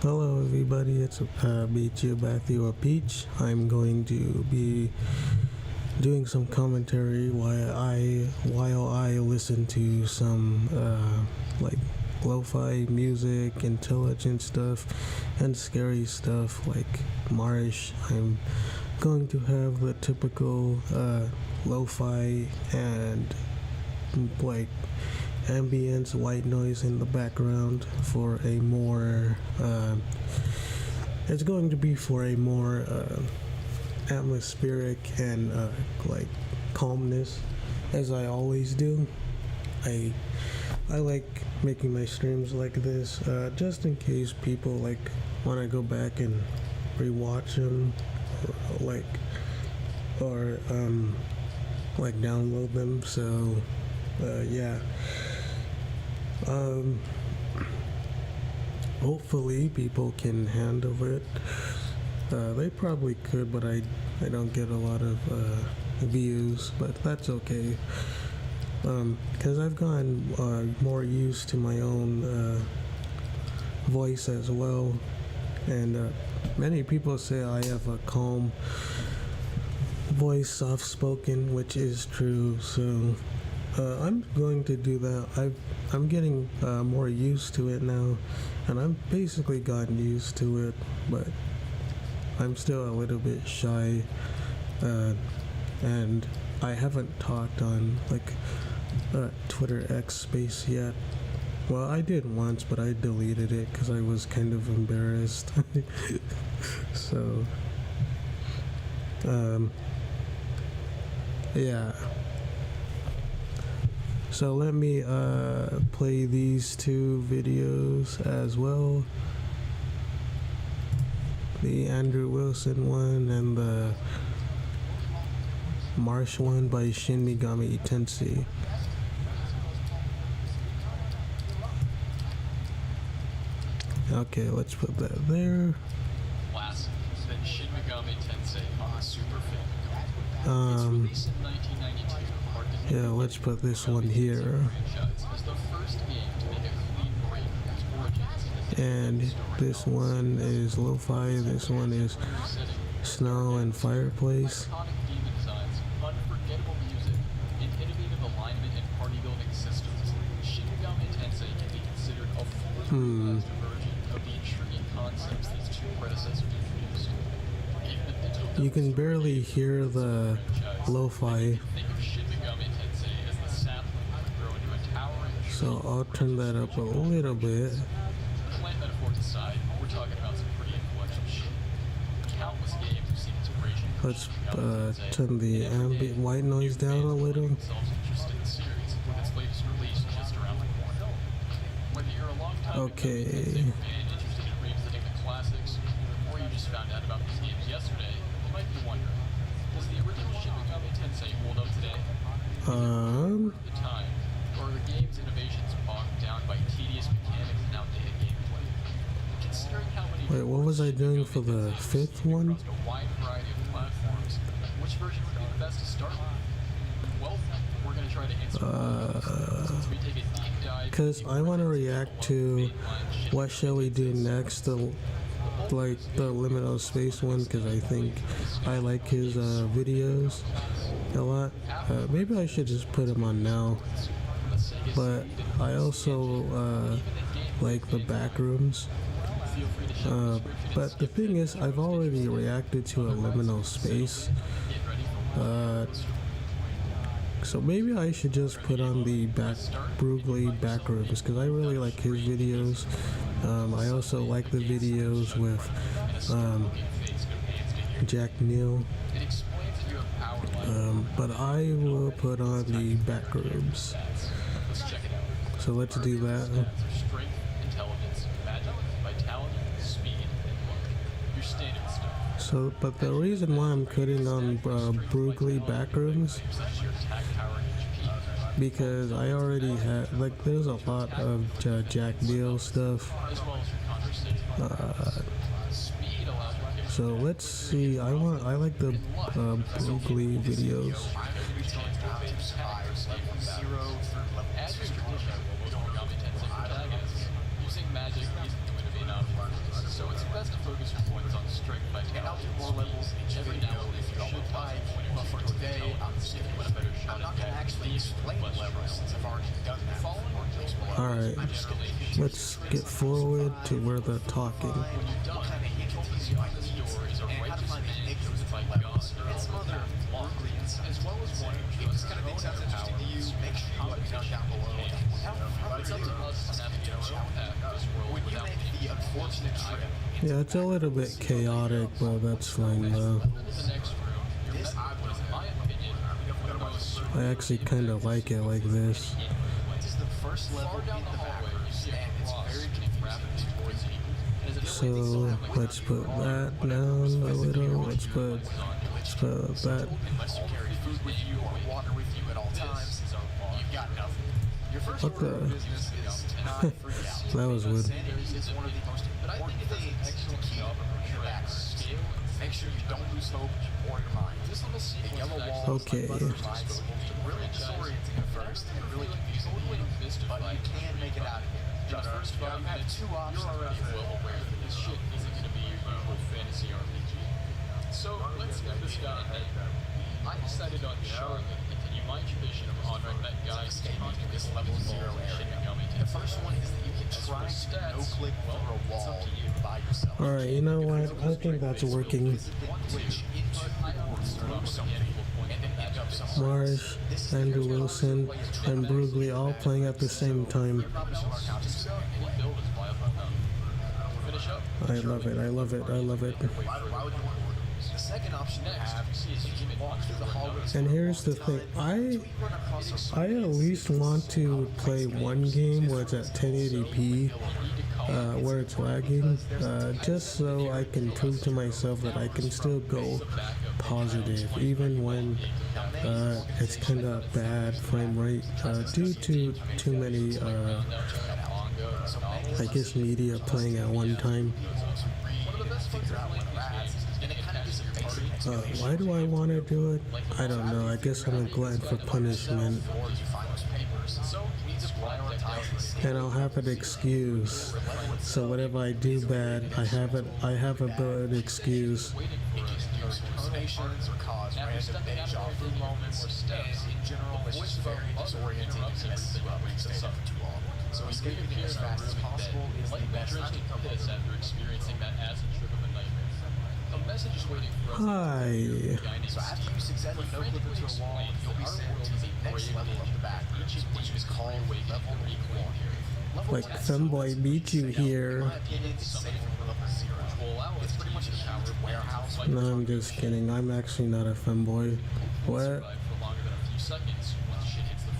Hello everybody, it's meachew Matthew or Peach. I'm going to be doing some commentary while I listen to some like lo-fi music, intelligent stuff, and scary stuff like Marsh. I'm going to have the typical lo-fi and like ambience white noise in the background for a more it's going to be for a more atmospheric and like calmness, as I always do. I like making my streams like this just in case people like want to go back and rewatch them or like download them. So yeah. Hopefully people can handle it. They probably could, but I don't get a lot of views, but that's okay. Because I've gotten more used to my own voice as well, and many people say I have a calm voice, soft-spoken, which is true. So I'm going to do that. I'm getting more used to it now, and I've basically gotten used to it, but I'm still a little bit shy, and I haven't talked on like Twitter X space yet. Well, I did once, but I deleted it because I was kind of embarrassed. So yeah. So let me play these two videos as well. The Andrew Wilson one and the Marsh one by Shin Megami Tensei. Okay, let's put that there. Classic, then Shin Megami Tensei on the Super Famicom. Its release in 1992 marked a Yeah, let's put this one here. as the first game to make a clean break from its origins. And this one is lo-fi, this one is snow and fireplace. Iconic theme designs, unforgettable music, and innovative alignment and party-building systems, Shin Megami Tensei can be considered a fully realized version of the intriguing concepts these two predecessors introduced. You can barely hear the lo-fi, Think of Shin Megami Tensei as the sapling that would grow into a towering tree. so I'll turn that up a little bit. Plant metaphors aside, we're talking about some pretty influential shit. Countless games have seen inspiration from Let's Shin Megami Tensei, turn the and every ambient day, white noise new down a fans are little. finding themselves interested in the series, with its latest release just around the corner. Whether you're a long-time Okay. Megami Tensei fan interested in revisiting the classics, or you just found out about these games yesterday, you might be wondering, does the original Shin Megami Tensei hold up today? At the time, or are the game's innovations bogged down by tedious mechanics and outdated gameplay? Considering how many Wait, what was I doing for the fifth one? across a wide variety of platforms, which version would be the best to start with? Well, we're going to try to answer since we take a deep dive. Because I want to react to what shall we do next, like the Liminal Space one, because I think I like his videos a lot. Maybe I should just put him on now, but I also like the Backrooms. But the thing is, I've already reacted to a Liminal Space, so maybe I should just put on the Brugly Backrooms, because I really like his videos. I also like the videos with Jack Neal, but I will put on the Backrooms. So let's do that. Strength, intelligence, magic, vitality, speed, and luck. Your standard stuff. So, but the reason why I'm putting on Brugly Backrooms, Such as your attack power and HP, because I already had, like, there's a lot of Jack Neal stuff. as well as your conversation. Speed allows your character So let's see. I like the Brugly videos. Add your tradition to Megami Tensei protagonists. Using magic isn't going to be enough. So more levels in each video if you don't like, but for today, I'm just giving you a better shot. I'm not going to actually explain the levels since I've already done that before. Alright, let's get forward to where they're talking. What kind of entities you might use, and how to find the ignorance of levels, and some other laundry insights. As well as one, if this kind of thing sounds interesting to you, make sure you let me know down below. It's up to us to navigate around this world when you make the unfortunate trip. Yeah, it's a little bit chaotic, but that's fine though. This was, in my opinion, the most I actually kind of like it like this. This is the first level in the backwards, and it's very confusing towards you. So let's put that down a little. Let's put that. Unless you carry food with you or water with you at all times, you've got nothing. Your first What order of the? business is to not freak out. That was weird. Sanity is one of the most important things to keep in your backwards. Make sure you don't lose hope or your mind. The yellow walls Okay. like buzzer lights will be really disorienting at first and really confusing to you, but you can make it out of here. Just you have two options. You're already well aware that this shit isn't going to be your usual fantasy RPG. So let's get this guy ahead. I decided on Charlotte to continue my tradition of honoring that guy Escaping to this level 0 area. The first one is that you can try to no-click through a wall by yourself. Alright, you know what? I think that's working. Glitch into or something, and then end up somewhere. Marsh, Andrew Wilson, and Brugly all playing at the same time. I love it, I love it, I love it. Why would you want the second option you have is you can walk through the hallways. And here's the thing, I at least want to play one game where it's at 1080p, where it's lagging, just so I can prove to myself that I can still go positive, even when it's kind of bad frame rate, due to too many, I guess, media playing at one time. Why do I want to do it? I don't know. I guess I'm a glad for punishment. And I'll have an excuse. So whatever I do bad, I have a good excuse. Hallucinations or cause random deja vu moments, and in general, it's just very disorienting and messes you up when you stay there for too long. So escaping it as fast as possible is the best drenched in option. piss after experiencing that acid trip of a nightmare. A message is waiting for us. Hi. So after you successfully no-click into a wall, you'll be sent to the next level of the backwards, which is called level 1. Like Femboy Meachew here. In my opinion, it's safe for level 0. It's pretty much a huge warehouse. No, I'm just kidding. I'm actually not a femboy. What? For longer than a few seconds once shit hits the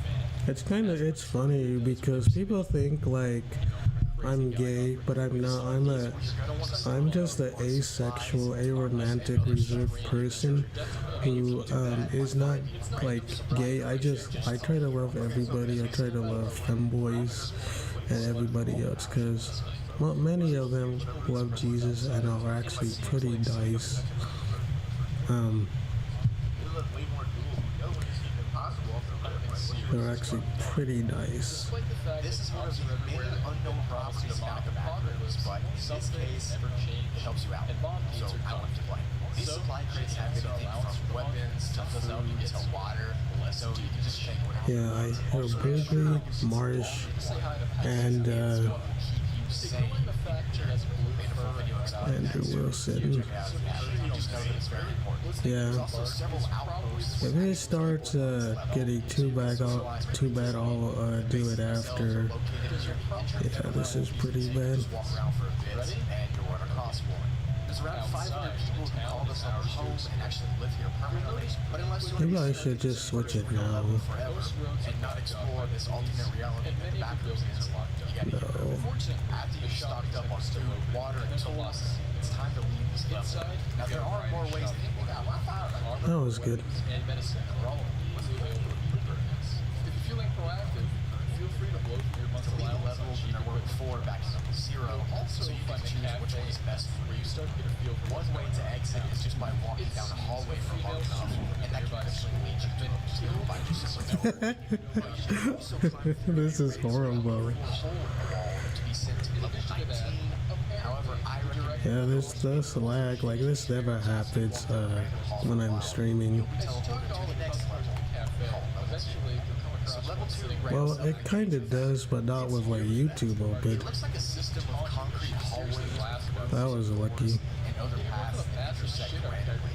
fan. It's funny because people think like I'm gay, but I'm not. I'm just an asexual, aromantic, reserved person who is not like gay. I try to love everybody. I try to love femboys and everybody else because many of them love Jesus and are actually pretty nice. They're actually pretty nice. This is one of the many unknown properties about the backwards, but in this case, it helps you out. So I want to play. These supply crates have everything from weapons to food to water, so you can just take whatever. Yeah, I hear Brugly, Marsh, and Andrew Wilson. Yeah. If it starts getting too bad, I'll do it after. Yeah, this is pretty bad. There's around 500 people who call themselves home and actually live here permanently, but unless you're Maybe I should just switch it now. forever and not explore this alternate reality that the backwards is, you gotta get rid of it. After you've stocked up on food, water, and tools, it's time to leave this level. Now there are more ways to get out. That was good. And medicine are all available for purpose. If you're feeling proactive, feel free to blow from your month's To leave a allowance level on from cheaper where before back to level 0, so you can choose which one is best for you. start to get a feel for One way to exit is just by walking down a hallway for long enough, and that can eventually lead you to by just This is horrible. to be sent to level 19. However, I recommend Yeah, this lag, like this never happens when I'm streaming. Well, it kind of does, but not with like YouTube open. It looks like a system of concrete hallways That was lucky. and other paths that intersect randomly.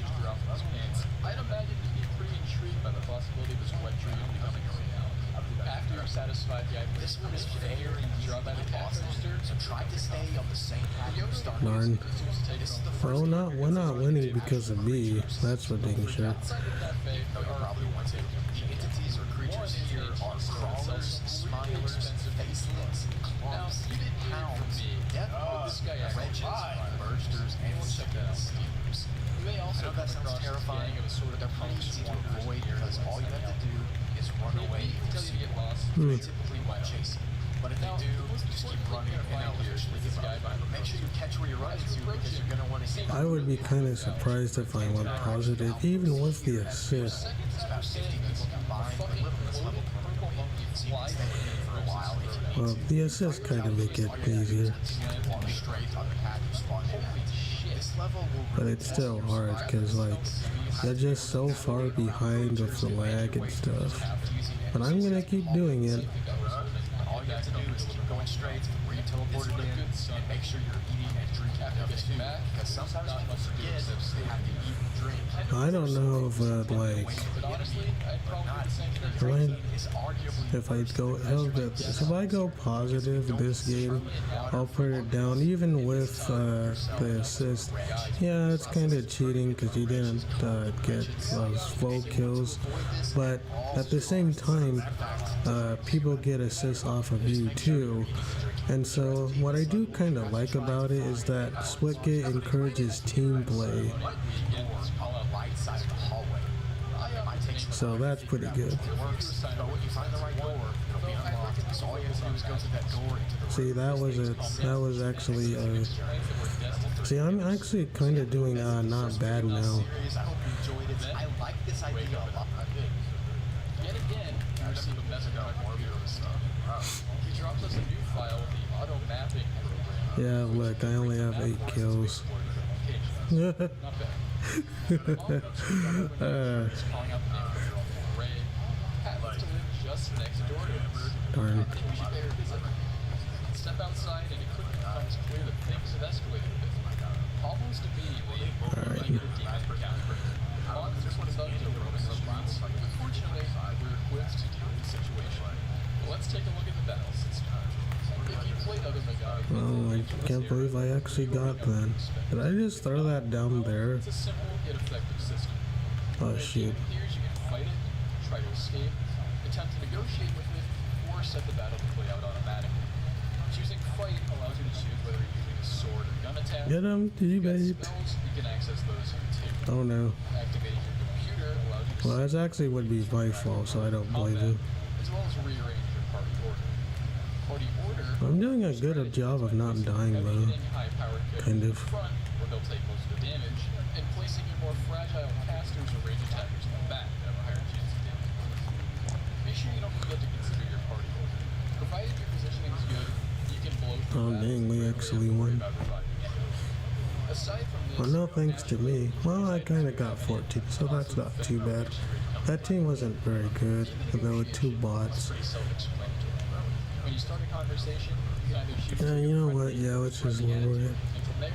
I'd imagine you'd be pretty intrigued by the possibility of this wet dream becoming a reality. After you're satisfied the idea This one is today, very draw by the cash register, so try to stay on the same path you started. Darn. This is the first Well, we're not winning because of me. That's for dang sure. outside the cafe, No, you probably want to. The entities or creatures here are crawlers, smilers, faceless, clumps, hounds, death wretches, mergers, and second steamers. you may I also know that come sounds across terrifying, a gang of but they're pretty easy to avoid because all you have to do is run away or tell you to get lost. They typically won't chase you. But if they do, just keep running and eventually give up. Make sure you catch where you're running to because you're going to want to hit I would be kind of surprised if I went positive, even with the assist. about 50 people combined that live on this level permanently, so you can stay in for a while if you need Well, the assist kind of make it easier, to. Walk straight on the path you spawned in at. This level will but it's still hard because like they're just so far behind with the lag and stuff. But I'm gonna keep doing it. all you have to do is keep going straight to where you teleported in and make sure you're eating and drinking enough too. Because sometimes people forget they have to eat and drink. I don't know if like if I go if I go positive in this game, I'll put it down even with the assist. Yeah, it's kind of cheating because you didn't get those full kills, but at the same time, people get assists off of you too. And so what I do kind of like about it is that Splitgate encourages team play. So that's pretty good. See, that was actually see, I'm actually kind of doing not bad now. I hope you enjoyed it. I like this idea a lot. Yet again, you receive a message on he drops us a new file with the auto mapping program. Yeah, look, I only have 8 kills. Not bad. Calling out the name of your own array. Happens to live just next door to us. Darn. I think we should pay her a visit. Step outside and it quickly becomes clear that things have escalated a bit. Almost immediately, Alright. we get a demon encounter. Monsters and thugs are roaming the streets. Unfortunately, we're equipped to deal with the situation. Well, let's take a look at the battle system. If you played other Megami, Oh, I can't believe I actually got that. Did I just throw that down there? it's a simple yet effective system. Oh shoot. Here's you can fight it, try to escape, attempt to negotiate with it, or set the battle to play out automatically. Choosing fight allows you to choose whether you're using a sword or gun attack. Get him, You've got teammate. spells, you can access those here too. Oh no. Activating your computer allows you to Well, that's actually would be my fault, so I don't blame him. as well as rearrange your party order. Party order I'm doing a good job of not dying though. getting high-powered Kind characters of. in front, where they'll take most of the damage, and placing your more fragile casters or range attackers in the back that have a higher chance of damage. Make sure you don't forget to consider your party order. Provided your positioning is good, you can blow through Oh battles dang, we without actually worrying won. about reviving anyone. Aside from this, Well, no thanks to me. Well, I kind of got 14, so that's not too bad. That team wasn't very good. There were 2 bots. pretty self-explanatory. When you start a conversation, you can either choose Yeah, to you know be what? Yeah, let's just lower it. and from there,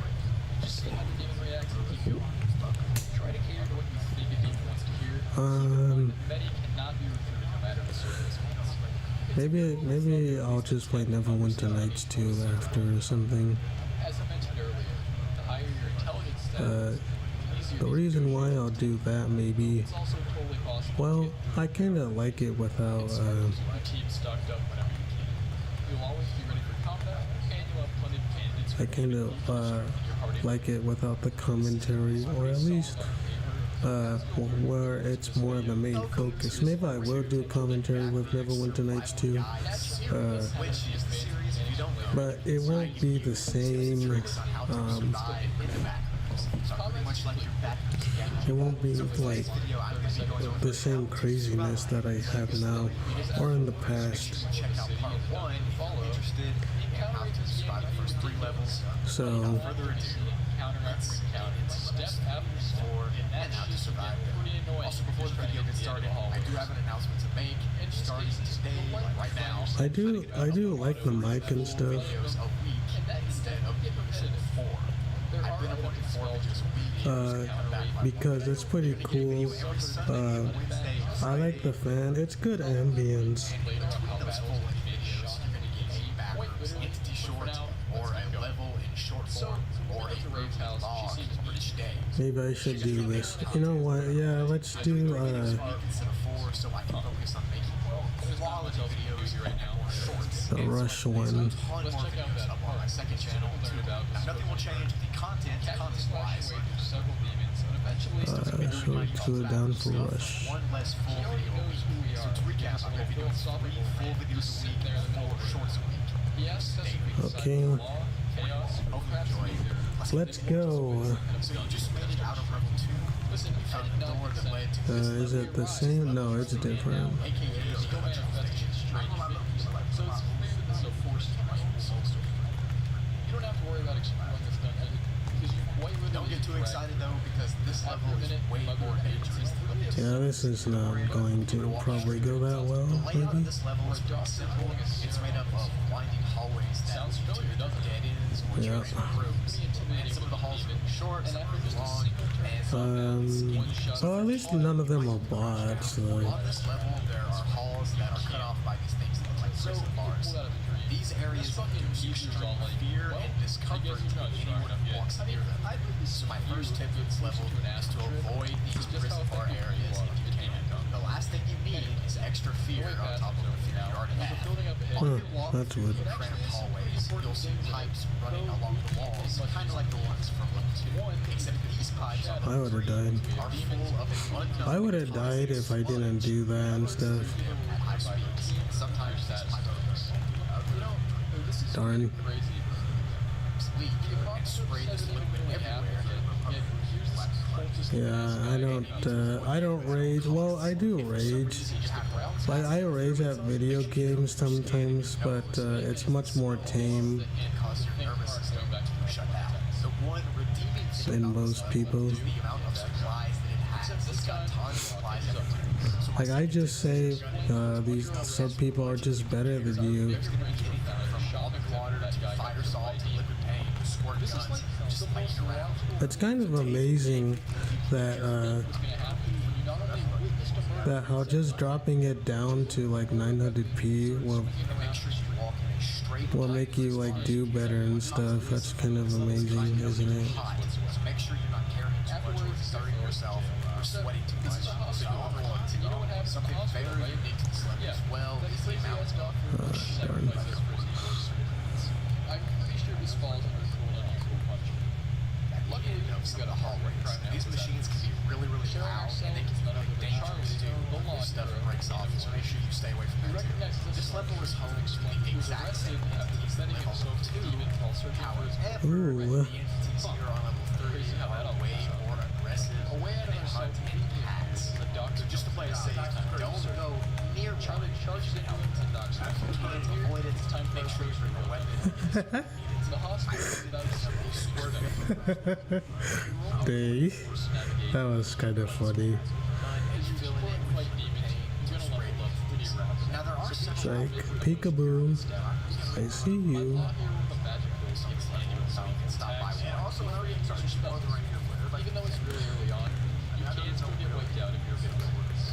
just see how the demon reacts and keep going. Try to cater to what you think a demon wants to hear. Many cannot be recruited no matter the circumstance. Maybe I'll just play Neverwinter Nights 2 after or something. As I mentioned earlier, the higher your intelligence status, the easier The reason why I'll do that maybe, it's also totally possible well, I kind of like it without, to keep stocked up whenever you can. You'll always be ready for combat, and you'll have plenty of candidates I kind of like it without the commentary, or at least where it's more the main focus. Maybe I will do commentary with Neverwinter Nights 2, Which is the series if you don't know. but it won't be the same. In the back. So pretty much like you're back together. It won't be So for like today's video, I'm going to be going over the same craziness that I have now or in the Make sure past. you check out part 1 if you're interested in how to survive the first 3 levels. So Without further ado, let's get into Step after step, and how to survive them. Also, before the video gets started, I do have an announcement to make. Starting today, right now, I do like the mic and stuff. videos a week instead of 4. I've been uploading 4 videos a week. Because it's pretty cool. I like the fan. It's good ambience. Between those full videos, you're going to get a backwards entity short, or a level in short form, or a group log for each day. Maybe I should do this. You know what? Yeah, let's do Instead of 4, so I can focus on making quality videos right now, shorts. the rush one. Ton more videos up on my second channel too. Now, nothing will change the content-wise. So let's go down for rush. One less full video a week. So to recap, I'm going to be doing 3 full videos a week and 4 shorts a week. Okay, Hope you enjoy. let's go. So you just made it out of level 2. You found the door that led to this Is it the same? No, it's different. aka the electrical station. So it's clear that this is a forced soul story. You don't have to worry about exploring this dungeon because you quite literally Don't get too excited though, because this level is way more dangerous than level 2. Yeah, this is not going to probably go that well, The layout of maybe. this level is pretty simple. It's made up of winding hallways that Sounds lead familiar, to doesn't it? dead ends, which Yeah. are in rooms. And some of the halls are short, some are long, and Well, at least none of them are bots. So. on this level there are halls that are cut off by these things that look like prison bars. These areas induce extreme fear and discomfort to anyone who walks near them. So my first tip for this level is to avoid these prison bar areas if you can. The last thing you need is extra fear on top of the fear you already have. On your walk That's through weird. the cramped hallways, you'll see pipes running along the walls, kind of like the ones from level 2, except these pipes on I would have died. are full of an unknown I would have died if I didn't do that and stuff. at high speeds. Sometimes that's my purpose. Darn. Leak and spray this liquid everywhere. Yeah, I don't rage. Well, I do rage. Like, I rage at video games sometimes, but it's much more tame And cause your nervous system to shut down. The one redeeming thing than about this most level people. is the amount of supplies that it has. It's got tons of supplies everywhere. So Like, I just say some people are just better than you. there's going to be anything from almond water to fire salt to liquid paint to squirt guns, just laying around. It's kind of amazing that that how just dropping it down to like 900p will Make sure you walk in a straight will line. make you like do better and stuff. That's kind of amazing, isn't it? Hot. So make sure you're not carrying too much or exerting yourself or sweating too much. So you want to know something very unique to this level as well is the amount of Darn. I'm pretty sure this falls under cool and unusual punishment. luckily enough some of the hallways. These machines can be really, really loud and they can be really dangerous too if stuff breaks off, so make sure you stay away from that too. This level is home to the exact same entities that level 2. However, Ooh. the entities here on level 3 are way more aggressive and they hunt in packs. So just to play it safe, don't go near one. If you can't avoid it, make sure you bring a weapon. The hospital Day. That was kind of funny. Now there are some It's like, peekaboo, I see you. also even though it's really early on, you can still get wiped out if you're a bit nervous.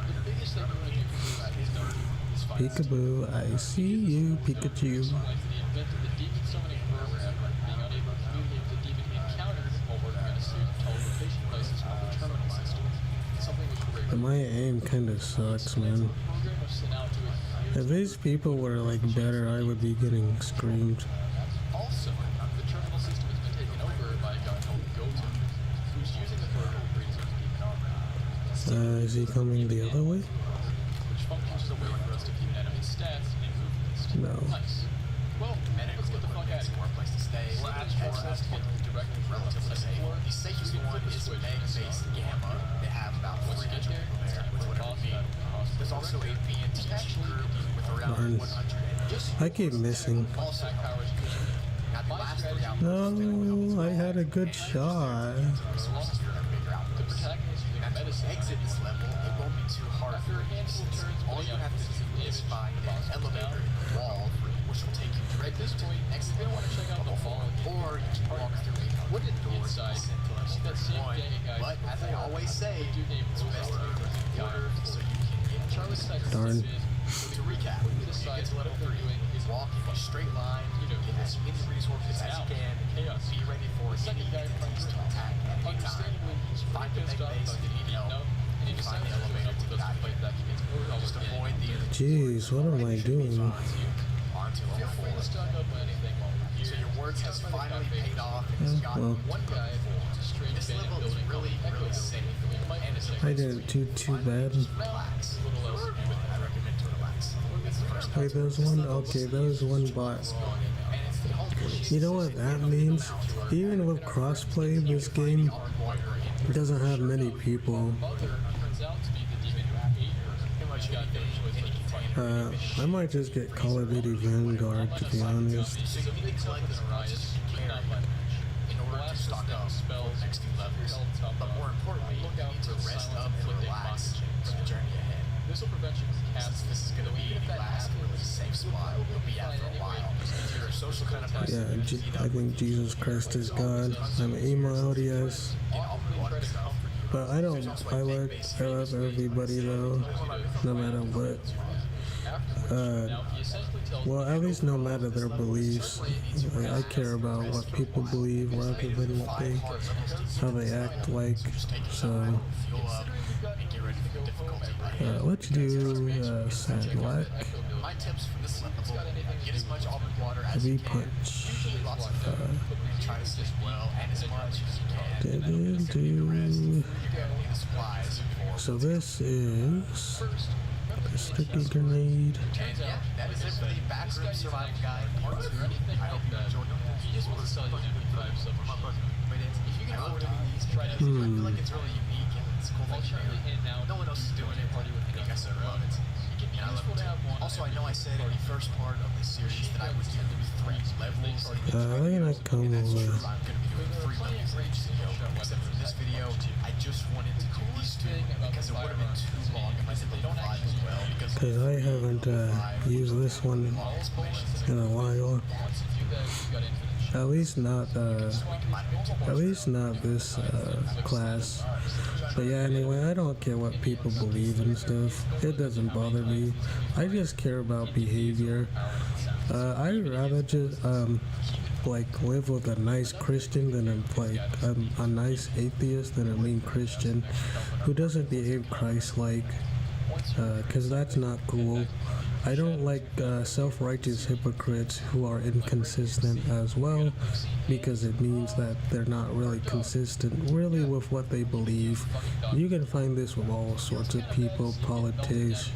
The biggest thing you want to do for that is know is find Peekaboo, I see you, Pikachu. like the invented the demon summoning program, being unable to communicate with the demon encountered while working on a suit of teleportation devices called the terminal system. Something which great But my aim kind of sucks, man. program was sent out to a If these people were like better, I would be getting screamed. Also, the terminal system has been taken over by a guy called Goto, who's using the program to create his own demon armor, Is he coming the other way? which functions as a way for us to keep enemy stats and movement. No. Nice. Well, let's get the fuck out of here. More place to stay. Seeing as access to get directly from the second floor, safest one is meg-based gamma. They have about 300 people there with whatever beam. There's also a BNT group with around 100. I keep missing. Also, now the last three outposts, No, I had a good shot. resources for them to figure out The those. protagonist using Now, to medicine. exit this level, it won't be too hard After for a you. handful of turns, All you have to do is find an elevator in the wall, which will take you At directly this to point, the exit you're going to want to check out the bubble, fall. or you can walk through a wooden door to Inside, descend to you see level that same 31. gang of guys But as I always say, do name it's rules best to are be with the order so you can get Charlie Charlie's decides Darn. So to recap, when you get to level 3, walk in a straight line, get as many resources as you can, be ready for any entities to attack at any time. Understandably, he's Find the pretty pissed mega off base about if you getting need help, and he and find decides the to elevator to go get out of fight here. back against Overhaul Just again. avoid the enemy. Jeez, what am I doing? Onto Feel level free to 4. stock up on anything while we're here. So your work has Check out my finally cafe. paid off and has gotten well. One guy, a strange This abandoned level is building really, called Echo really Building. safe. You might And it's a I didn't do too bad. relax. a little else to do with I that. recommend to relax. That's the first Wait, there's one. Okay, there's one bot. And it's the whole You know what that means? Even with crossplay, this game doesn't have many people. Mother turns out to be the demon who ate her. pretty much Got no anything, choice any but to fight container. her. I might just get Call of Duty Vanguard, to be honest. So you need to collect as much as you can in order to stock up for the next few levels. But more importantly, you need to rest up and relax for the journey ahead. This will prevent you from Since casting. this is going to be the last really safe spot you'll be at for a while. If you're a social kind of person, Yeah, I think Jesus Christ is God. I'm emo LDS. But I don't. I love everybody though, no matter what. Now, he essentially tells Well, at least no matter their beliefs, I care about what people believe rather than what they, how they act like. So fuel up and get ready for the difficulty ahead. let's do Sadlac, My tips for this level: get as much almond water as heavy you can. punch. Eat lots of food. Try to sleep well and as much as you can. Do-do-do. You're gonna need the supplies for. So this is a sticky grenade. And yeah, that is it for the backroom survival guide part 2. I hope you enjoyed it. he just wants to sell you an MP5 submachine. But if you can afford these, try to. I feel like it's really unique and it's a cool thing to do. No one else is doing it. I think I so love it. And I love it too. Also, I know I said in the first part of this series that I would do 3 levels. They're not come And that's true. over. I'm going to be doing 3 levels in each video. Except for this video, I just wanted to do these 2 because it would have been too long if I did level 5 as well. Because I haven't used this one in a while. At least not this class. But yeah, anyway, I don't care what people believe and stuff. It doesn't bother me. I just care about behavior. I'd rather just like live with a nice Christian than a nice atheist than a mean Christian who doesn't behave Christ-like. Because that's not cool. I don't like self-righteous hypocrites who are inconsistent as well, because it means that they're not really consistent really with what they believe. You can find this with all sorts of people, politicians.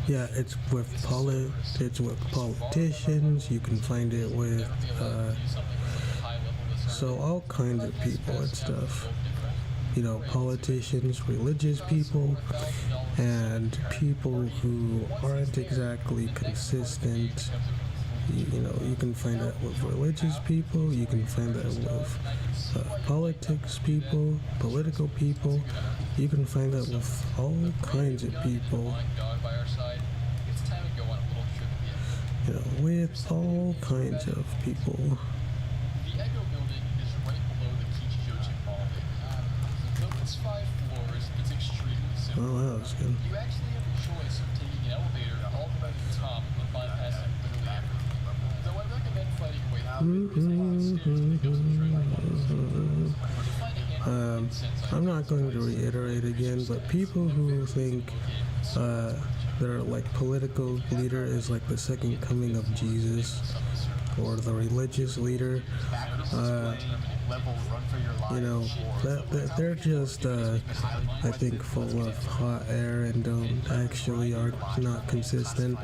Yeah, it's with politicians. You can find it with so all kinds of people and stuff. You know, politicians, religious people, and people who aren't exactly consistent. You know, you can find that with religious people, you can find that with politics people, political people, you can find that with all kinds of people. You know, with all kinds of people. The Echo building is right below the Kichijoji Mall. Though it's 5 floors, it's extremely simple. Oh, that was good. You actually have a choice of taking an elevator all the way to the top and bypassing literally everything. Though I recommend fighting your way out of it, I'm not going to reiterate again, but people who think their like political leader is like the second coming of Jesus, or the religious leader, you know, they're just, I think, full of hot air and are not consistent.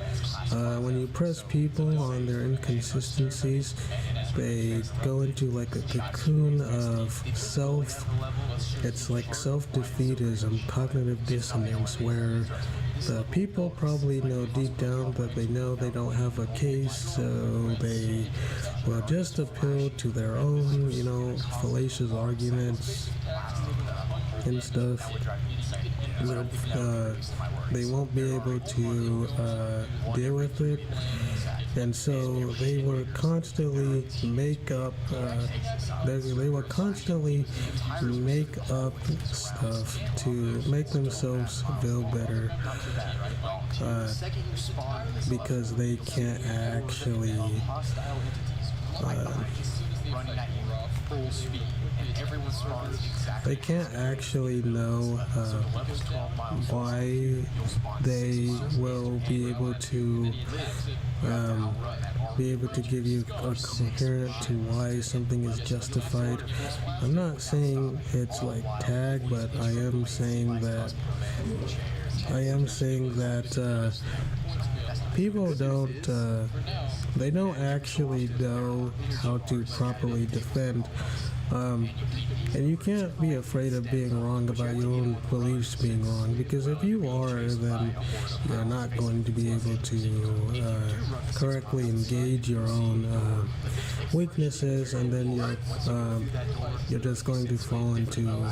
When you press people on their inconsistencies, they go into like a cocoon of self. It's like self-defeatism, cognitive dissonance, where the people probably know deep down that they know they don't have a case, so they will just appeal to their own, fallacious arguments and stuff. They won't be able to deal with it, and so they will constantly make up. They will constantly make up stuff to make themselves feel better, because they can't actually. They can't actually know why they will be able to give you a coherent to why something is justified. I'm not saying it's like tag, but I am saying that people don't they don't actually know how to properly defend. And you can't be afraid of being wrong about your own beliefs being wrong, because if you are, then you're not going to be able to correctly engage your own weaknesses, and then you're just going to fall into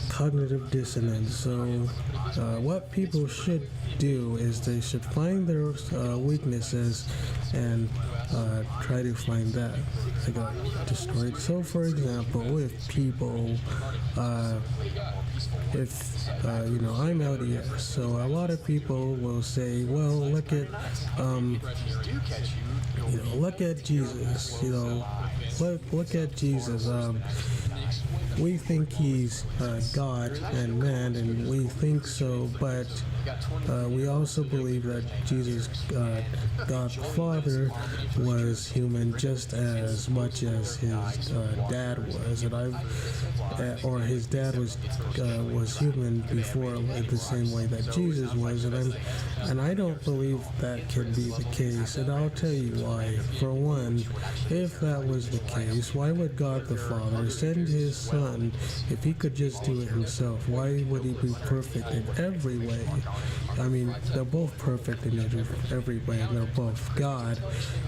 cognitive dissonance. So what people should do is they should find their weaknesses and try to find that. I got destroyed. So, for example, if people, I'm LDS, so a lot of people will say, well, look at Jesus. Look at Jesus. We think he's God and man, and we think so, but we also believe that Jesus, God the Father, was human just as much as his dad was, or his dad was human before, the same way that Jesus was, and I don't believe that can be the case, and I'll tell you why. For one, if that was the case, why would God the Father send his Son if he could just do it himself? Why would he be perfect in every way? I mean, they're both perfect in every way, and they're both God,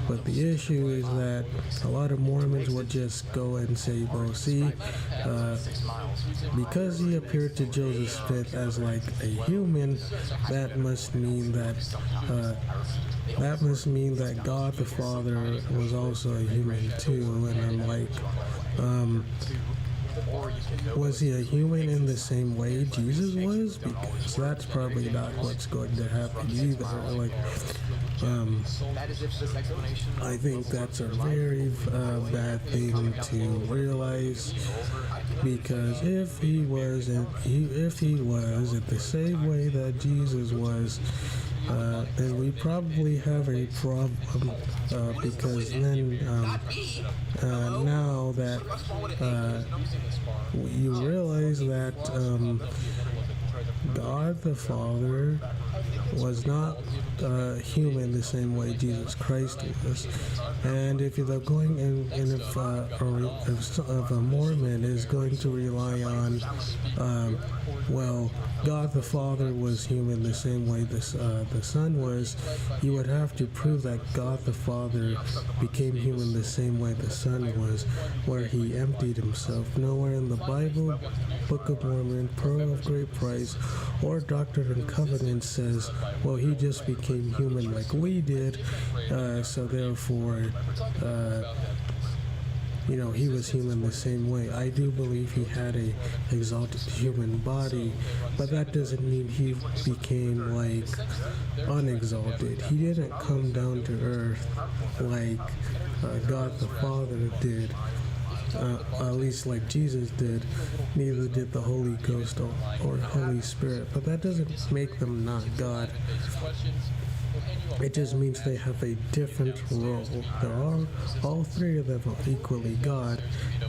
but the issue is that a lot of Mormons would just go and say, well, see, because he appeared to Joseph Smith as like a human, that must mean that God the Father was also a human too. And I'm like, was he a human in the same way Jesus was? Because that's probably not what's going to happen either. Like, I think that's a very bad thing to realize, because if he was in the same way that Jesus was, then we probably have a problem, because then now that you realize that God the Father was not human the same way Jesus Christ was, and if you're going if a Mormon is going to rely on God the Father was human the same way the Son was, you would have to prove that God the Father became human the same way the Son was, where he emptied himself. Nowhere in the Bible, Book of Mormon, Pearl of Great Price, or Doctrine and Covenants says, well, he just became human like we did, so therefore he was human the same way. I do believe he had a exalted human body, but that doesn't mean he became like unexalted. He didn't come down to earth like God the Father did, at least like Jesus did. Neither did the Holy Ghost or Holy Spirit, but that doesn't make them not God. It just means they have a different role. All three of them are equally God.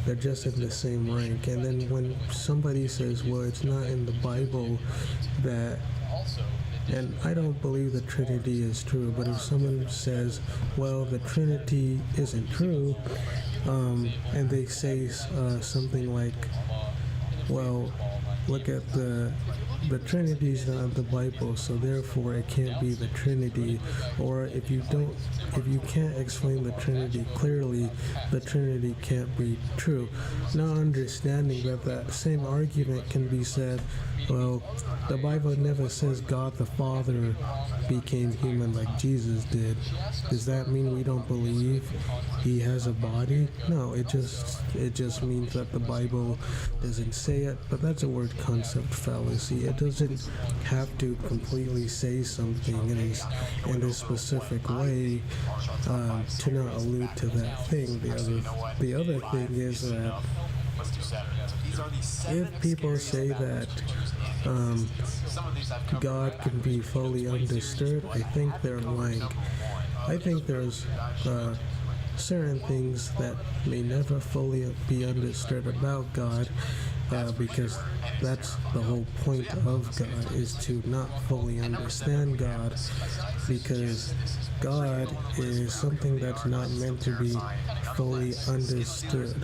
They're just in the same rank. And then when somebody says, well, it's not in the Bible that And I don't believe the Trinity is true, but if someone says, well, the Trinity isn't true, and they say something like, well, look at the Trinity's not in the Bible, so therefore it can't be the Trinity. Or if you can't explain the Trinity clearly, the Trinity can't be true. Now understanding that same argument can be said, well, the Bible never says God the Father became human like Jesus did. Does that mean we don't believe he has a body? No, it just means that the Bible doesn't say it, but that's a word concept fallacy. It doesn't have to completely say something in a specific way to not allude to that thing. The other thing is that if people say that God can be fully understood, I think they're lying. I think there's certain things that may never fully be understood about God, because that's the whole point of God, is to not fully understand God, because God is something that's not meant to be fully understood.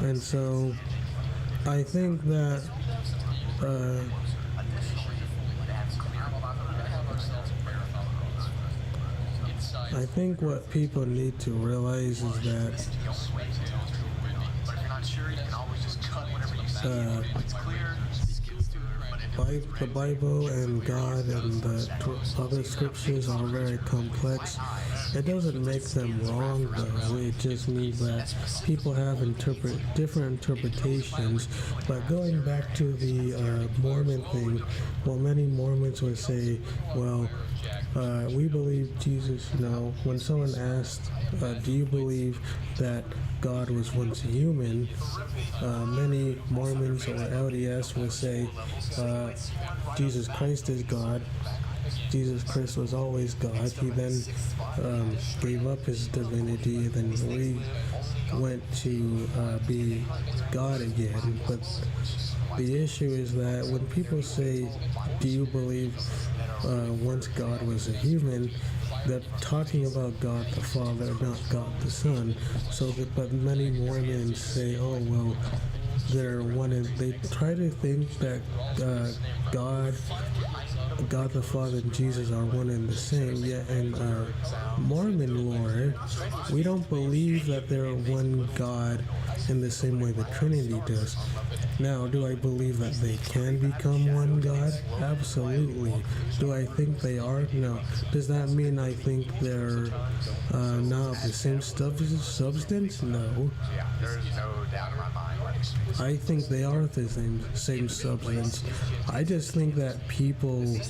And so I think that what people need to realize is that the Bible and God and the other scriptures are very complex. It doesn't make them wrong, though. It just means that people have different interpretations. But going back to the Mormon thing, well, many Mormons would say, well, we believe Jesus. When someone asked, do you believe that God was once human, many Mormons or LDS will say, Jesus Christ is God. Jesus Christ was always God. He then gave up his divinity, then went to be God again. But the issue is that when people say, do you believe once God was a human, they're talking about God the Father, not God the Son. But many Mormons say, oh, well, they're one, and they try to think that God the Father and Jesus are one and the same. Yet in Mormon lore, we don't believe that they're one God in the same way the Trinity does. Now, do I believe that they can become one God? Absolutely. Do I think they are? No. Does that mean I think they're not of the same substance? No. There's no doubt in my mind. I think they are the same substance. I just think that people think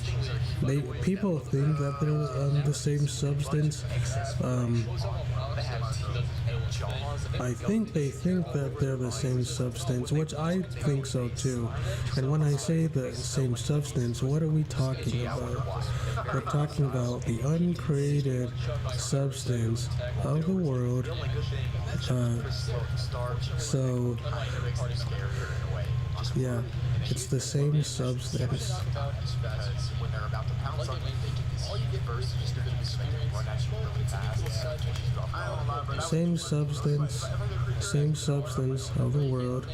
that they're the same substance. I think they think that they're the same substance, which I think so too. And when I say the same substance, what are we talking about? We're talking about the uncreated substance of the world. So, yeah, it's the same substance. Same substance of the world.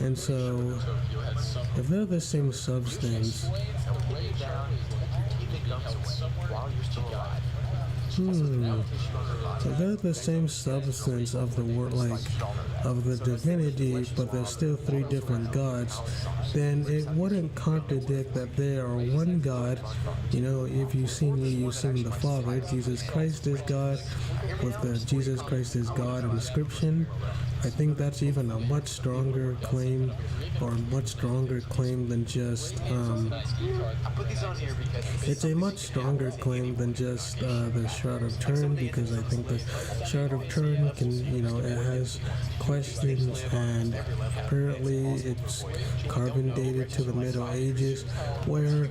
And so, if they're the same substance, if they're the same substance of the world, like of the divinity, but there's still three different gods, then it wouldn't contradict that they are one God. If you've seen me, you've seen the Father. Jesus Christ is God, with the Jesus Christ is God inscription. I think that's even a much stronger claim, or much stronger claim than just, it's a much stronger claim than just the Shroud of Turin, because I think the Shroud of Turin can, it has questions, and apparently it's carbon dated to the Middle Ages, where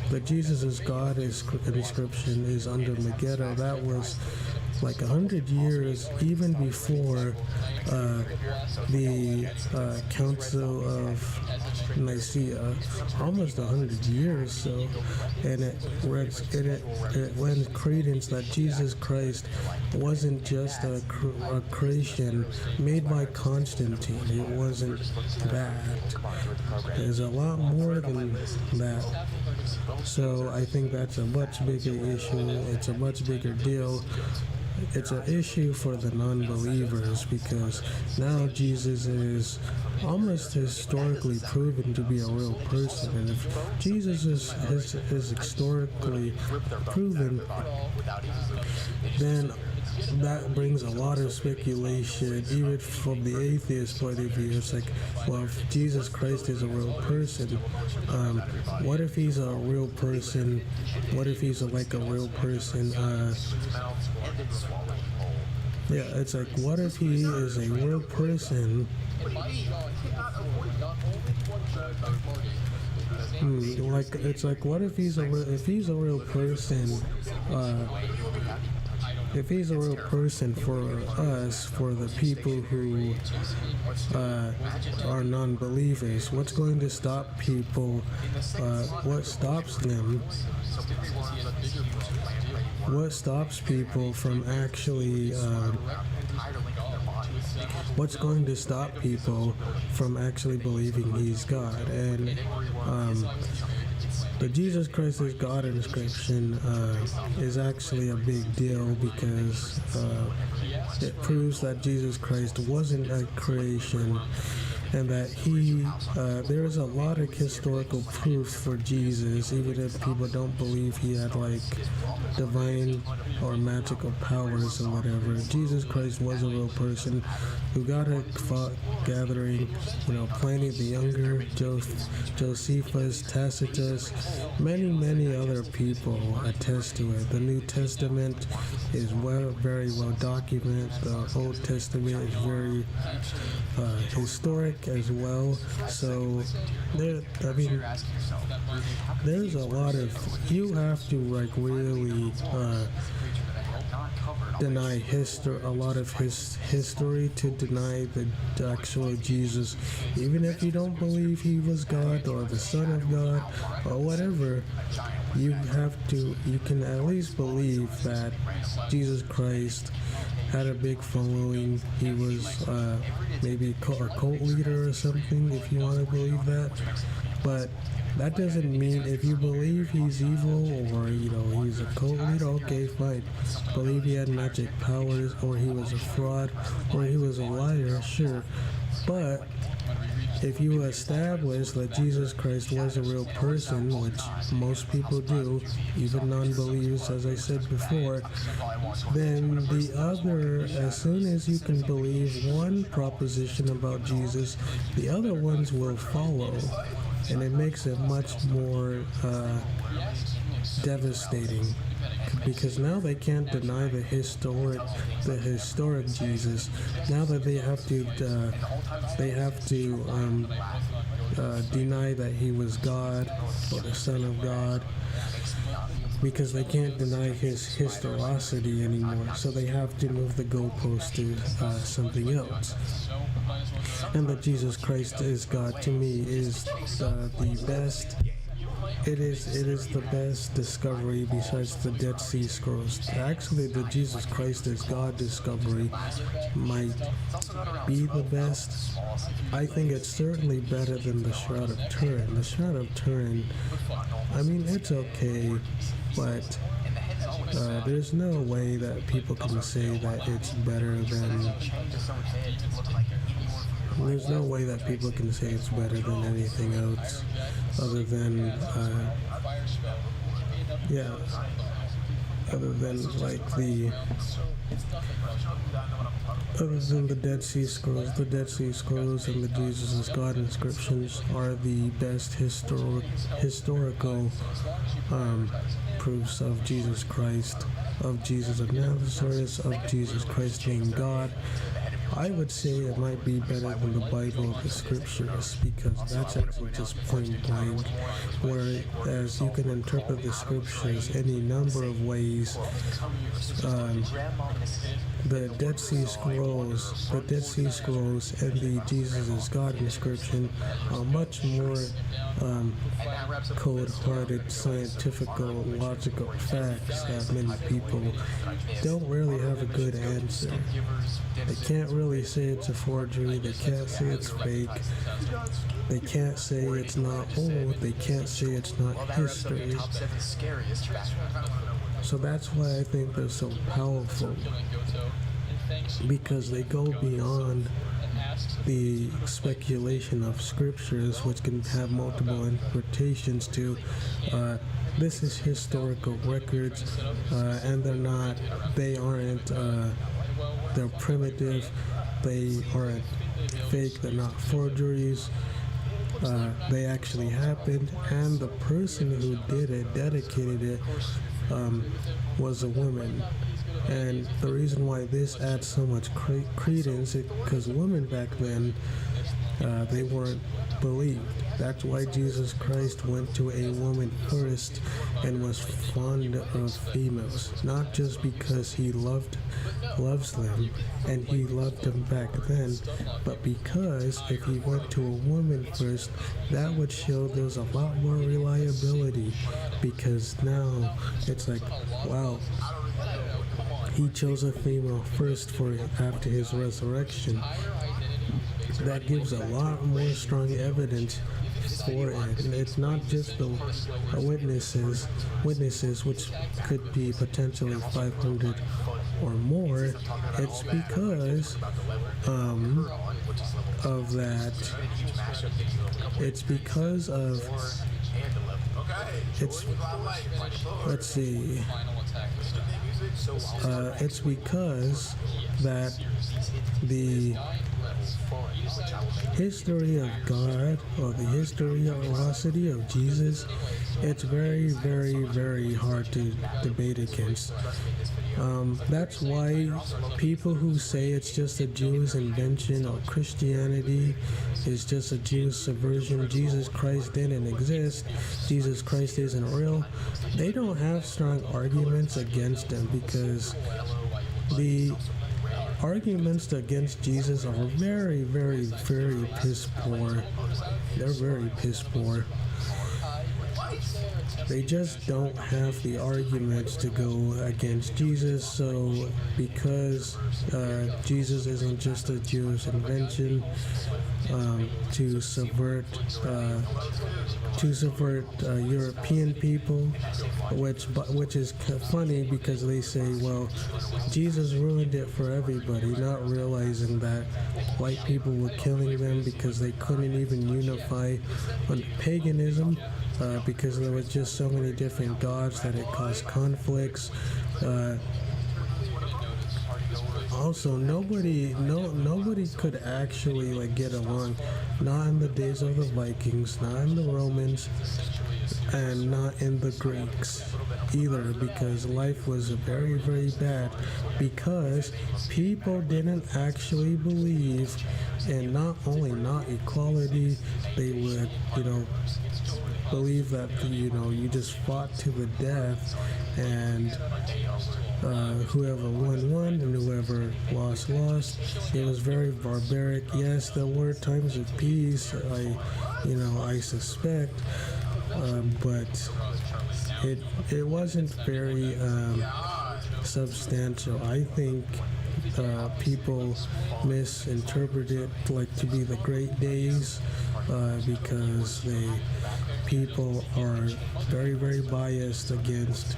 the Jesus is God inscription is under Megiddo. That was like 100 years even before the Council of Nicaea, almost 100 years. So, and it lends credence that Jesus Christ wasn't just a creation made by Constantine. It wasn't that. There's a lot more than that. So I think that's a much bigger issue. It's a much bigger deal. It's an issue for the non-believers because now Jesus is almost historically proven to be a real person, and if Jesus is historically proven, then that brings a lot of speculation, even from the atheist point of view. It's like, well, if Jesus Christ is a real person, what if he's a real person? What if he's like a real person? Yeah, it's like, what if he is a real person? Like, it's like, what if he's a real person? If he's a real person for us, for the people who are non-believers, what's going to stop people? What stops them? What stops people from actually? What's going to stop people from actually believing he's God? And the Jesus Christ is God inscription is actually a big deal because it proves that Jesus Christ wasn't a creation, and that there is a lot of historical proof for Jesus, even if people don't believe he had like divine or magical powers or whatever. Jesus Christ was a real person who got a gathering, Pliny the Younger, Josephus, Tacitus, many other people attest to it. The New Testament is very well documented. The Old Testament is very historic as well. So there's a lot of, you have to like really deny a lot of history to deny the actual Jesus. Even if you don't believe he was God or the Son of God or whatever, you can at least believe that Jesus Christ had a big following. He was maybe a cult leader or something, if you want to believe that. But that doesn't mean if you believe he's evil or, he's a cult leader, okay, fine. Believe he had magic powers or he was a fraud or he was a liar, sure. But if you establish that Jesus Christ was a real person, which most people do, even non-believers, as I said before, then the other, as soon as you can believe one proposition about Jesus, the other ones will follow. And it makes it much more devastating, because now they can't deny the historic Jesus. Now that they have to deny that he was God or the Son of God, because they can't deny his historicity anymore. So they have to move the goalpost to something else. And that Jesus Christ is God, to me, is the best. It is the best discovery besides the Dead Sea Scrolls. Actually, the Jesus Christ is God discovery might be the best. I think it's certainly better than the Shroud of Turin. The Shroud of Turin, I mean, it's okay, but there's no way that people can say that it's better than... There's no way that people can say it's better than anything else, other than, other than the Dead Sea Scrolls. The Dead Sea Scrolls and the Jesus is God inscriptions are the best historical proofs of Jesus Christ, of Jesus of Nazareth, of Jesus Christ being God. I would say it might be better than the Bible, the scriptures, because that's actually just point blank. Whereas you can interpret the scriptures any number of ways. The Dead Sea Scrolls, and the Jesus is God inscription are much more cold-hearted, scientifical, logical facts that many people don't really have a good answer. They can't really say it's a forgery, they can't say it's fake, they can't say it's not old, they can't say it's not history. So that's why I think they're so powerful, because they go beyond the speculation of scriptures, which can have multiple interpretations to this is historical records, and they're primitive, they aren't fake, they're not forgeries, they actually happened, and the person who did it, dedicated it, was a woman. And the reason why this adds so much credence is because women back then, they weren't believed. That's why Jesus Christ went to a woman first and was fond of females, not just because he loves them and he loved them back then, but because if he went to a woman first, that would show there's a lot more reliability, because now it's like, wow, he chose a female first after his resurrection. That gives a lot more strong evidence for it. And it's not just the witnesses, which could be potentially 500 or more. It's because of that. It's because of. Let's see. It's because that the history of God, or the historicity of Jesus, it's very, very, very hard to debate against. That's why people who say it's just a Jewish invention, or Christianity is just a Jewish subversion, Jesus Christ didn't exist, Jesus Christ isn't real, they don't have strong arguments against him, because the arguments against Jesus are very, very, very piss poor. They're very piss poor. They just don't have the arguments to go against Jesus. So because Jesus isn't just a Jewish invention to subvert European people, which is funny, because they say, well, Jesus ruined it for everybody, not realizing that white people were killing them because they couldn't even unify on paganism. Because there was just so many different gods that it caused conflicts. Also, nobody could actually get along. Not in the days of the Vikings, not in the Romans, and not in the Greeks either, because life was very, very bad, because people didn't actually believe in not equality, they would, believe that you just fought to the death, and whoever won and whoever lost. It was very barbaric. Yes, there were times of peace, I suspect, but it wasn't very substantial. I think people misinterpret it to be the Great Days, because people are very, very biased against.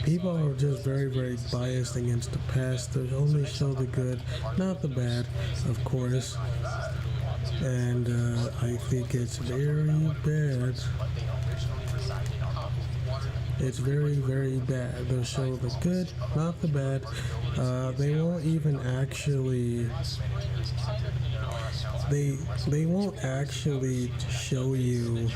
People are just very, very biased against the past. They only show the good, not the bad, of course. And I think it's very bad. It's very, very bad. They'll show the good, not the bad. They won't even actually. They won't actually show you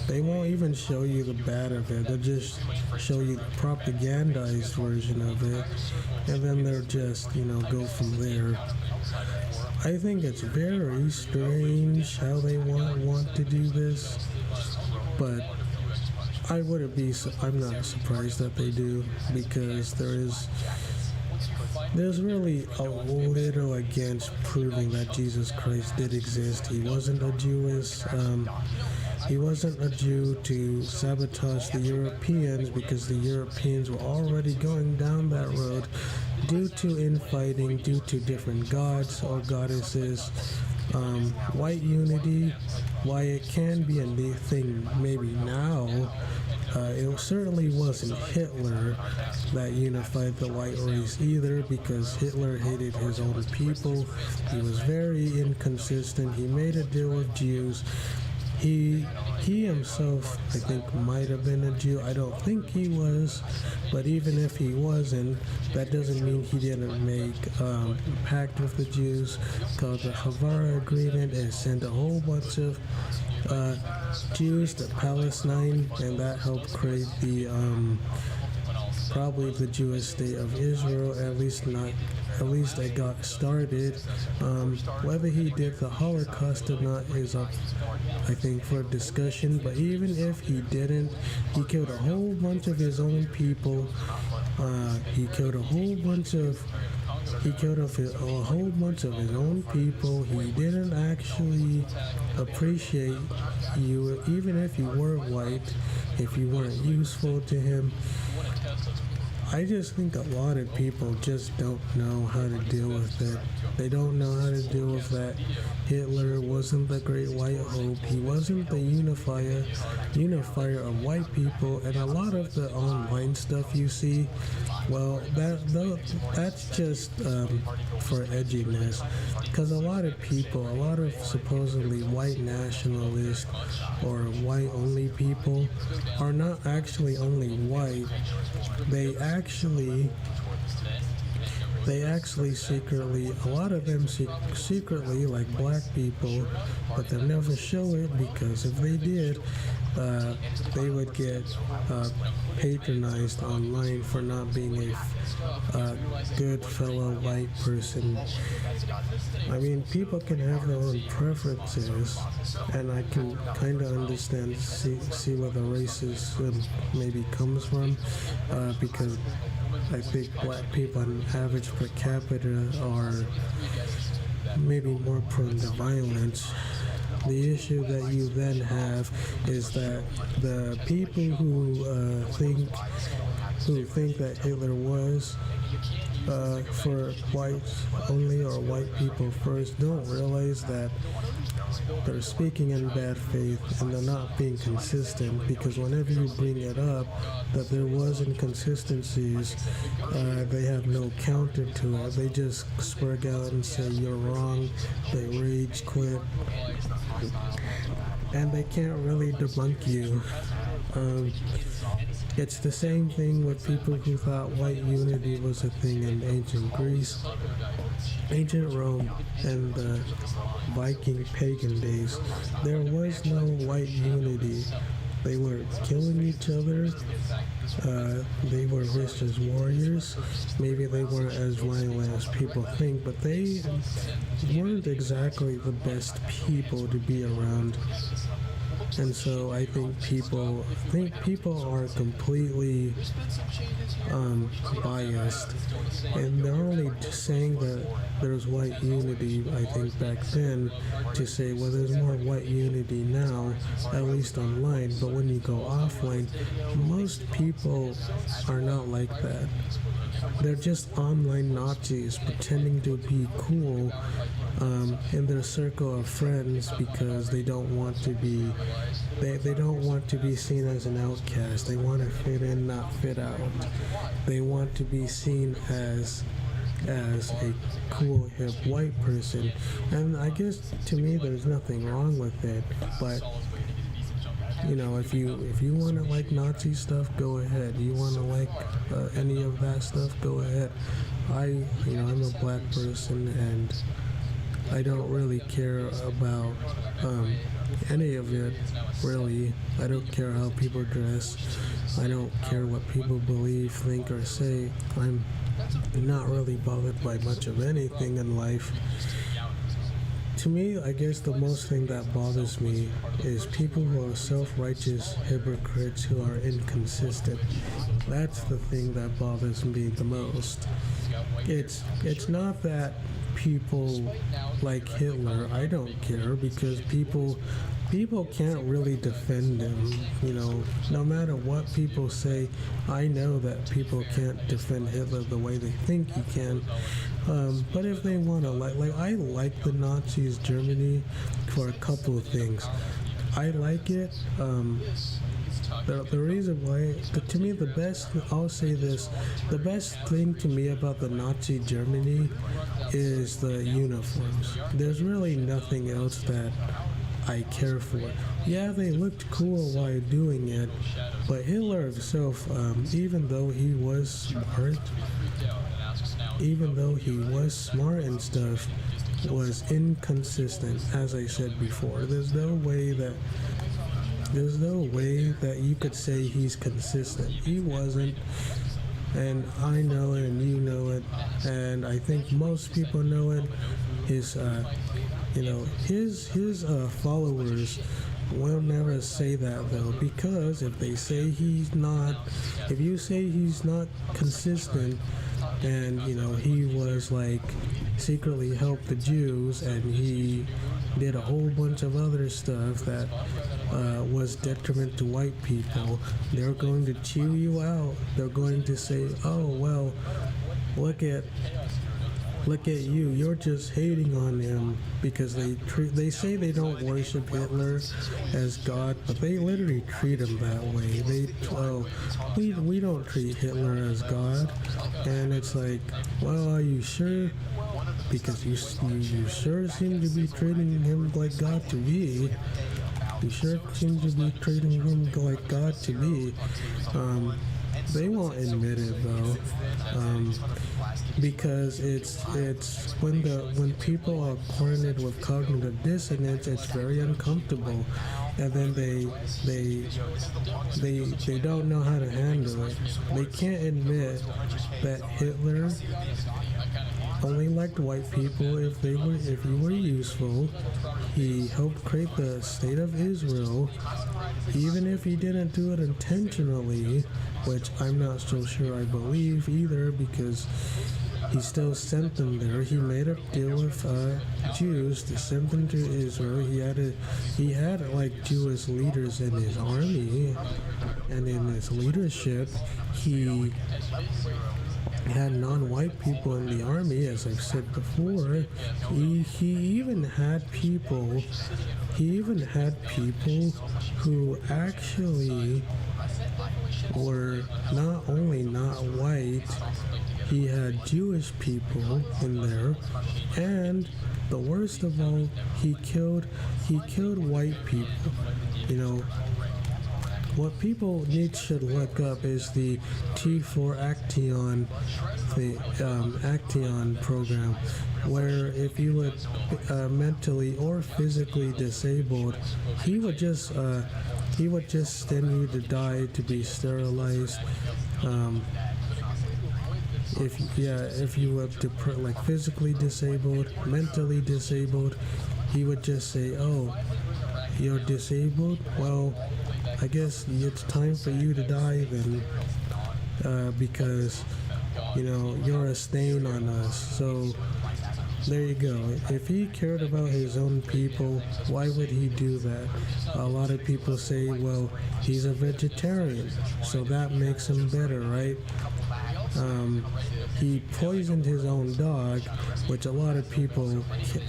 they won't even show you the bad of it. They'll just show you the propagandized version of it, and then they'll just, go from there. I think it's very strange how they want to do this, but I'm not surprised that they do, because there's really a little against proving that Jesus Christ did exist. He wasn't a Jew to sabotage the Europeans, because the Europeans were already going down that road due to infighting, due to different gods or goddesses. White unity, why it can be a neat thing maybe now, it certainly wasn't Hitler that unified the white race either, because Hitler hated his own people. He was very inconsistent. He made a deal with Jews. He himself, I think, might have been a Jew. I don't think he was, but even if he wasn't, that doesn't mean he didn't make a pact with the Jews called the Havara Agreement, and sent a whole bunch of Jews to Palestine, and that helped create the probably the Jewish state of Israel. At least it got started. Whether he did the Holocaust or not is up, I think, for discussion. But even if he didn't, he killed a whole bunch of his own people. He killed a whole bunch of his own people. He didn't actually appreciate you, even if you were white, if you weren't useful to him. I just think a lot of people just don't know how to deal with it. They don't know how to deal with that. Hitler wasn't the great white hope. He wasn't the unifier of white people. And a lot of the online stuff you see, well, that's just for edginess. Because a lot of supposedly white nationalists or white-only people are not actually only white. They actually secretly, a lot of them secretly like black people, but they'll never show it, because if they did, they would get patronized online for not being a good fellow white person. I mean, people can have their own preferences, and I can kind of understand, see where the racism maybe comes from, because I think black people on average per capita are maybe more prone to violence. The issue that you then have is that the people who think that Hitler was for whites only, or white people first, don't realize that they're speaking in bad faith and they're not being consistent, because whenever you bring it up that there was inconsistencies, they have no counter to it. They just swear out and say you're wrong. They rage quit, and they can't really debunk you. It's the same thing with people who thought white unity was a thing in ancient Greece, ancient Rome, and the Viking pagan days. There was no white unity. They were killing each other. They were rich as warriors. Maybe they weren't as violent as people think, but they weren't exactly the best people to be around. And so I think people are completely biased, and they're only saying that there's white unity, I think, back then, to say, well, there's more white unity now, at least online. But when you go offline, most people are not like that. They're just online Nazis pretending to be cool in their circle of friends, because they don't want to be seen as an outcast. They want to fit in, not fit out. They want to be seen as a cool, hip white person, and I guess to me there's nothing wrong with it. But if you want to like Nazi stuff, go ahead. You want to like any of that stuff, go ahead. I'm a black person, and I don't really care about any of it, really. I don't care how people dress. I don't care what people believe, think, or say. I'm not really bothered by much of anything in life. To me, I guess the most thing that bothers me is people who are self-righteous hypocrites who are inconsistent. That's the thing that bothers me the most. It's not that people like Hitler. I don't care because people can't really defend him. No matter what people say, I know that people can't defend Hitler the way they think he can. But if they want to, I like the Nazis Germany for a couple of things. I like it. The reason why, to me, I'll say this, the best thing to me about the Nazi Germany is the uniforms. There's really nothing else that I care for. Yeah, they looked cool while doing it, but Hitler himself, even though he was smart and stuff, was inconsistent, as I said before. There's no way that you could say he's consistent. He wasn't, and I know it, and you know it, and I think most people know it. His followers will never say that though, because if you say he's not consistent, and he was secretly helped the Jews, and he did a whole bunch of other stuff that was detriment to white people, they're going to chew you out. They're going to say, oh well, look at you, you're just hating on him, because they say they don't worship Hitler as God, but they literally treat him that way. We don't treat Hitler as God. And it's like, well, are you sure? Because you sure seem to be treating him like God to me. You sure seem to be treating him like God to me. They won't admit it though, because it's when people are cornered with cognitive dissonance, it's very uncomfortable, and then they don't know how to handle it. They can't admit that Hitler only liked white people if he were useful. He helped create the state of Israel, even if he didn't do it intentionally, which I'm not so sure I believe either, because he still sent them there. He made a deal with Jews to send them to Israel. He had Jewish leaders in his army, and in his leadership, he had non-white people in the army, as I've said before. He even had people who actually were not only not white. He had Jewish people in there, and the worst of all, he killed white people. What people should look up is the T4 Action, the Action program, where if you were mentally or physically disabled, he would just send you to die, to be sterilized. If you were physically disabled, mentally disabled, he would just say, "Oh, you're disabled? Well, I guess it's time for you to die then, because you're a stain on us." So there you go. If he cared about his own people, why would he do that? A lot of people say, well, he's a vegetarian, so that makes him better, right? He poisoned his own dog, which a lot of people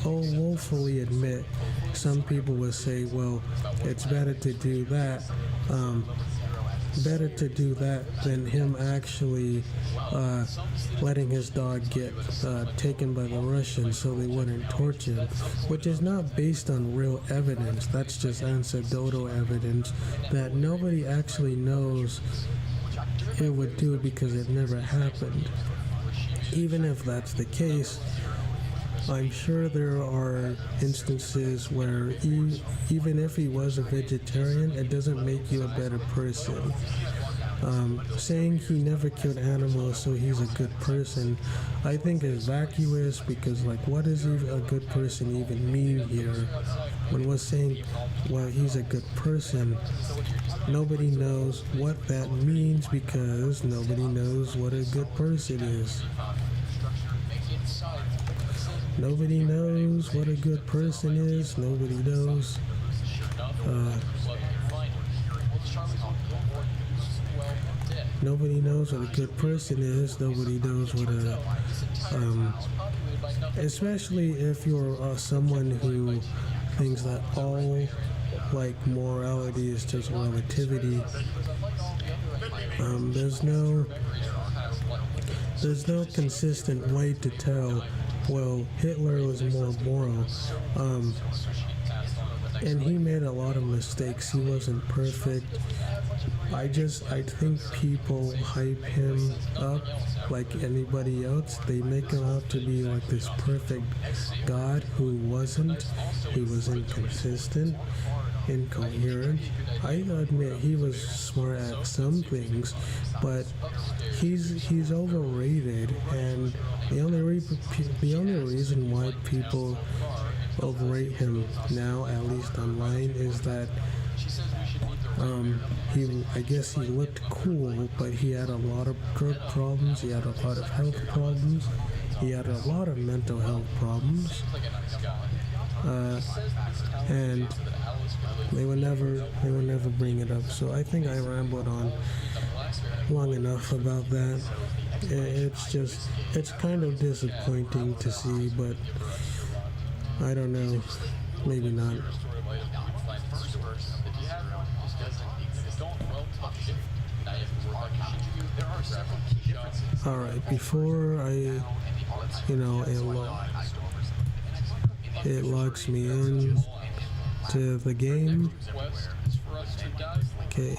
woefully admit. Some people will say, well, it's better to do that. Better to do that than him actually letting his dog get taken by the Russians so they wouldn't torture him, which is not based on real evidence. That's just anecdotal evidence that nobody actually knows it would do because it never happened. Even if that's the case, I'm sure there are instances where even if he was a vegetarian, it doesn't make you a better person. Saying he never killed animals so he's a good person, I think is vacuous because, like, what does a good person even mean here? When we're saying, well, he's a good person, nobody knows what that means because nobody knows what a good person is. Nobody knows what a good person is. Nobody knows. Nobody knows what a good person is. Nobody knows what especially if you're someone who thinks that all, like, morality is just relativity. There's no consistent way to tell, well, Hitler was more moral. And he made a lot of mistakes. He wasn't perfect. I think people hype him up like anybody else. They make him out to be like this perfect God who wasn't. He was inconsistent, incoherent. I admit he was smart at some things, but he's overrated. And the only reason why people overrate him now, at least online, is that I guess he looked cool, but he had a lot of drug problems, he had a lot of health problems, he had a lot of mental health problems, and they would never bring it up. So I think I rambled on long enough about that. It's kind of disappointing to see, but I don't know, maybe not. Alright, before it logs me in to the game. Okay.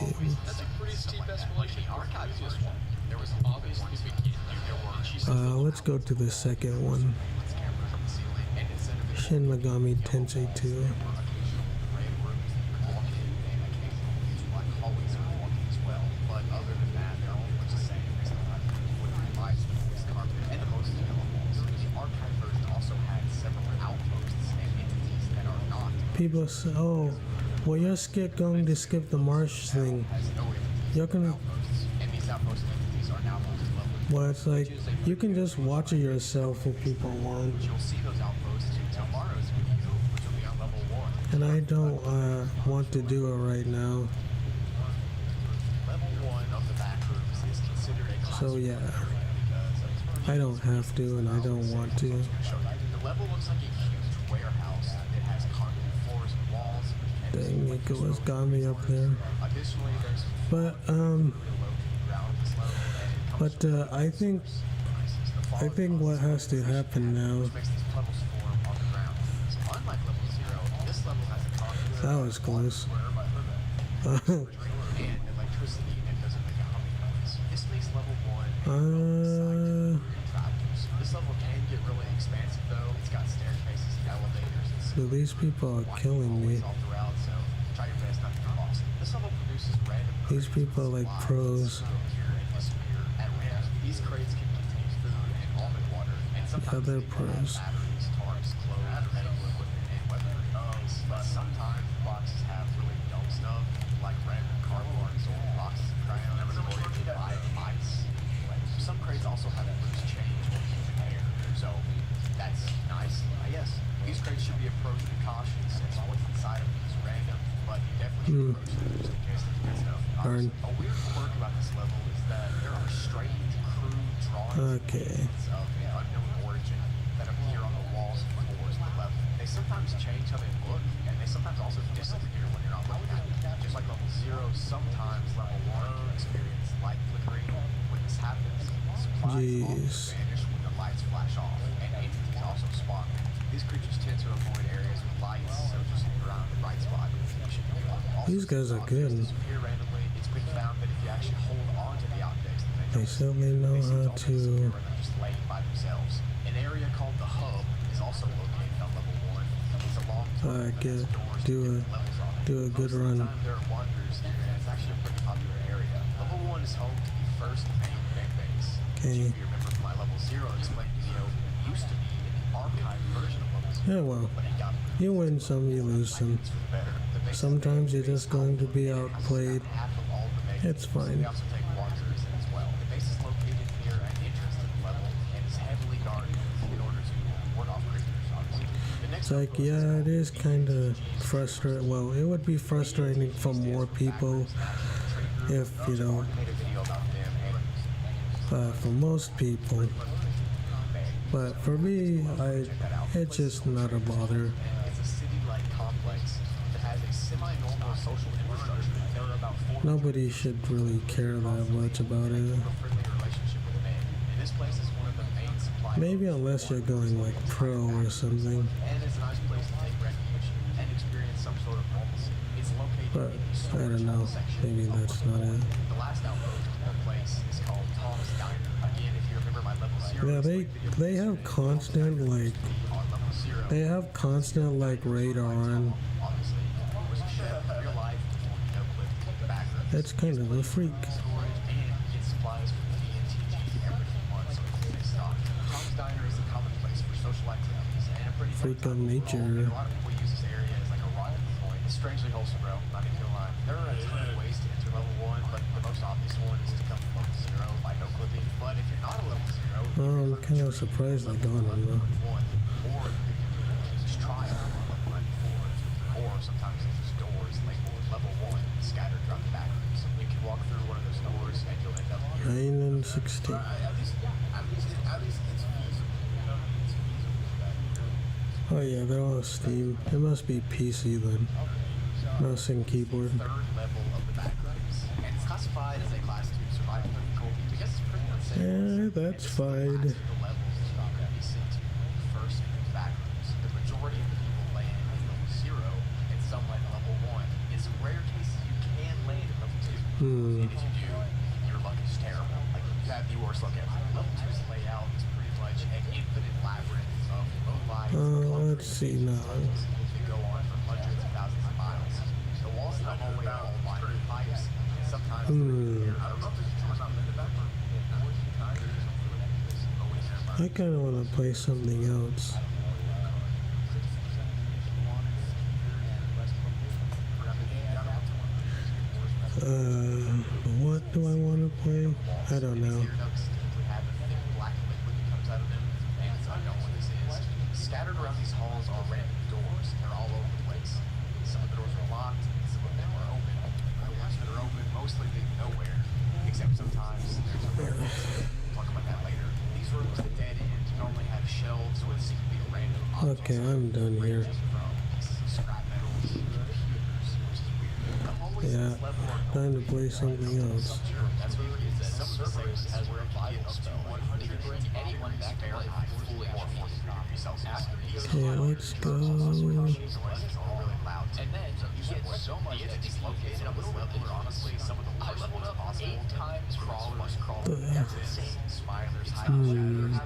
Let's go to the second one. Shin Megami Tensei 2. People say, oh, well, you're going to skip the marsh thing. You're gonna... Well, it's like, you can just watch it yourself if people want. And I don't want to do it right now. So yeah, I don't have to and I don't want to. Dang, Nicholas got me up there. But I think what has to happen now. That was close. So these people are killing me. These people are like pros. Yeah, they're pros. Sometimes boxes have really dumb stuff, like random cardboards or boxes of crayons or ice. Some crates also have loose change or human hair, so that's nice, I guess. These crates should be approached with caution since what's inside of them is random, but you definitely should approach them just in case there's good stuff. A weird quirk about this level is that there are strange, crude drawings of unknown origin that appear on the walls and floors of the level. They sometimes change how they look, and they sometimes also disappear when you're not looking at them. Just like level 0, sometimes level 1 can experience light flickering. When this happens, supplies vanish when the lights flash off, and entities also spawn. These creatures tend to avoid areas with lights, so just look around the bright spot. These guys are good. Disappear randomly. It's been found that if you actually hold on to the objects, they certainly know how to. Just laying by themselves. An area called the hub is also located on level 1. It's a long tunnel that has doors do and levels on it. do a good Most of the run. time there are wonders here, and it's actually a pretty popular area. Level 1 is home to the first main mech base. Which, Okay. if you remember from my level 0 display video, used to be an archived version of level 0. Yeah, well, But it got you win some, you lose some. for the better. The base Sometimes you're base just going to be outlook outplayed. has half of all the mech It's games. fine. They also take wanderers in as well. The base is located near an entrance to the level and is heavily guarded in order to ward off creatures, obviously. The next It's like, outpost is yeah, called it is kind of frustrating. Well, it would be frustrating for more people if, you know, made a video about them and for most people. But for me, it's just not a bother. it's a city-like complex that has a semi-normal social infrastructure. There are about 4 Nobody should really care that much about it. friendly relationship with men. And this place is one of the main supply Maybe unless you're going like pro or something. and it's a nice place to take refuge and experience some sort of normalcy. It's located But in the I storage don't know. section Maybe of that's level not one. it. The last outpost of the place is called Tom's Diner. Again, if you remember my level 0 Yeah, they have constant like on level 0, they have constant like radar on. obviously, was a chef in real life before he no-clipped the background. That's kind of a freak. Storage and get supplies from TNTG every few months with fixed stock. Tom's Diner is a common place for social activities and a pretty Freak fun of time nature. overall. And a lot of people use this area as like a rendezvous point. It's strangely wholesome, bro. Not even gonna lie. There are a ton of ways to enter level 1, but the most obvious one is to come from level 0 by no clipping. But if you're not a level 0, I'm kind of surprised they got them though. or you can just try on level 94, or sometimes there's just doors labeled level 1 scattered throughout the back rooms. You can walk through one of those doors and you'll end up here. 9 and 16. At least it's feasible. It's feasible. Oh yeah, they're all Steam. It must be PC then. Mouse and keyboard. Third level of the back rooms, and it's classified as a class 2 survival difficulty because it's pretty unsafe. Yeah, that's fine. The levels that you can be sent to first in the back rooms. The majority of the people land in level 0, and some land level 1. In some rare cases, you can land in level 2. And if you do, your luck is terrible. Like, you have the worst luck ever. Level 2's layout is pretty much an infinite labyrinth of low lines. Let's see now. They go on for hundreds of thousands of miles. The walls in the hallway are all lined with pipes. Sometimes they're in I don't know if there's a time in the back room. I kind of want to play something else. What do I want to play? I don't know. Scattered around these halls are random doors. They're all over the place. Some of the doors are locked, some of them are open. The ones that are open mostly lead nowhere, except sometimes there's a rare one. We'll talk about that later. These rooms at dead end normally have shelves with secretly random objects. Okay, I'm done here. From pieces of scrap metals, computers, which is weird. The hallways in Yeah, this level are time to play something else. that's what it is. Some surveys has where revival spell. You can bring anyone back to life fully more Yeah, let's go. And then you get so much entities located on this level are honestly some of the worst ones possible. 8 times crawl. Smilers,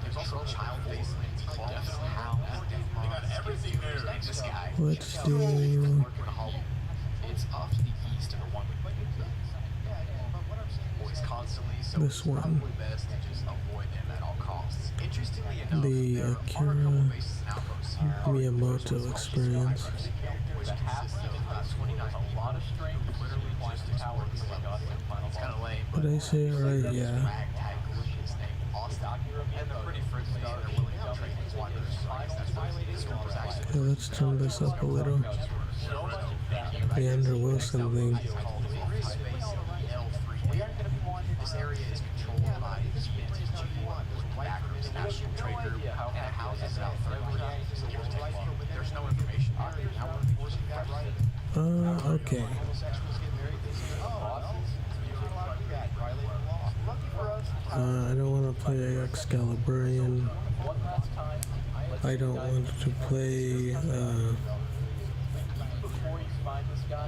there's also child basements, closets, hounds, they got everything there. And this guy. Let's do It's off to the east of the one we played. Boys constantly, so this it's one. probably best to just avoid them at all costs. Interestingly enough, The there are a couple Akira bases and outposts here. Miyamoto experience. Which consists of about 29 a lot of strength, literally just to tower this level. It's kind of lame. Did I say it right? Yeah. Ragtag collisions named Austin, and they're pretty friendly and they're willing to trade with wanderers. That's why this group was actually Yeah, let's turn this up a little. Leander Wilson thing. It's called Office Space L3. This area is controlled by the TNTG, backers, National Trade Group, and it houses about 30 give or take. There's no information on it. How we're enforcing that right? Okay. I don't want to play Excaliburian. I don't want to play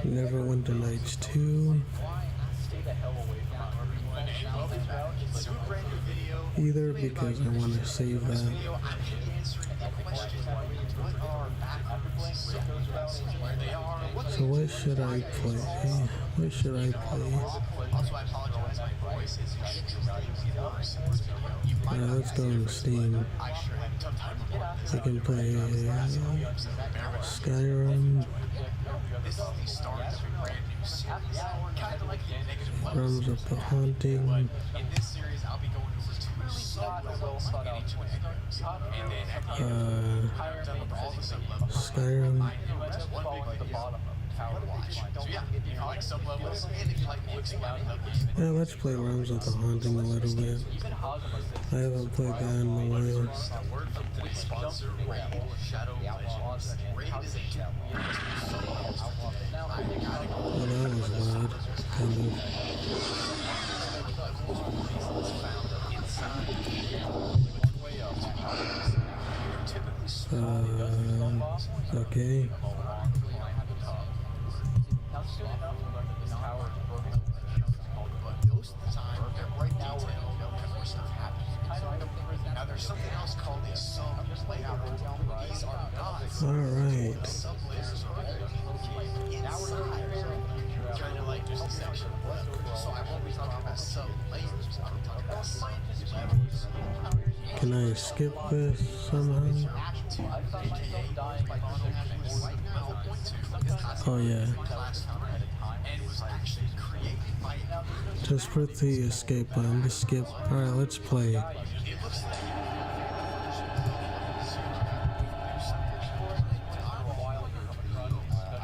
Neverwinter Nights 2 either because I want to save that. where they are, what So what should I play? What should I play? Also, I apologize, my voice is extremely worse in this video. You might not Let's go on Steam. I sure had a tough time recording this. I can play Skyrim, This is the start of a brand new series, kind of like the negative Realms of the Haunting, In this series, I'll be going over 2 sub-levels in each one of those. And then at the end, I'm done with all the sub-levels. Skyrim. I know just one big video to watch. So yeah, if you like sub-levels, and if you like looking at levels, Yeah, let's play Realms of the Haunting a little bit. I haven't played that in a while. a word from today's sponsor, Raid Shadow Legends. Raid is a tool. Oh, that was loud. Kind of. Okay. Now there's something else called a sub layout. These are not All right. sub layers inside. Kind of like just a section. So I won't be talking about sub layers. I'll be talking about sub levels. Can I skip this somehow? Oh yeah. Just put the escape button to skip. Alright, let's play.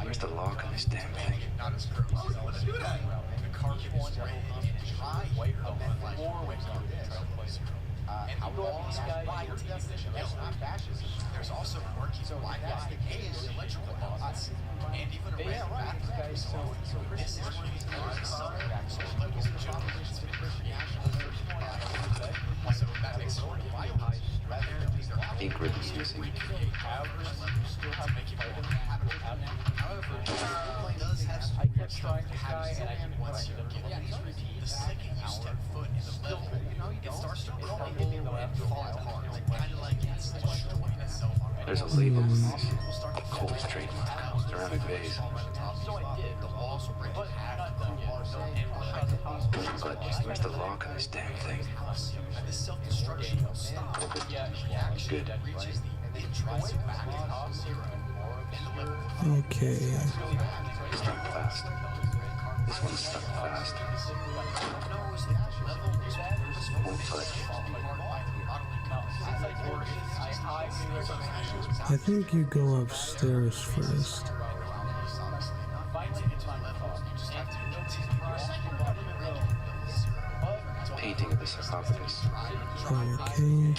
Where's the lock on this damn thing? Not as curly. The carpet is red and dry. And the walls are white. There's also quirky white and electrical buttons. And even a red background. This is where these colors are sub. So levels of generations been created. So that makes it more white. Ink ribbon's missing. However, it does have some weird stuff that happens once you get these repeats. The second you step foot in the level, it starts to crumble and fall apart. Kind of like it's destroying itself already. There's a label on this. Cole's trademark. Ceramic vase. The walls are ripped in half. But where's the lock on this damn thing? This self-destruction will stop. Reaction Good. reaches the intrinsic back of zero. And the level Okay. Stuck fast. This one's stuck fast. Won't touch. I think you go upstairs first. Painting of the sarcophagus. Okay.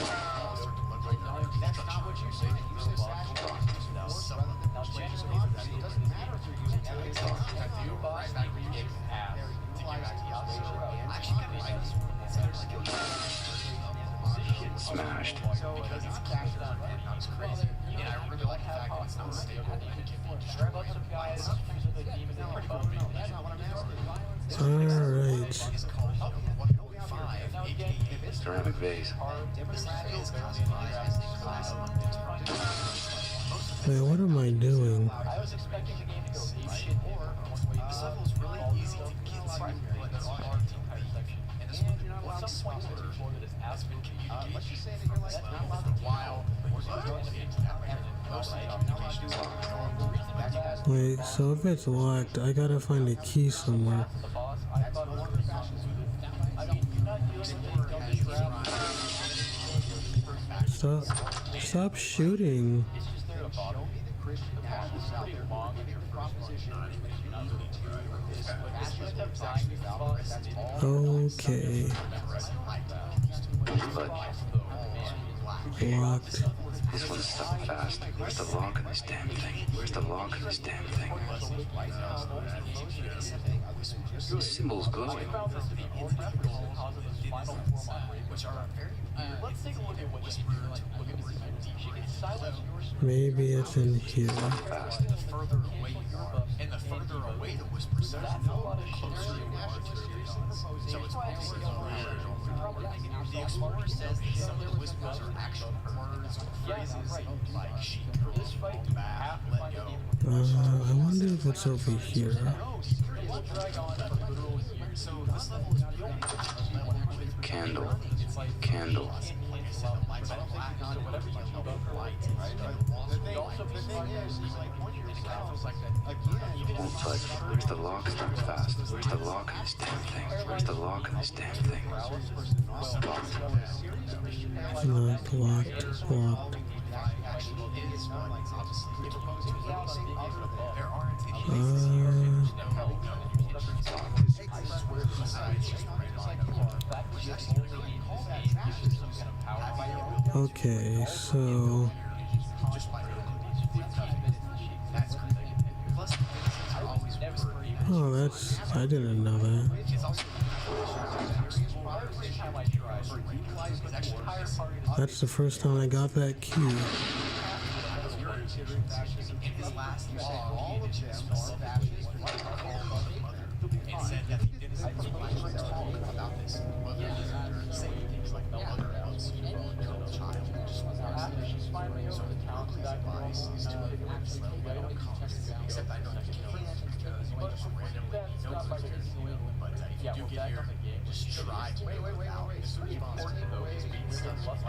Smashed. Because it's cashed out and not as crazy. And I really like the fact that it's not stable. It can be destroyed. Alright. It's called 1.5, aka Ceramic vase. this is classified as a class 1 determined. Wait, what am I doing? I was expecting the game to go easy or this level is really easy to get to, but it's hard to beat. And this one spoiler has been communicated let's just say that you're like this level for a while, but we'll get into that later. Most of the communication is locked. Wait, so if it's locked, I gotta find a key somewhere. Stop shooting. Okay. But Locked. this one's stuck fast. Where's the lock on this damn thing? Where's the lock on this damn thing? The symbol's glowing. Which are very weird. Let's take a look at what Whisper look at Maybe it's in here. Fast. the further away you are, and the further away the Whisper sounds, the closer you are to the reason. So it's always The Explorer says that some of the whispers are actual words or phrases like sheep, bath, let go. I wonder if it's over here. So this level is pretty much level with Candle. Candle. like I said, the lights are black, so whatever you know about light, the also big thing is like when you're feels like that again. Oh, fudge. Where's the lock? Start fast. Where's the lock in this damn thing? Where's the lock in this damn thing? Locked. Locked, locked, locked. Okay, so oh, that's I didn't know that. That's the first time I got that cue. In his last law, all of them and said that he didn't say about this. Saying things like no other else, your child. So the counsel's advice is to actually let them come. Except I know that you can't because you just randomly know but if you do get here, just try to wait. This responsibility though is being stuck like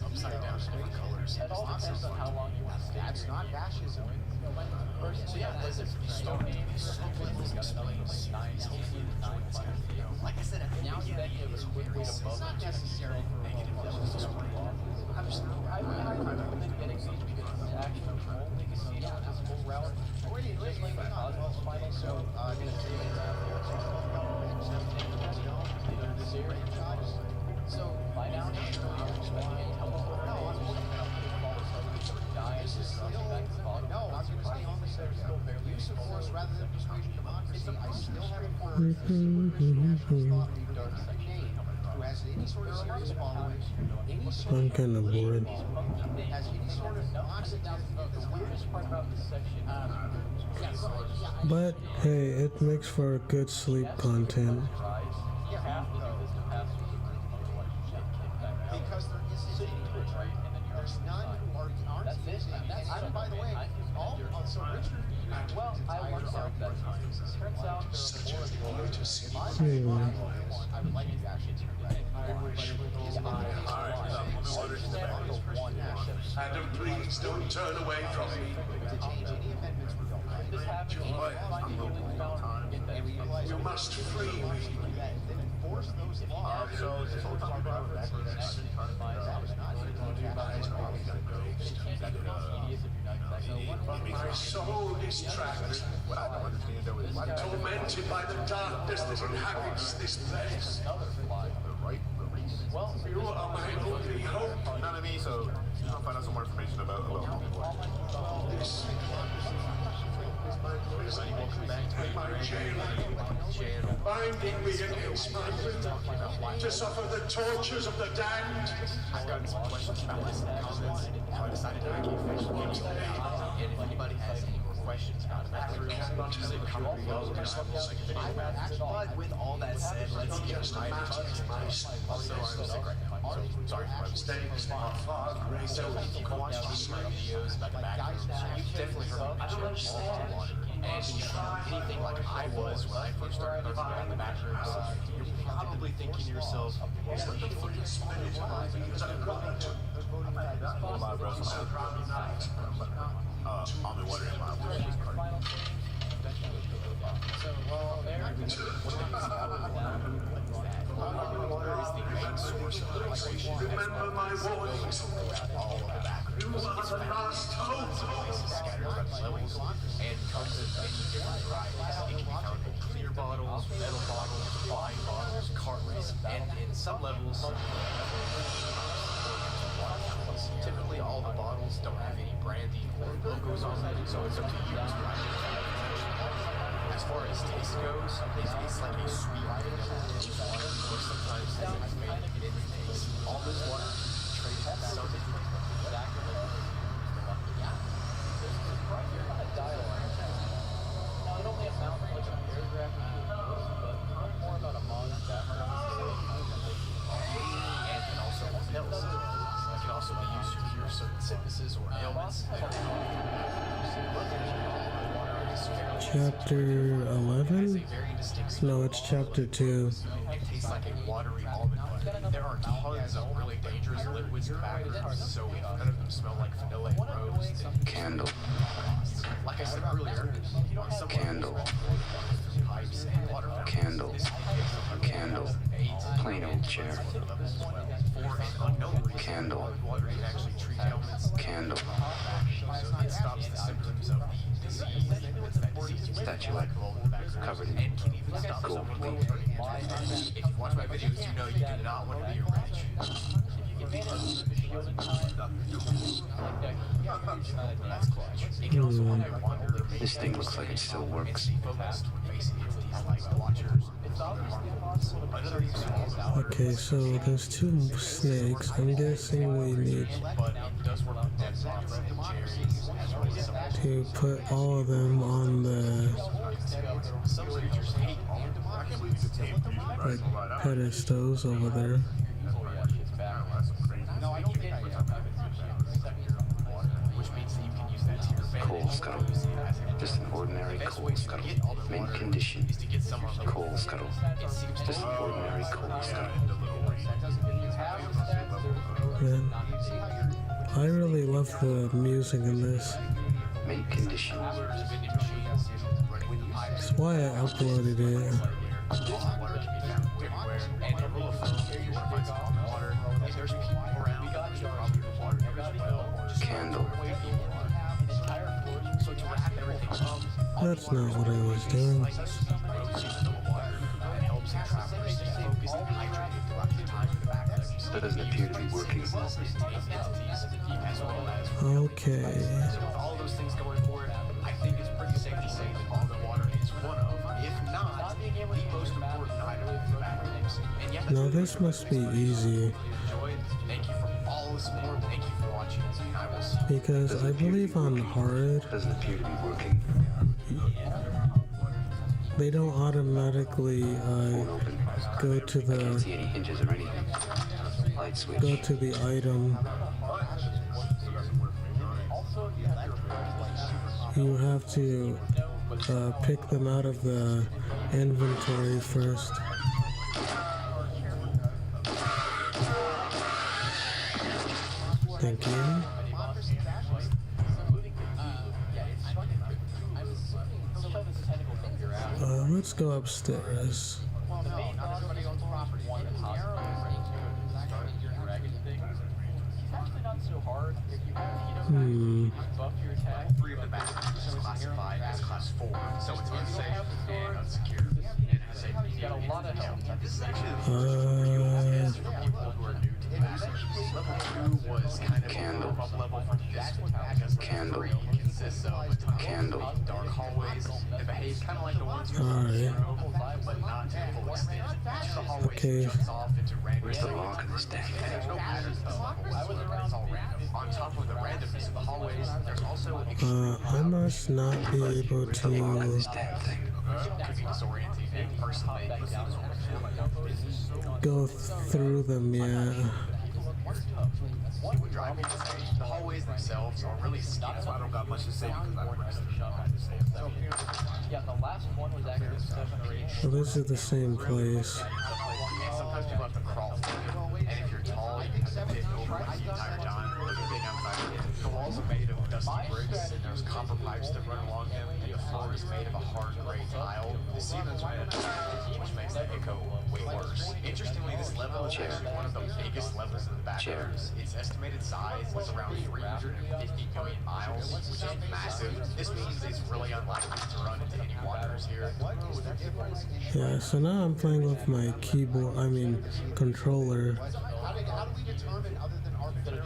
upside down in different colors. It all depends on how long you want to stay. That's not fascism. So yeah, as if you start like I said, at the beginning, it was very it's not necessarily negative. I've been getting these because it's actually only can see this whole route. So I'm going to say this area. So by now, you're expecting a teleport. No, I'm looking at dies is back to the bottom. No, I'm going to say only there's still barely use of force rather than persuasion democracy. I still have a force who has any sort of serious following, any sort I'm kind of bored. has any sort of oxidative. The weirdest part about this section, But hey, it makes for good sleep content. because there isn't any, there's none who aren't this. And by the way, all so Richard. Well, I learned out that time. Turns out Such a joy to see you. I would like to actually turn it. Adam, please don't turn away from me. To change any amendments we don't like. This happened. You must free me. Then enforce those laws. So this whole time about My soul is trapped, tormented by the darkness that inhabits this place. You are my only hope. You know what I mean? So you don't find out some more information about This is my prison, my jailer, binding me against my will to suffer the tortures of the damned. I've gotten some questions about this in the comments, so I decided to make a official video today. And if anybody has any more questions about it, just comment below. But with all that said, let's get right into it. Also, I'm sick right now, so sorry for my mistakes. So if you watch these videos about the back rooms, you've definitely heard me mention all the water. And anything like I was when I first started looking around the back rooms, you're probably thinking to yourself, what's the need for this? a lot of bros on the water in my Water is the main source of hydration. Remember my warnings. All of the back You are the last hope. scattered throughout the levels and comes in many different varieties. It can be found in clear bottles, metal bottles, wine bottles, cartons, and in some levels, typically all the bottles don't have any branding or logos on them, so it's up to you as to as far as taste goes, it's like a sweet vanilla water, or sometimes it's made in taste. All this water traded at some It only amounts like a paragraph or two, but more about a month that chapter 11? Very distinct No, it's chapter 2. It tastes like a watery almond butter. There are tons of really dangerous liquids tobaccos, so none of them smell like vanilla and rose. Candle. Like I said earlier, on some Candle. pipes and water Candle. Candle. Plain old chair. Candle. Water can actually treat ailments. Candle. So it stops the symptoms of the disease. What's that disease? Statue covered in And can even stop gold someone leaf. from turning into. If you watch my videos, you know you do not want to be a wrench. That's clutch. It can also wonder This thing looks like it still works. focused facing entities like watchers. Another use of Okay, so there's 2 snakes. I'm guessing we need but it does work with dead rocks and cherries as well as some to put all of them on the some creatures hate almond like pedestals over there. which means that you can use that to your advantage. Coal scuttle. Just an ordinary coal scuttle. Mint condition. Is to get some of the Coal scuttle. Just an ordinary coal scuttle. Man, I really love the music in this. Mint condition. That's why I uploaded it. Candle. That's not what I was doing. That doesn't appear to be working. Okay. With all those things going for it, I think it's pretty safe to say that almond water is one of, if not, the most important item in tobacco. And yet, Now this must be easy enjoyed. Thank you for all the support. Thank you for watching. And I will see you. because I believe on hard Doesn't appear to be working. they don't automatically Won't open. go to Can't see the any hinges or anything. Light switch. go to the item. You have to pick them out of the inventory first. Thank you. Let's go upstairs. Buff your attack. 3 of the bathrooms is classified as class 4, so it's unsafe and unsecure. And has a got a lot of help. This is actually the first for people who are new to tobacco. Level 2 was kind of Candle. a warm-up level for this because Candle. level 3 consists of a ton Candle. of dark hallways that behave kind of like the ones you Alright. but not to the full extent. Each of the hallways Okay. juts off into random Where's the lock in this damn and thing? there's no patterns to the levels. It's all random. On top of the randomness of the hallways, there's also I must not be able Where's the lock in to this damn thing? could be disorienting and personally go through them yet. what would drive me insane. The hallways themselves are really skinny. That's why I don't got much to say because I remember Yeah, the last one was actually 7 or 8. So this is the same place. And sometimes people have to crawl through them. And if you're tall, you have to fit over the entire time. Look at big outside. The walls are made of dusty bricks, and there's copper pipes that run along them, and the floor is made of a hard gray tile. The ceiling's made of tile, which makes the echo way worse. Interestingly, this level is actually one of the biggest levels in the backgrounds. Its estimated size is around 350 million miles, which is massive. This means it's really unlikely to run into any wanderers here. Yeah, so now I'm playing with my keyboard, controller. How do we determine other than arbitrary?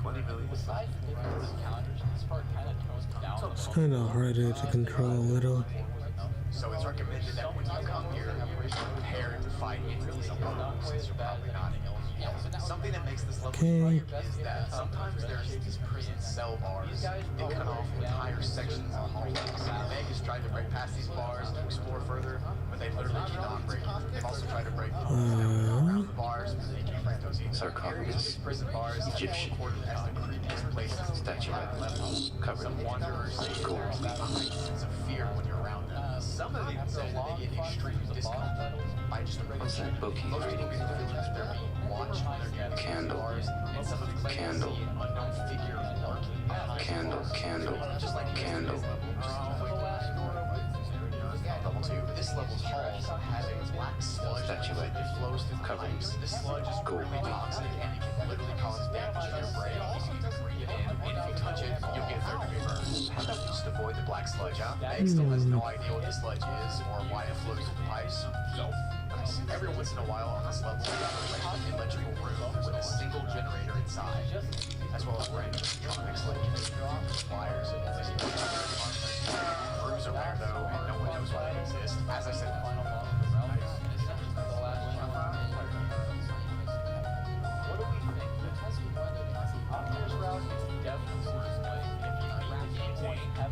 20 million. It's kind of harder to control a little. So it's recommended that when you come here, prepare to fight entities alone, since you're probably not Something that makes this level Okay. is that sometimes there's these prison cell bars. They cut off entire sections of hallways. Meg has tried to break past these bars to explore further, but they literally cannot break them. They've also tried to break around the bars, but they can't break those either. Sarcophagus, Prison bars have been Egyptian, recorded as the creepiest places. statuette, covered Some in wanderers say gold. there's a heightened sense of fear when you're around them. Some of them say that they get extreme discomfort by just What's that bookie? Most people get the feeling that they're being watched when they're getting Candle. bars, and some of them claim to Candle. see an unknown figure lurking behind Candle, bars. candle, Just like candle. Level 2. This level's halls have a black sludge Statuette. that flows through the Covered. pipes. This sludge is Gold. really toxic and it can literally cause damage to your brain if you breathe it in. And if you touch it, you'll get third degree burns. How about just avoid the black sludge, huh? Meg still has no idea what the sludge is or why it flows through the pipes. So, every once in a while on this level, we have an electrical room with a single generator inside, as well as random electronics like wires and Crews are rare though, and no one knows why they exist. As I said,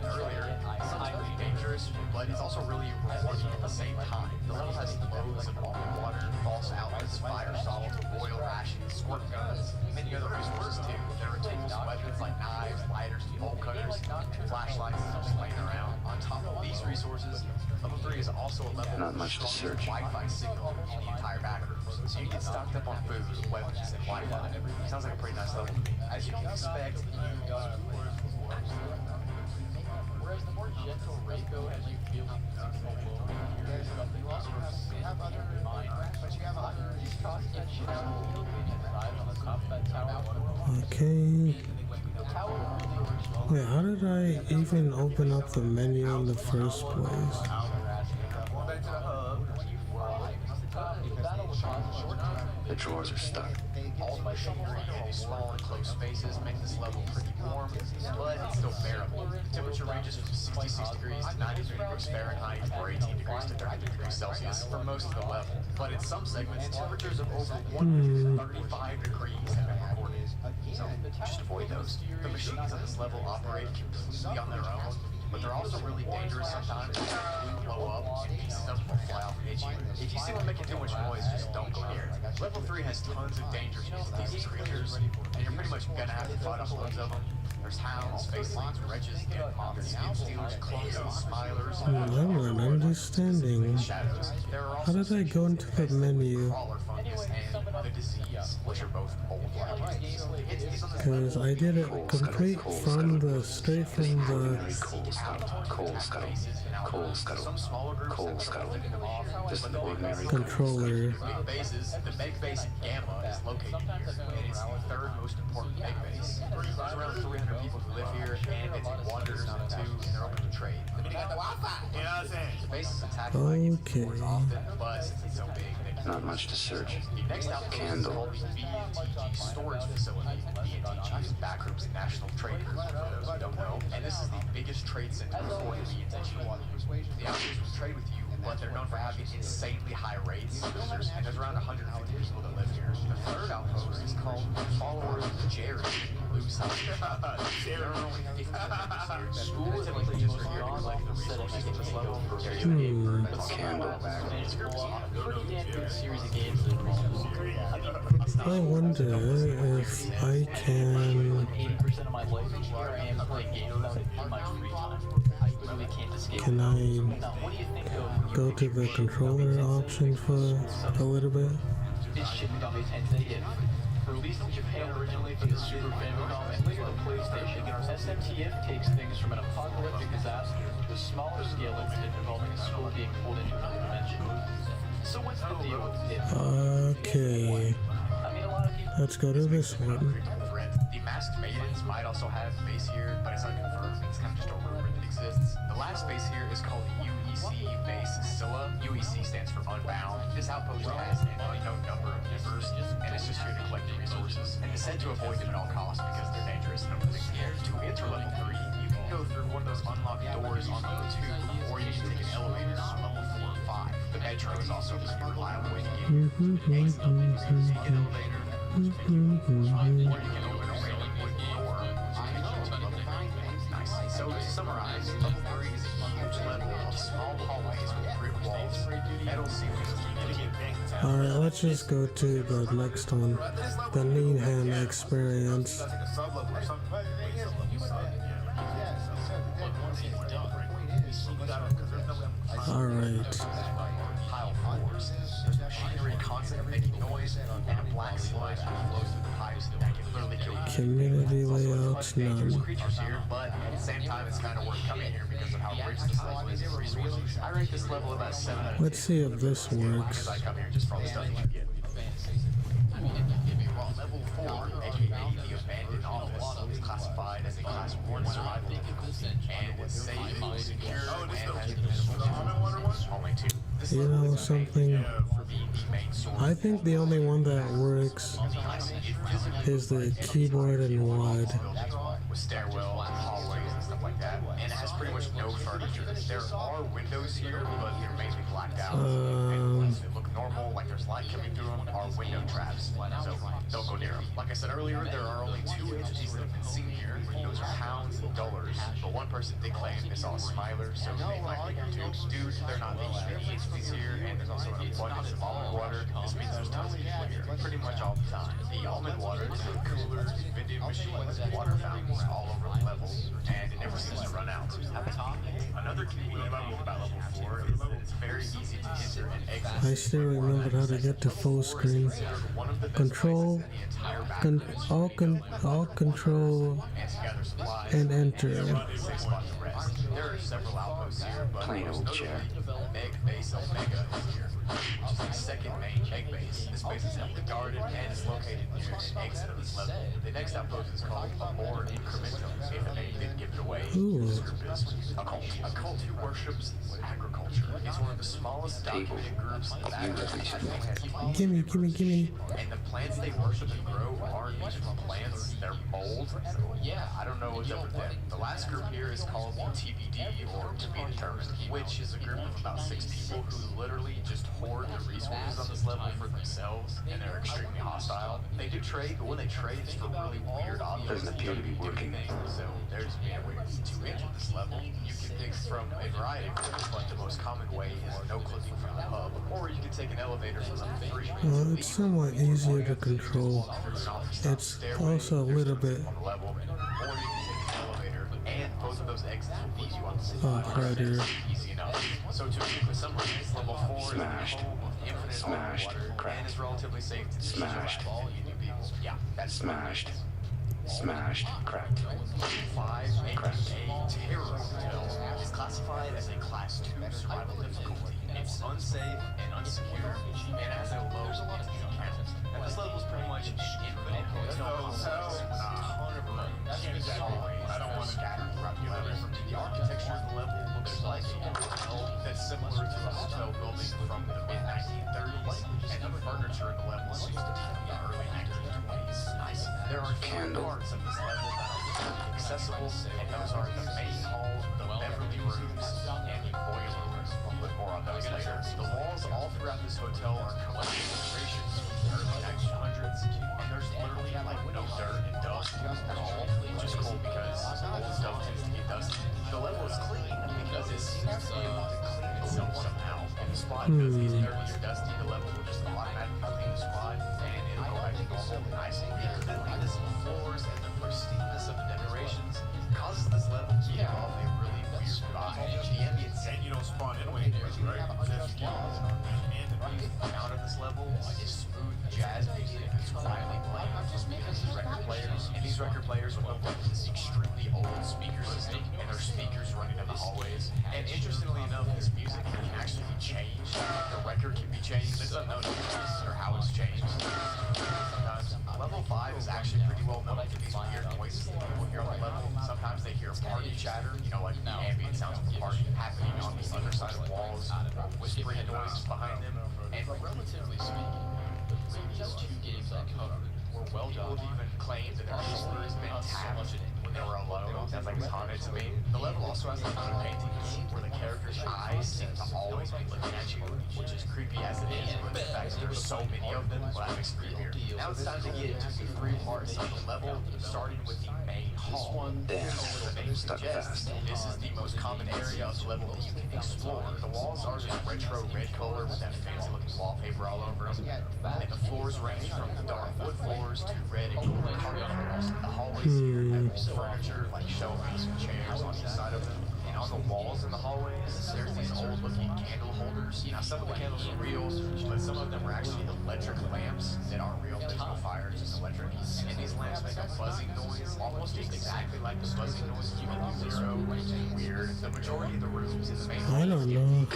earlier, it's really dangerous, but it's also really rewarding at the same time. The level has loads of water, false outlets, fire salts, boil rations, squirt guns, many other resources too. There are taken weapons like knives, lighters, bolt cutters, and flashlights just laying around. On top of these resources, level 3 is also a level Not much to search. Wi-Fi signal in the entire back rooms. So you get stocked up on food, weapons, and Wi-Fi. Sounds like a pretty nice level to me. As you can expect, Whereas the more gentle Reiko has you feeling alone here, but you also have other mind. But you have other that shit out on the top of that tower. Okay. The tower really original. Wait, how did I even open up the menu in the first place? Going back to the hub. The battle was on short term. The drawers are stuck. all the machinery in these small enclosed spaces make this level pretty warm, but it's still bearable. The temperature ranges from 66 degrees to 93 degrees Fahrenheit or 18 degrees to 30 degrees Celsius for most of the level. But in some segments, temperatures of over 135 degrees have been recorded. So just avoid those. The machines on this level operate completely on their own, but they're also really dangerous sometimes. They blow up and pieces of them will fly off and hit you. If you see them making too much noise, just don't go near it. Level 3 has tons of dangerous these creatures, and you're pretty much gonna have to fight off loads of them. There's hounds, facelings, wretches, dead moths, skin stealers, clumsies, smilers, I'm not understanding. shadows. There are How also did I go into the menu? crawler fungus and the disease, which are both mold-like. Entities on this Because I did it complete from the straight from the Coal scuttle. Coal scuttle. Some smaller groups Coal that scuttle. are them off, Just but an the big ordinary controller. big bases, the Meg base Gamma is located here, and it's the third most important Meg base. There's around 300 people who live here, and it's wanderers too, and they're open to trade. You know what I'm saying? The base is attacked by Okay. often, but since it's so big, they can Not much to search. the next outpost is Candle. called the BNTG storage facility. BNTG is Backrooms National Trade Group, for those who don't know. And this is the biggest trade center for the BNTG. The outpost will trade with you, but they're known for having insanely high rates. And there's around 150 people that live here. The third outpost is called the Followers of Jerry. There are only 50 members here. School is typically just for here to collect the resources at this level. Candle. Pretty damn good series of games that involve. I wonder if I can 80% of my life is here I am playing games about it in my free time. I literally can't escape. can I Now, what do you think of go to the controller option for a little bit. this Shin Megami Tensei hit? Released in Japan originally for the Super Famicom and later the PlayStation, SMTF takes things from an apocalyptic disaster to a smaller scale incident involving a school being pulled into another dimension. So what's the deal with it? Okay, I mean, a lot of people. let's go to this one. The Masked Maidens might also have a base here, but it's unconfirmed. It's kind of just a rumor that exists. The last base here is called UEC Base Scylla. UEC stands for Unbound. This outpost has an unknown number of members, and it's just here to collect the resources. And it's said to avoid them at all costs because they're dangerous and everything scared. To enter level 3, you can go through one of those unlocked doors on level 2, or you can take an elevator to level 4 or 5. The metro is also a pretty reliable way to get here. Exit elevators, you get an elevator, Or you can open a random wood door. Nice. So to summarize, level 3 is a huge level of small hallways with brick walls, metal ceilings, Alright, let's just go to the next one. The Need Hand Experience. Alright. Pile floors. There's machinery constantly making noise, and a black sludge flows through the pipes that can literally kill you. Community layouts, Dangerous none. creatures here, but at the same time, it's kind of worth coming here because of how rich this level is in resources. I rate this level about 7 out of 10. Let's see if this works. I come here just for all the stuff you get. I mean, get me wrong. Level 4, aka the Abandoned Office, is classified as a Class 1 survival difficulty and is safe, secure, and has minimal difficulty. Only 2. This You level know is something? for being the main source. I think the only one that works is the keyboard and WAD. With stairwell, hallways, and stuff like that. And it has pretty much no furniture. There are windows here, but they're mainly blacked out. And the ones that look normal, like there's light coming through them, are window traps. So don't go near them. Like I said earlier, there are only 2 entities that have been seen here. Those are pounds and dollars. But one person did claim they saw a smiler, so they might be here too. Dude, they're not the entities here, and there's also an abundance of almond water. This means there's tons of people here, pretty much all the time. The almond water is in coolers, vending machines, and water fountains all over the level, and it never seems to run out. At the top, another convenient thing about level 4 is that it's very easy to enter and exit. I still remember how to get to full screen. One of the best Control, places in the entire back all control, and to gather supplies and enter. a safe spot to rest. There are several outposts here, but Plain most old notably, chair. Egg Base Omega is here, which is the second main egg base. This base is heavily guarded and is located near the exit of this level. The next outpost is called Amor Incrementum, if the name didn't give it away. Ooh. This group is a cult. A cult who worships agriculture. It's one of the smallest documented groups of agriculture. Gimme. And the plants they worship and grow aren't natural plants, they're mold. So yeah, I don't know what's up with them. The last group here is called TBD, or To Be Determined, which is a group of about 6 people who literally just hoard the resources on this level for themselves, and they're extremely hostile. They do trade, but when they trade, it's for really weird objects. Doesn't appear to be working. So there's a way to enter this level. You can pick from a variety of ways, but the most common way is no clicking from the hub, or you can take an elevator from level 3. It's somewhat easier to control. It's also a little bit on the level, or you can take an elevator, and both of those exits will lead you on the harder. Easy enough. So to quickly summarize, level 4 is the Smashed. home of infinite Smashed. water, Cracked. and is relatively safe to Smashed. all you new people. Yeah, that's Smashed. Smashed. Cracked. 5, aka Terror Hotel, is classified as a Class 2 survival difficulty. It's unsafe and unsecure, and has a low entity count. And this level is pretty much an infinite hotel complex. A ton of rooms, hallways, I don't want to scattered throughout the level. The architecture of the level looks like a hotel that's similar to a hotel building from the mid-1930s, and the furniture in the level seems to be from the early 1920s. Nice. There are 3 parts of this level that are accessible, and those are the main hall, the Beverly rooms, and the boiler room. But more on those later. The walls all throughout this hotel are covered with illustrations from the early 1900s, and there's literally like no dirt and dust at all, which is cool because old stuff tends to get dusty. The level is clean because it seems to be able to clean itself somehow. If the spot does get dirty or dusty, the level will just automatically clean the spot, and it'll go back to normal nice and clean. The cleanness of the floors and the pristineness of the decorations causes this level to give off a really weird vibe. The ambient And you don't spawn anyway, right? Just out of this level is smooth jazz music that's quietly playing just because these record players, and these record players are hooked up to this extremely old speaker system, and there's speakers running in the hallways. And interestingly enough, this music can actually be changed. The record can be changed. It's unknown if it's or how it's changed. Sometimes level 5 is actually pretty well known for these weird noises that people hear on the level. Sometimes they hear party chatter, like the ambient sounds of a party happening on the other side of walls, or whispering noises behind them. And relatively speaking, the previous 2 games I covered were well done. People have even claimed that their history has been tapped when in a row low. Sounds like it's haunted to me. The level also has another paintings where the character's eyes seem to always be looking at you, which is creepy as it is, but the fact that there's so many of them, well, that makes it creepier. Now it's time to get into the three parts of the level, starting with the main hall. Damn, stuck fast. This is the most common area of the level that you can explore. The walls are this retro red color with that fancy looking wallpaper all over them. And the floors range from dark wood floors to red and gold carpet floors. The hallways here have furniture like shelves and chairs on each side of them. And on the walls in the hallways, there's these old looking candle holders. Now some of the candles are real, but some of them are actually electric lamps that aren't real. There's no fire, just electric. And these lamps make a buzzing noise, almost exactly like the buzzing noise you get in Zero, which is weird. The majority of the rooms in the main hall I don't know.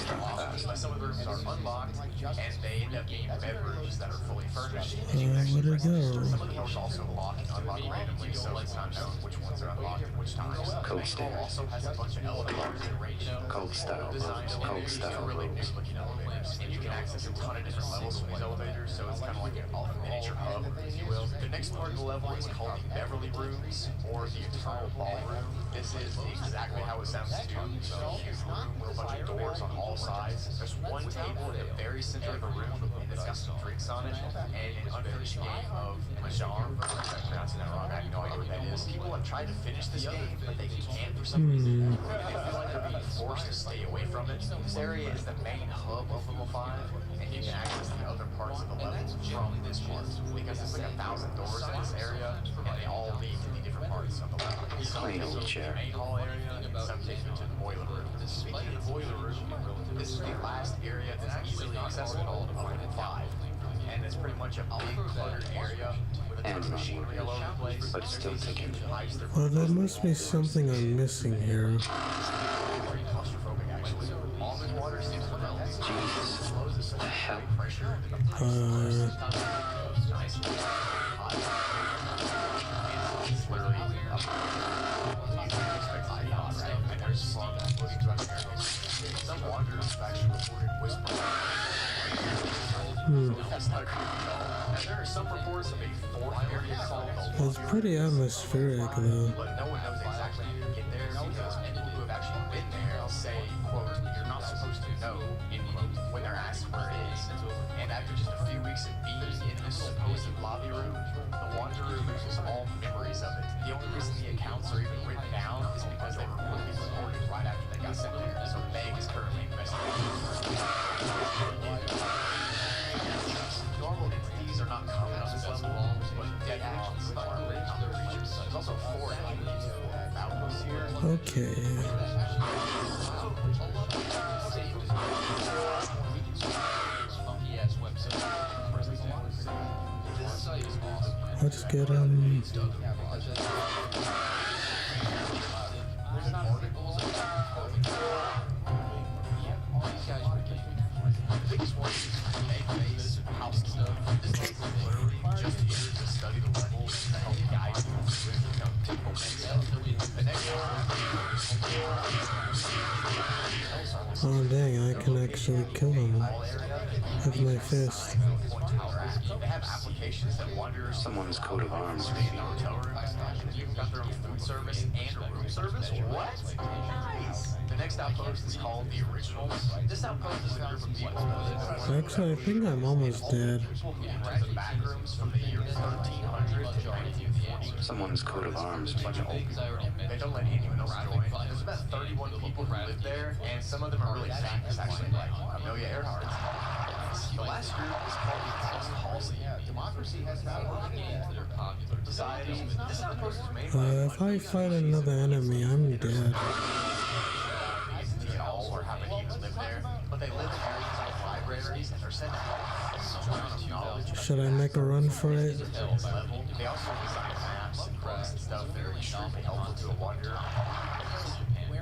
but some of the rooms are unlocked, and they end up being bedrooms that are fully furnished. Where'd it go? Some of the doors also lock and unlock randomly, so it's not known which ones are unlocked at which times. The main hall also has a bunch of elevators that range Cold style designed rooms, cold style really new rooms. looking elevators, and you can access a ton of different levels from these elevators, so it's kind of like a miniature hub, if you will. The next part of the level is called the Beverly Rooms, or the Eternal Ballroom. This is exactly how it sounds too. So a huge room with a bunch of doors on all sides. There's one table in the very center of the room, and it's got some drinks on it, and an unfinished game of mahjong. I'm pronouncing that wrong. I have no idea what that is. People have tried to finish this game, but they can't for some reason. They feel like they're being forced to stay away from it. This area is the main hub of level 5, and you can access the other parts of the level from this part, because there's like 1,000 doors in this area, and they all lead to the different parts of the level. Some Plain take old you to the chair. main hall area, and some take you to the boiler room. Speaking of the boiler room, this is the last area that's easily accessible of level 5. And it's pretty much a big cluttered area with a ton of machinery all over the place. But it's still ticking. Well, there must be something I'm missing here. Very claustrophobic, actually. Almond water seems to melt. Jesus. Slows us The hell? pressure. Nice. It's literally up. You can expect I thought, right? And there's strong moving throughout the area. Some wanderers have actually reported whispering. That's not creepy at all. And there are some reports of a fourth area called the It's pretty atmospheric, though. but no one knows exactly how to get there because people who have actually been there say, quote, you're not supposed to know, end quote, when they're asked where it is. And after just a few weeks of being in this supposed lobby room, the wanderer loses all memories of it. The only reason the accounts are even written down is because they were recorded right after they got sent there. So Meg is currently investigating. Normal entities are not common on this level, but dead entities are really common creatures. There's also 4 entities about us here. Okay. Let's get The biggest one is Meg-based housekeeping. This place is literally just here to study the levels and help guide you through typical Meg stuff. The next Oh dang, I can actually kill him with my fist. They have applications that wanderers Someone's coat of arms, in maybe. the hotel rooms. You even got their own food service and a room service. What? Nice. The next outpost is called the Originals. This outpost is a group of people. Actually, I think I'm almost dead. People who enter the back rooms from the year 1300 to 1940. Someone's coat of arms, A bunch of old people. They don't let anyone else join. There's about 31 people who live there, and some of them are really famous, actually, like Amelia Earhart. The last group is called the House Halsey. Democracy has not worked that are popular. Society. This outpost is made by If I fight another enemy, I'm dead. to get all or how many even live there, but they live in areas like libraries, and they're said to have some amount of knowledge. Should I make a run for it? Level. They also design maps and books and stuff that are extremely helpful to a wanderer.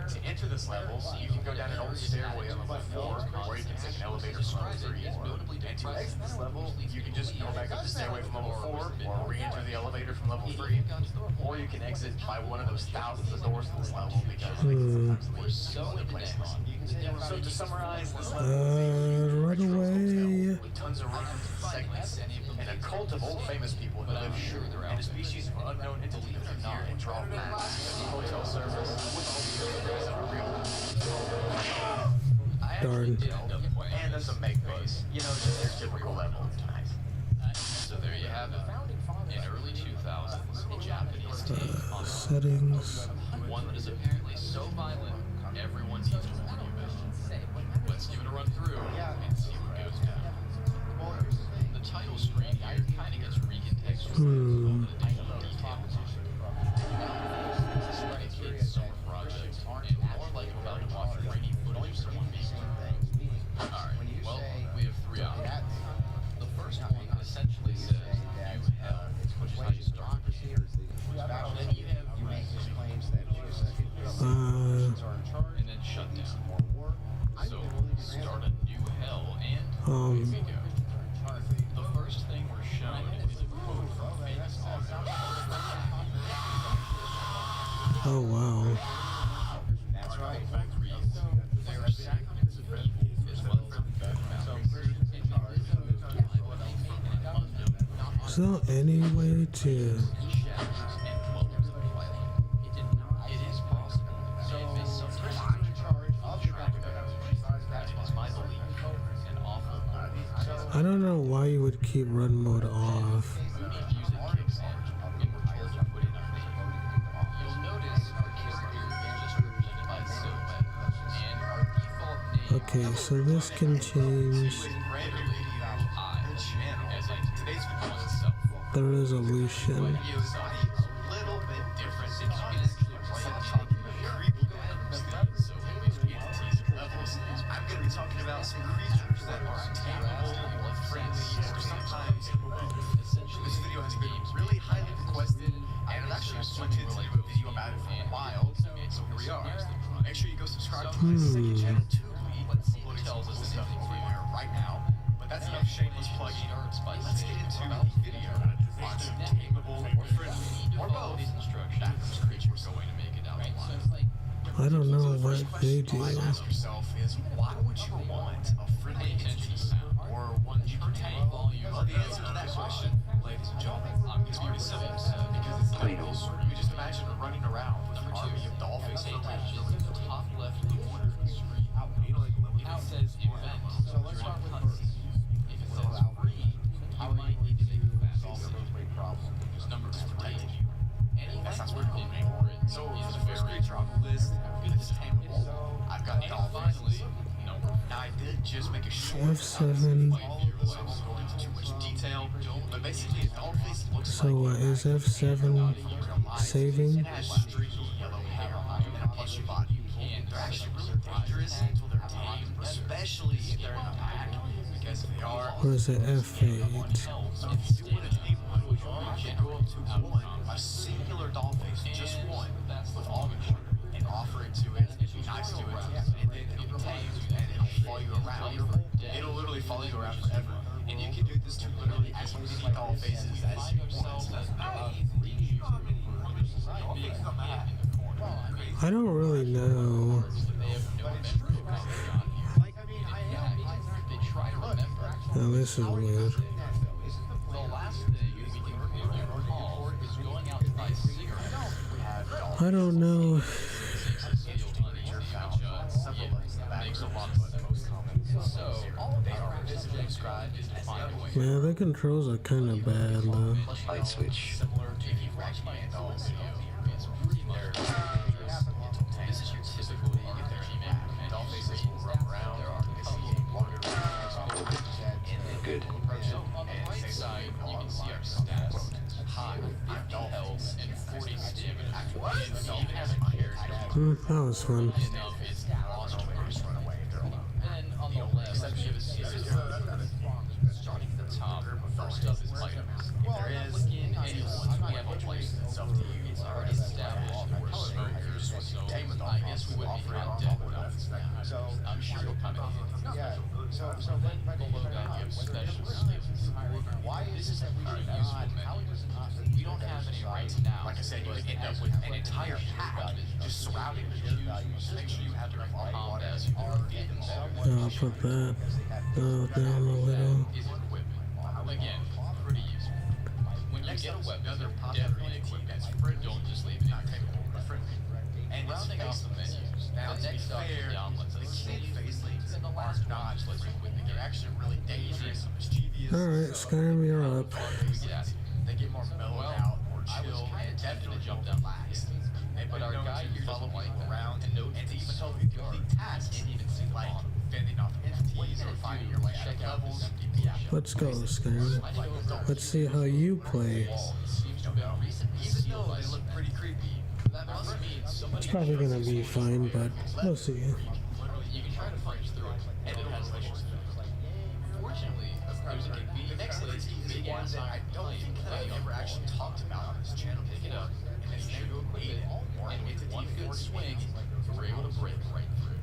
To enter this level, you can go down an old stairway on level 4, or you can take an elevator from level 3. And to exit this level, you can just go back up the stairway from level 4, or re-enter the elevator from level 3. Or you can exit by one of those thousands of doors in this level, because We're so into Necron. So to summarize, this Right away. with tons of rooms, segments, and a cult of old famous people who live here, and a species of unknown entity that are not in draw maps, hotel service, Darn. and there's a make base. You know, just their typical level. So there you have it. In early 2000s, a Japanese take on Settings. one that is apparently so violent, everyone needs to warn you about. Let's give it a run through and see what goes down. The title screen here kind of gets recontextualized with additional details. This is a kid's summer project, and more like about to watch grainy footage of someone being murdered. Alright, well, we have three options. The first one essentially says, "You hell," which is how you start the game. Then you have and then shut down. So start a new hell, and here we go. The first thing we're shown is a quote from famous author. Oh wow. That's right. There are sacraments of evil as well as of good mountains. Is there any way to... It is possible. So it may sometimes be charged of track of it is my belief an awful I don't know why you would keep run mode off. movie music kicks in and we're told to put it on. You'll notice our character is just represented by a silhouette, and our default name Okay, so this can change as in today's video itself. the resolution. Video is a little bit different. It can actually play creepy so entities and levels. I'm going to be talking about some creatures that are untamable or friendly or sometimes this video has been really highly requested and I've actually wanted to do a video about it for a while, so here we are. Make sure you go subscribe to my second channel too. Let's see what tells us stuff everywhere right now. But that's enough shameless plugging. Let's get into the video on some tameable or friendly or both backwards creatures going to make it down the line. I don't know what they do. You ask yourself is why would you want a friendly entity or one you pertain? Well, the answer to that question, ladies and gentlemen, I'm going to be simple because it's simple. You just imagine running around with an army of dolphins in the top left corner of the screen. If it says event, you're in a cutscene. If it says free, you might need to make a fast decision. Number two, protecting you. That sounds weird. So for the first creature on the list, it's tameable. I've got finally, now I did just make a short F7. so I won't go into too much detail, but basically a dollface looks So like is F7 saving? it has streaky yellow hair and a plushy body. They're actually really dangerous until they're tamed, especially if they're in a pack, because if they are, Or is it F8? if you want to tame one, you can go up to one, a singular dollface, just one, with all the sugar, and offer it to it, be nice to it, and then it'll be tamed, and it'll follow you around. It'll literally follow you around forever. And you can do this to literally as many dollfaces as you want. I don't really know. Now this is weird. I don't know. Yeah, the controls are kind of bad though. Light switch. This is your typical RPG man. Dollfaces will run around. There are Good. on the right side, you can see our stats. High, 50 health, and 40 stamina. And even as a character, That was fun. enough is monstrous run away if they're alone. And then on the left, we have a series of starting at the top. First up is items. If there is anyone we have a place that's up to you, it's already established that we're smokers, so I guess we wouldn't be found dead without this now. I'm sure you'll come in handy. So then below that you have special skills. This is a very useful menu. We don't have any right now. Like I said, you can end up with an entire pack just surrounding you. Make sure you have enough water as you feed them better. I'll put that down a little. Is equipment. Again, pretty useful. When you get a weapon, definitely equip it. Don't just leave it in your table. And Rounding off the menus, now, the to be next up is fair, the omelets. the kid face links And the last one not just lets you quit the they're game. actually really dangerous and mischievous. Alright, Skyrim, you're up. They get more mellowed out, more chill, and definitely jump jump down down last. But our guy here follow doesn't like people that. around And no, and to even help so you you are. complete tasks Can't even see the like bottom. fending off entities or finding your way out Check of out this levels. empty Yeah. Let's go, Skyrim. Let's see how you play. Seems to have been recently Even sealed though by they look cement. pretty creepy, That must mean somebody. It's probably gonna be fine, but we'll see. Literally, you can try to punch through it, and it has layers. Fortunately, there's a convenient next place is big one ass that I don't think that I've ever actually talked about on this channel. Pick it up, and and it's then true you equip it, and with one good swing, you're able to break right through.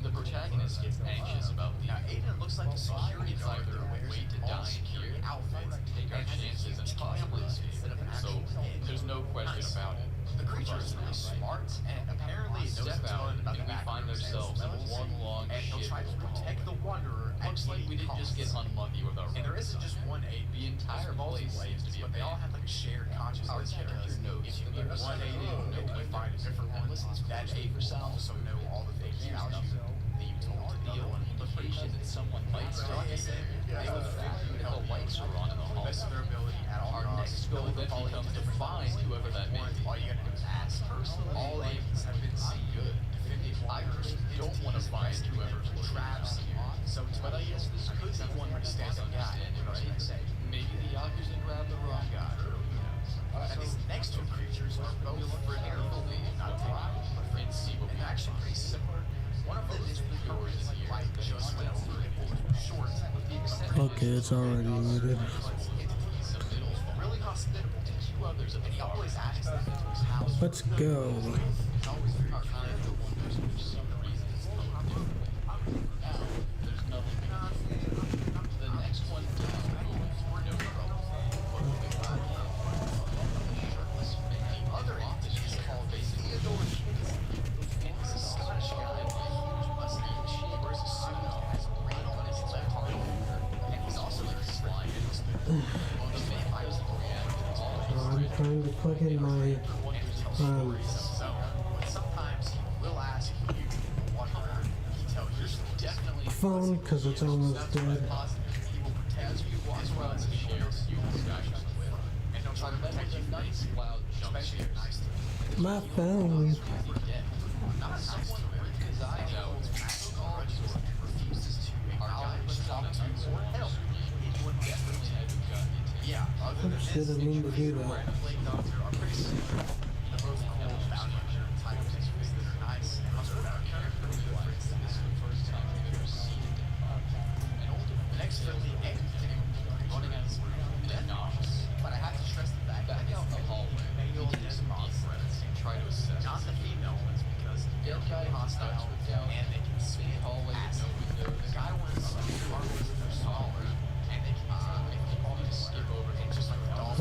The protagonist gets anxious about the. Now, Aiden looks like a security It's guard either that wears wait to all die in here, security outfits, take our and has a chances, and huge possibly camera escape. instead of an So actual head. there's no question Nice. about it. The creature is really smart, and apparently it knows Step a out, ton about and the we find backgrounds and ourselves in levels, one long and he'll shit try to hole. protect the wanderer at Looks like we any didn't just get cost. unlucky with our And there isn't runs. just one aid. The entire place seems to be but they all have abandoned. like a shared consciousness. Our character because knows if you that meet there's one aid no and you window find a different that one, listens that closely aid for will sounds. also know all the things There's about you that you told to The deal only with. indication that someone might still be there is the fact that the lights are on in the hall. Best of their ability at all Our costs. next goal then becomes to find whoever that may be. All you gotta do is ask. Personally, All aids have been seen good. defending I personally don't want to find whoever's traps. So, But I guess this could be one understands responsible guy. understanding, What right? I say. Maybe the Yakuza grabbed the wrong guy. And these next two creatures are both Carefully, not technical, but and see what we and actually pretty similar. One of them is purpose, like just went over it, short, with the exception Okay, it's already muted. really hospitable. two others And he always asks them into his house. Let's go. He's always very are kind. kind of the wonders for some reason it's come differently. Now, there's nothing. The next one down moves for no trouble. But we got shirtless man. The other entity is called basically a door. and he's a Scottish guy with a huge mustache. He wears a suit and has a ring on his left arm. And he's also very sly. Well, the vampires I'm trying to plug in my So, but sometimes he will ask you what he tells you. Definitely. phone because it's almost dead. Positive. He will protect you As well as shares you discussions with. and he'll try Our to men protect with you a nice loud jump especially if scares. you're nice to him. My phone. Not someone Because I know or refuses to acknowledge, talk to, or help anyone definitely had gotten into. Yeah, other than Oops, this, didn't mean to do the that. Plague Doctor are pretty similar. They're both cool, bounty hunter types that are nice and also about character. This is the first time we've ever seen it. An older The next really anything running out of the room and obnoxious. but I have to stress the fact Back out in the hallway, male we take some deep monsters. breaths and try to assess. Not the female ones because they're Dead guy really hostile starts with down. and they can see it Hallway with past. no windows. The guy ones are smaller and they can if you want to skip over and just like the doll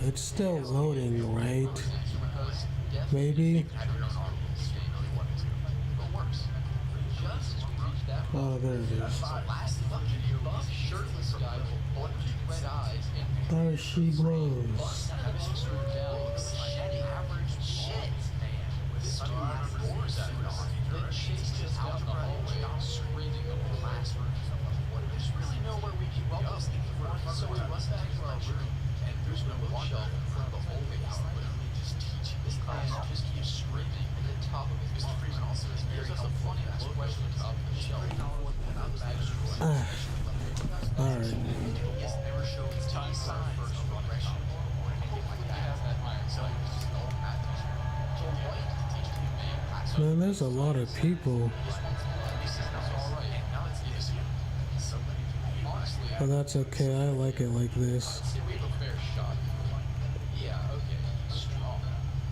It's still loading, right? Because death Maybe. have your own arm if you really wanted to. But worse. just as we reach that Oh, there it is. So last in the video buff, is shirtless guy with bulging red eyes and There she blows. bust having screwed down looks like an average shit man with This dude sunglasses roars at and us, suit on. then chases us down the hallway, screaming the whole Last version of what there's really nowhere we can go. So we run back to our room, and there's no bookshelf in front of the hallway. Literally just teaching This man just keeps screaming at the top of his Mr. Freeman also is very gives us a helpful. funny look over the top of the shelf. Alright. He has never showed any signs of aggression or anything like that. So he was just an old math teacher. Told White to teach him math. Man, there's a lot of people. This is not all right. And now it's easy. So many people. Honestly, But that's okay, I like it like this. say we have a fair shot. Yeah, okay, strong.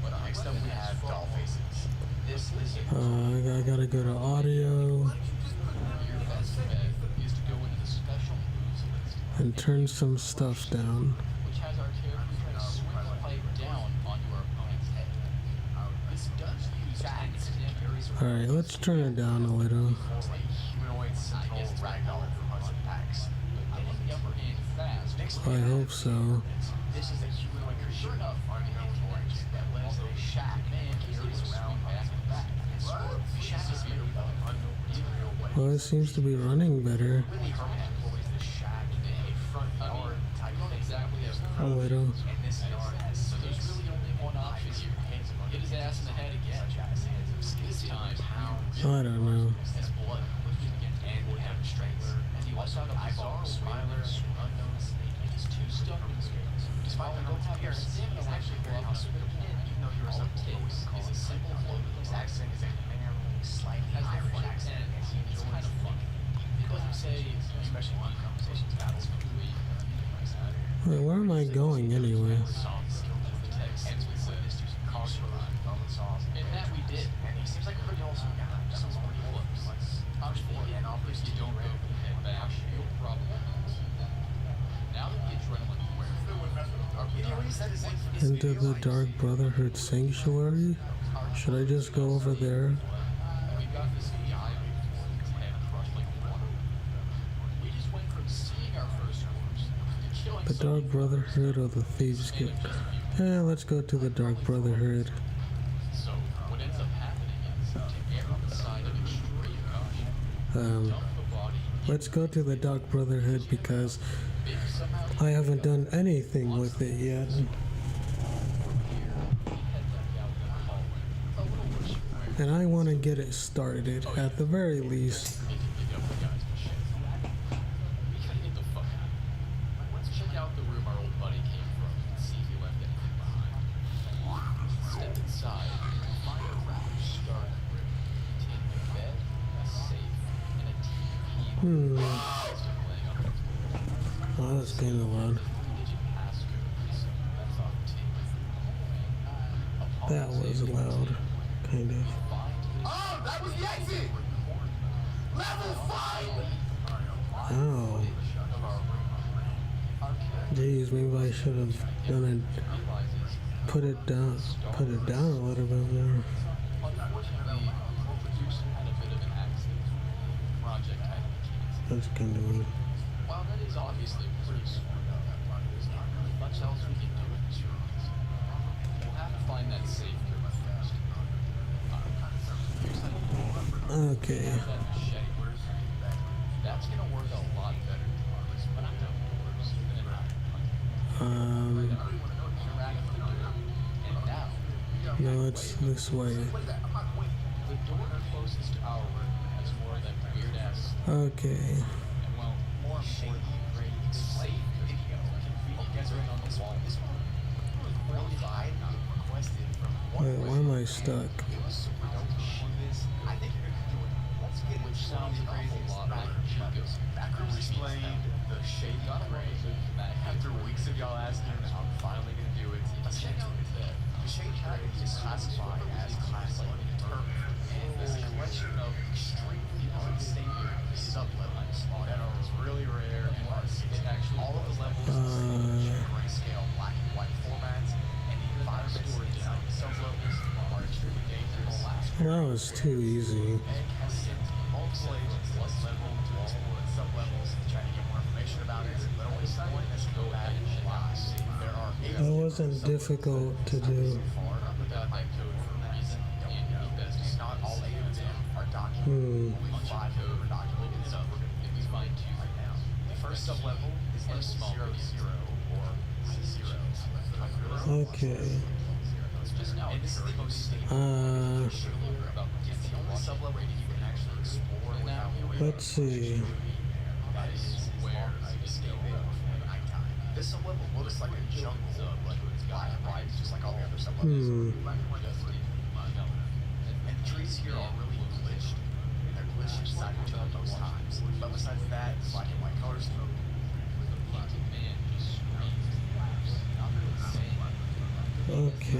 But Next up we have doll faces. This is I gotta go to audio your best bet is to go into the special moves list, and turn some stuff down. which has our characters swing the pipe down onto our opponent's head. This does use tactics damage Alright, let's turn it down a little. Humanoid sentinel ragdoll for hunts and packs. Getting the upper hand fast. I hope so. This is a humanoid creature enough unknown origin that lives in a shack man carries around back and back. The shack is made of unknown material. Well, it seems to be running better. When the hermit employs the shack in a front yard type thing. Exactly as A little. And this yard has So there's really only one option here. Hit his ass in the head again. This time, I don't know. as blood and would have a strangler. And he also have a eyeball smiler, unknown snake, and he's too stubborn. Despite the known appearance, he's actually very hospitable. Even though you're all it takes is a simple blow to the his heart. accent is a narrowly, slightly Has the Irish funny accent, pen, and he it's kind enjoys of funny. It doesn't say, especially in conversations battles complete. Wait, where am I going anyway? songs skilled with the text and with this using caution bone saws And that we did. and he seems like a pretty awesome guy. Sounds pretty close. Obviously, And if you don't go head back, you'll probably lose. Now that the adrenaline wears, Into the Dark Brotherhood Sanctuary? Should I just go over there? we've got this guy with his head crushed like water. We just went from seeing our first corpse to killing The Dark Brotherhood of the Thieves Guild. Yeah, let's go to the Dark Brotherhood. So what ends up happening is to err on the side of extreme caution. Dump the body, Let's go to the Dark Brotherhood because maybe somehow I haven't done anything with it yet. head back out in the hallway. A little worse for wear. And I want to get it started at the very least. We can dig up the guy's machine. We gotta get the fuck out. Let's check out the room our old buddy came from and see if he left anything behind. Step inside and find a rather stark room containing a bed, a safe, and a TV. Laying on the floor. Oh, that's kind of loud. Three-digit passcode, so that's off the table. Upon That was safety, loud, kind of. find his Oh, that was the exit! Level 5! Oh, geez, maybe I should have done it. realizes Put it down a little bit more. unfortunately, our producer had a bit of an accident. Project had to be canceled. That's kind of weird. While that is obviously pretty screwed up, there's not really much else we can do in this release. We'll have to find that safe room first. Here's how you do it. Okay. That machete. That's gonna work a lot better. But I'm no worse than an And now, No, it's this way. the door closest to our room has more of that weird ass. Okay. And well, more importantly, safe video convenient ring on the wall. This one really high, not requested from one Wait, why am I stuck? I think you're gonna enjoy it. Let's get which sounds an awful lot like Chico's. Backroom explained the shade Got gray. back After weeks of y'all asking, I'm finally gonna do it. Let's check out that. The shade gray is classified as class 1 determined, and is a collection of extremely unstable sub-levels that are really rare and It actually all of the levels grayscale black and white formats, and the environments inside the sub-levels are extremely dangerous. That was too easy. Egg has sent multiple agents to this level to explore the sub-levels to try to get more information about it, but only someone has to go back and lies. There are 8 That wasn't difficult to do. far up Without that code for a reason, and the best is not all 8 of them are documented. Hmm. Only 5 of them are documented. so if we find two Right now, the first sub-level is And a level small 00 or C0. Okay. just now, And this is the most stable. about It's the only sub-level you can actually explore without Let's see. that is where you escape it at nighttime. This sub-level looks like a jungle, but it's black and white, just like all the other sub-levels. And the trees here are really glitched, and they're glitched inside each other most times. But besides that, it's black and white colors. Okay. So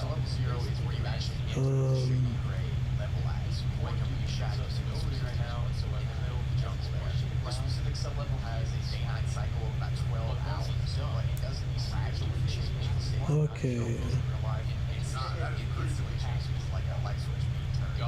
level 0 is where you actually get to the shady gray level as. You wake up in your shadows and goes right now, and so in the middle of the jungle there. This specific sub-level has a day-night cycle of about 12 hours, but it doesn't gradually change the state. Okay. It instantly changes like a light switch being turned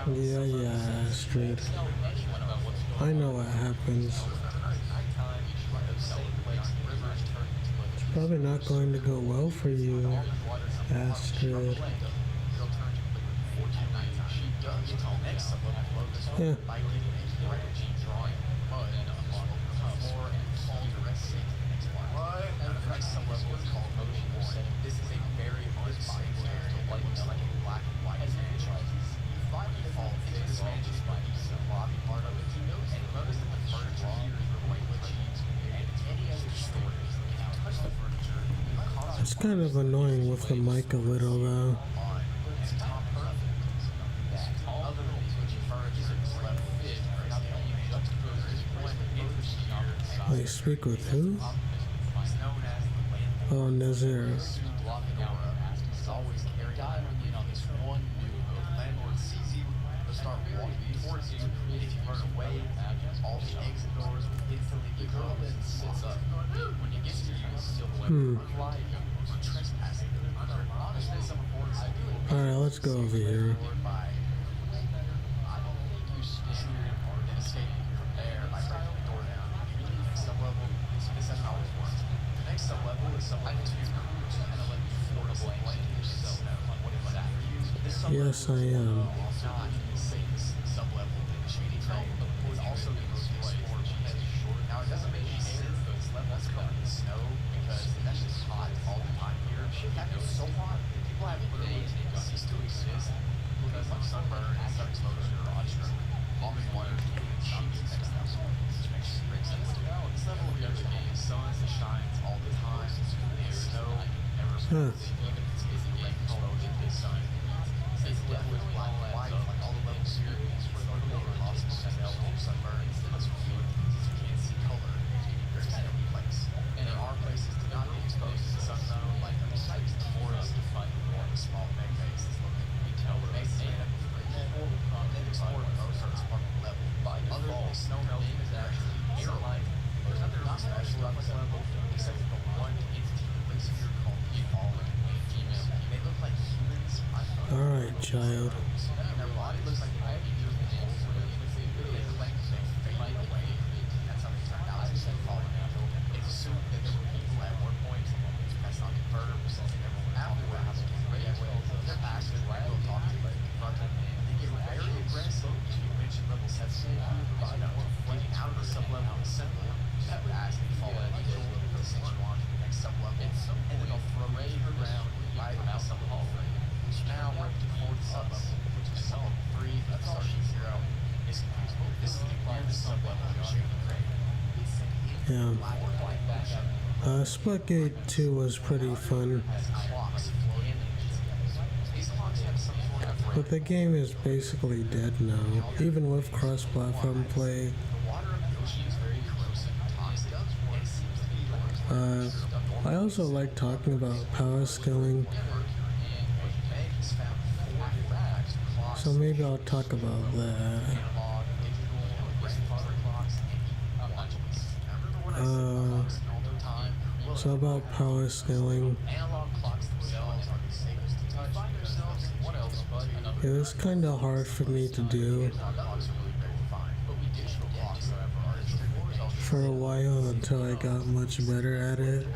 Yeah, Astrid. I know what happens. It's probably not going to go well for you, Astrid. Yeah. This is a very unbiased light like a black and white franchises. By default, this manages by the lobby part of it. And notice that the furniture here is related to and any other stories. Touch the furniture. It's kind of annoying with the mic a little though. Wait, speak with who? Oh, Nazir. Always carry on this one new landlord sees you, they'll start walking towards you. If you run away, all the exit doors will instantly be closed and sits up. When you get to you, it's still fly for trespassing. Honestly, some reports I do. Alright, let's go over here. I don't think you stand and escape from there by breaking the door down. Next sub-level, this is how it works. The next sub-level is sub-level 2. And I'll let you floor to blame yourself on what it's at. This sub-level Yes, I am. not the safest sub-level in the shady thing, but it's also the most explored because now it doesn't make any sense that this level's covered in snow because that's just hot all the time here. That is so hot that people have literally ceased to exist because of sunburn and sun exposure on stream. Almond water sheets next to them, which makes great sense. This level of the game, sun shines all the time. There's snow never stops, even if it's busy rain exposure to the sun. It's definitely black and white, like all the levels here. It's where the lower possible smell of sunburn is the most weird because you can't see color. There's kind of a place. And there are places to not be exposed to the sun though, like the sites, the forest, or the small meg base that's located in retail where they stand up with great people, then explore the most starts part of the level. By default, snow melting is actually air-like. There's nothing really special about this level, except for the one entity that lives here called fallen female. They look like humans. Alright, child. And their body looks like they have ears and holes where they claim they fade away. That's how they turned out as a fallen angel. It's assumed that there were people at one point. That's not confirmed since they never went afterwards. But yeah, they're actually right on talk to like confront them. They get very aggressive. You mentioned level 7. Getting out of the sub-level is simple. That would ask the fallen angel to send you on to the next sub-level. And then they'll throw you to the ground right out the hall. Now we're at the 4th sub-level, which is sub-level 3, that's starting 0. It's confusing. This is the weirdest sub-level in the Shady Crate. Yeah. Splatgate 2 was pretty fun. But the game is basically dead now, even with cross-platform play. I also like talking about power scaling, so maybe I'll talk about that. So about power scaling, it was kind of hard for me to do for a while until I got much better at it.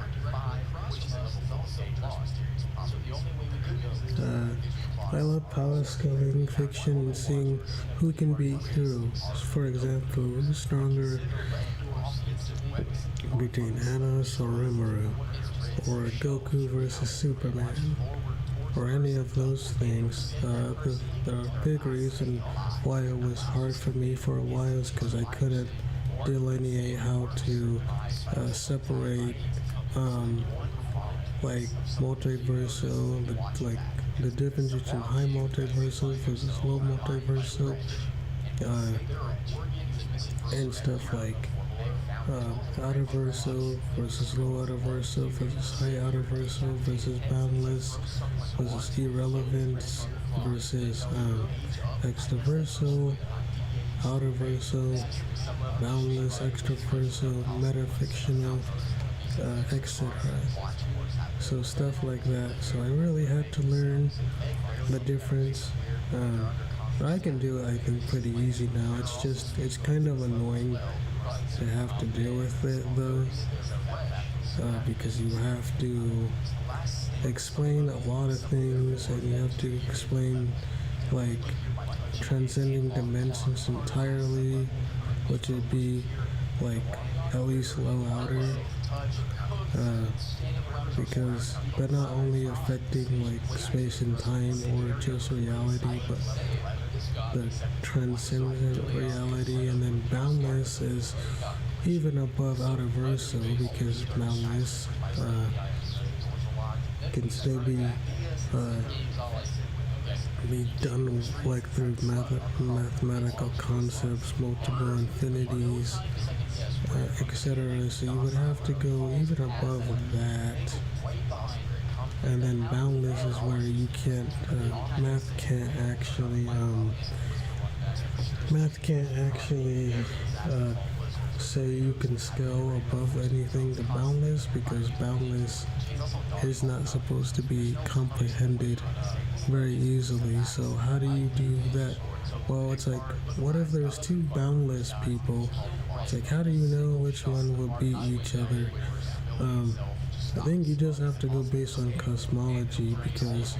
I love power scaling fiction and seeing who can beat who. For example, who's stronger between Thanos or Rimuru, or Goku versus Superman, or any of those things. The big reason why it was hard for me for a while is because I couldn't delineate how to separate like multiversal, like the difference between high multiversal versus low multiversal, and stuff like outer versal versus low outer versal versus high outer versal versus boundless versus irrelevance versus extraversal, outer versal, boundless, extraversal, metafictional, etc. So stuff like that. So I really had to learn the difference I can do it, I think, pretty easy now. It's kind of annoying to have to deal with it, though, because you have to explain a lot of things, and you have to explain, like, transcending dimensions entirely, which would be, like, at least low outer, because they're not only affecting, like, space and time or just reality, but the transcendent reality. And then boundless is even above outerversal, because boundless can still be done like through mathematical concepts, multiple infinities, etc. So you would have to go even above that. And then boundless is where you can't, math can't actually say you can scale above anything to boundless, because boundless is not supposed to be comprehended very easily. So how do you do that? Well, it's like, what if there's two boundless people? It's like, how do you know which one will beat each other? I think you just have to go based on cosmology, because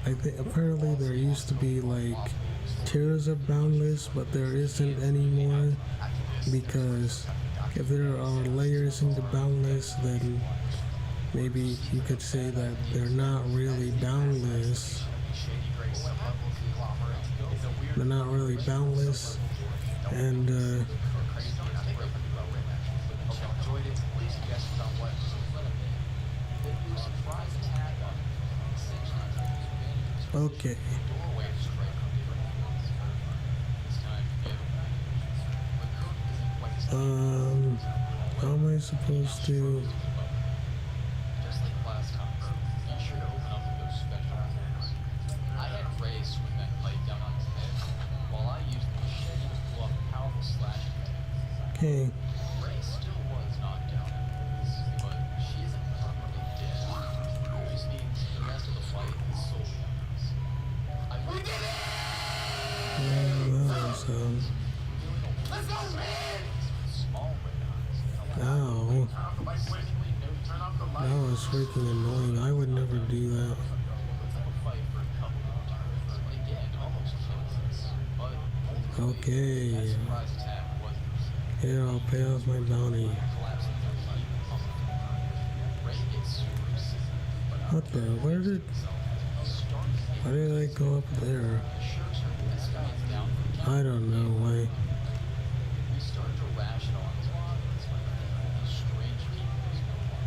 I think apparently there used to be like tiers of boundless, but there isn't anymore, because if there are layers into boundless, then maybe you could say that they're not really boundless. They're not really boundless, and okay. How am I supposed to? Just like last time, be sure to open up with those special tools. I had Ray swing that pipe down on his head, while I used the machete to pull off a powerful slash. Okay. Ray still was knocked down, but she isn't permanently dead, which means the rest of the fight is solely on us. We did it! That was, Let's go, man! Small red eyes. ow. That was freaking annoying. I would never do that. Okay. Here, I'll pay off my bounty. What the? Why did I go up there? I don't know why.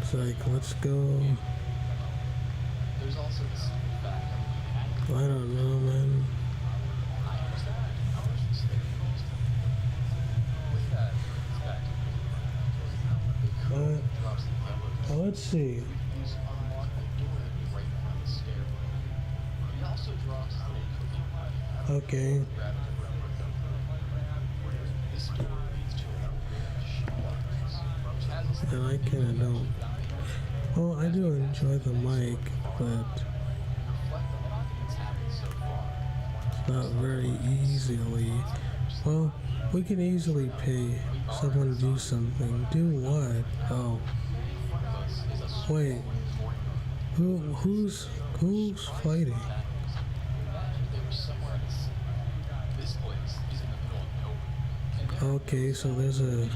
It's like, let's go. I don't know, man. Let's see. Okay. And I kinda don't. Well, I do enjoy the mic, but it's not very easily. Well, we can easily pay someone to do something. Do what? Oh. Wait. Who's fighting? Okay, so there's a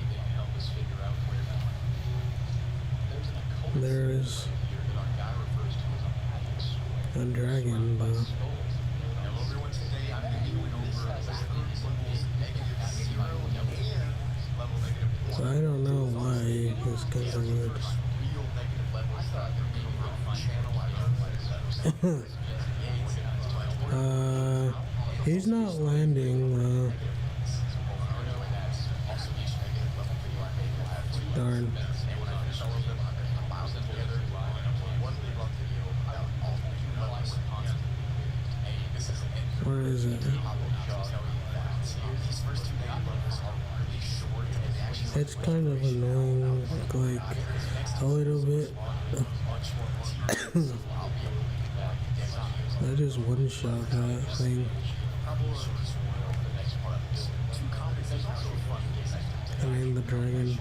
dragon, but so I don't know why this kind of weird. He's not landing. Darn. Where is it? It's kind of annoying, like a little bit. I just one-shot that thing. I mean the dragon.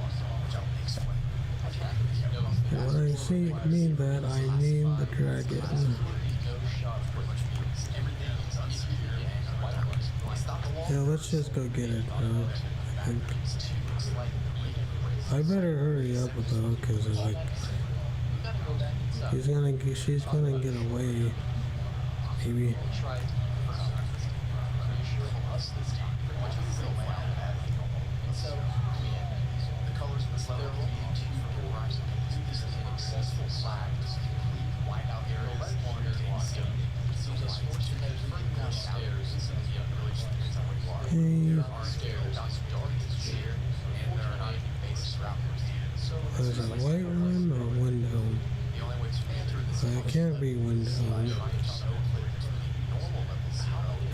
And when I say mean that, I mean the dragon. Yeah, let's just go get it, bro. I better hurry up though, cause like she's gonna get away. Maybe. Hey. Is it white one or window? It can't be window.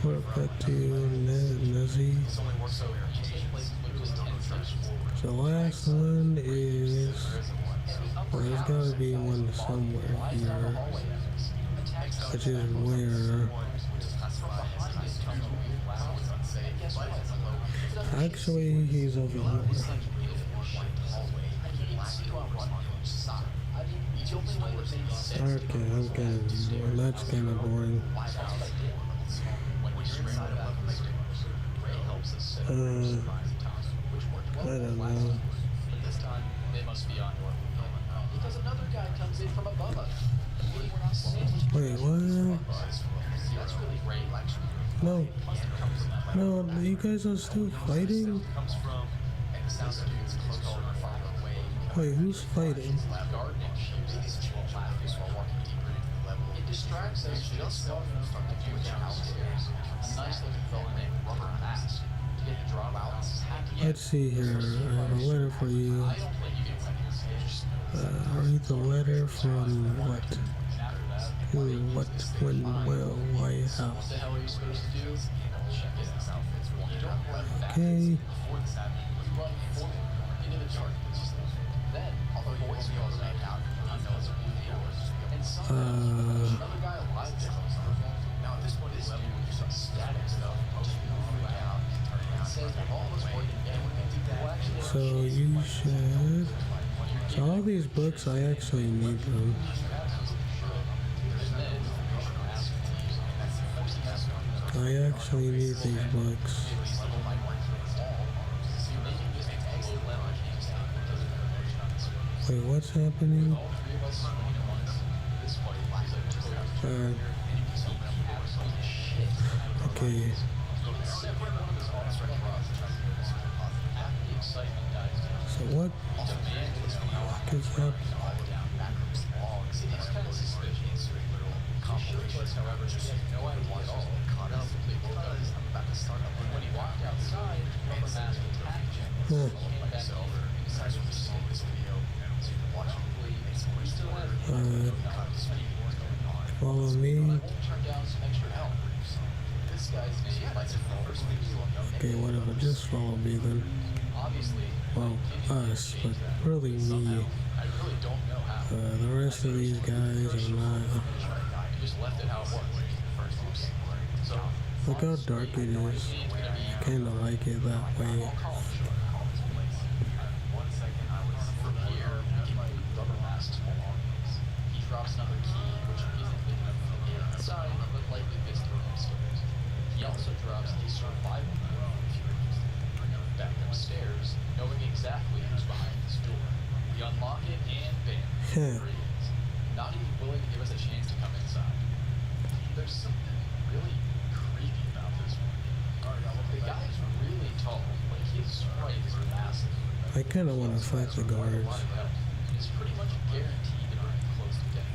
Put to Nezzy. The last one is. Well, there's gotta be one somewhere here. Which is where. Actually, he's over here. Okay. Well, that's kind of boring. I don't know. This time, they must be on because another guy comes in from above us. Wait, what? That's really great. No, you guys are still fighting? Wait, who's fighting? It distracts us just long enough to do downstairs. A nice looking fellow named Rubber Mask. To get the drop out. Let's see here. I have a letter for you. Read the letter from what? Who, what, when, where, why, how. What the hell are you supposed to do? Check it out. You don't run back Okay. before this happened. You run forward into the darkness. Then, although you always feel like out, you know it's yours. And sometimes another guy alive there. Now at this point, this level with some static stuff, most people freak out. It says that all of us working together will actually. So you should. So all these books, I actually need them. I actually need these books. Wait, what's happening? Okay. So what is happening? However, just no idea at all. When he walked outside, Rubber Mask attacked him. Oh. Came back over and decided to see this video so you can watch it. We still have Follow me. turn down some extra help. This guy's name might be the first video. Okay, whatever. Just follow me then. Obviously, Well, us, but really me. I really don't know how. The rest of these guys are not. He just left it how it was. So, Look how dark it is. I kinda like it that way. from here, he might Rubber Mask's belongings. He drops another key, which isn't big enough to get inside, but likely fits through upstairs. He also drops a survival key if you were used to bring him back upstairs, knowing exactly who's behind this door. We unlock it and bam, Yeah. there he is. Not even willing to give us a chance to come inside. There's something really creepy about this one. The guy's really tall, but his stripes are massive. I kinda wanna fight the guards. It's pretty much guaranteed to bring close to death.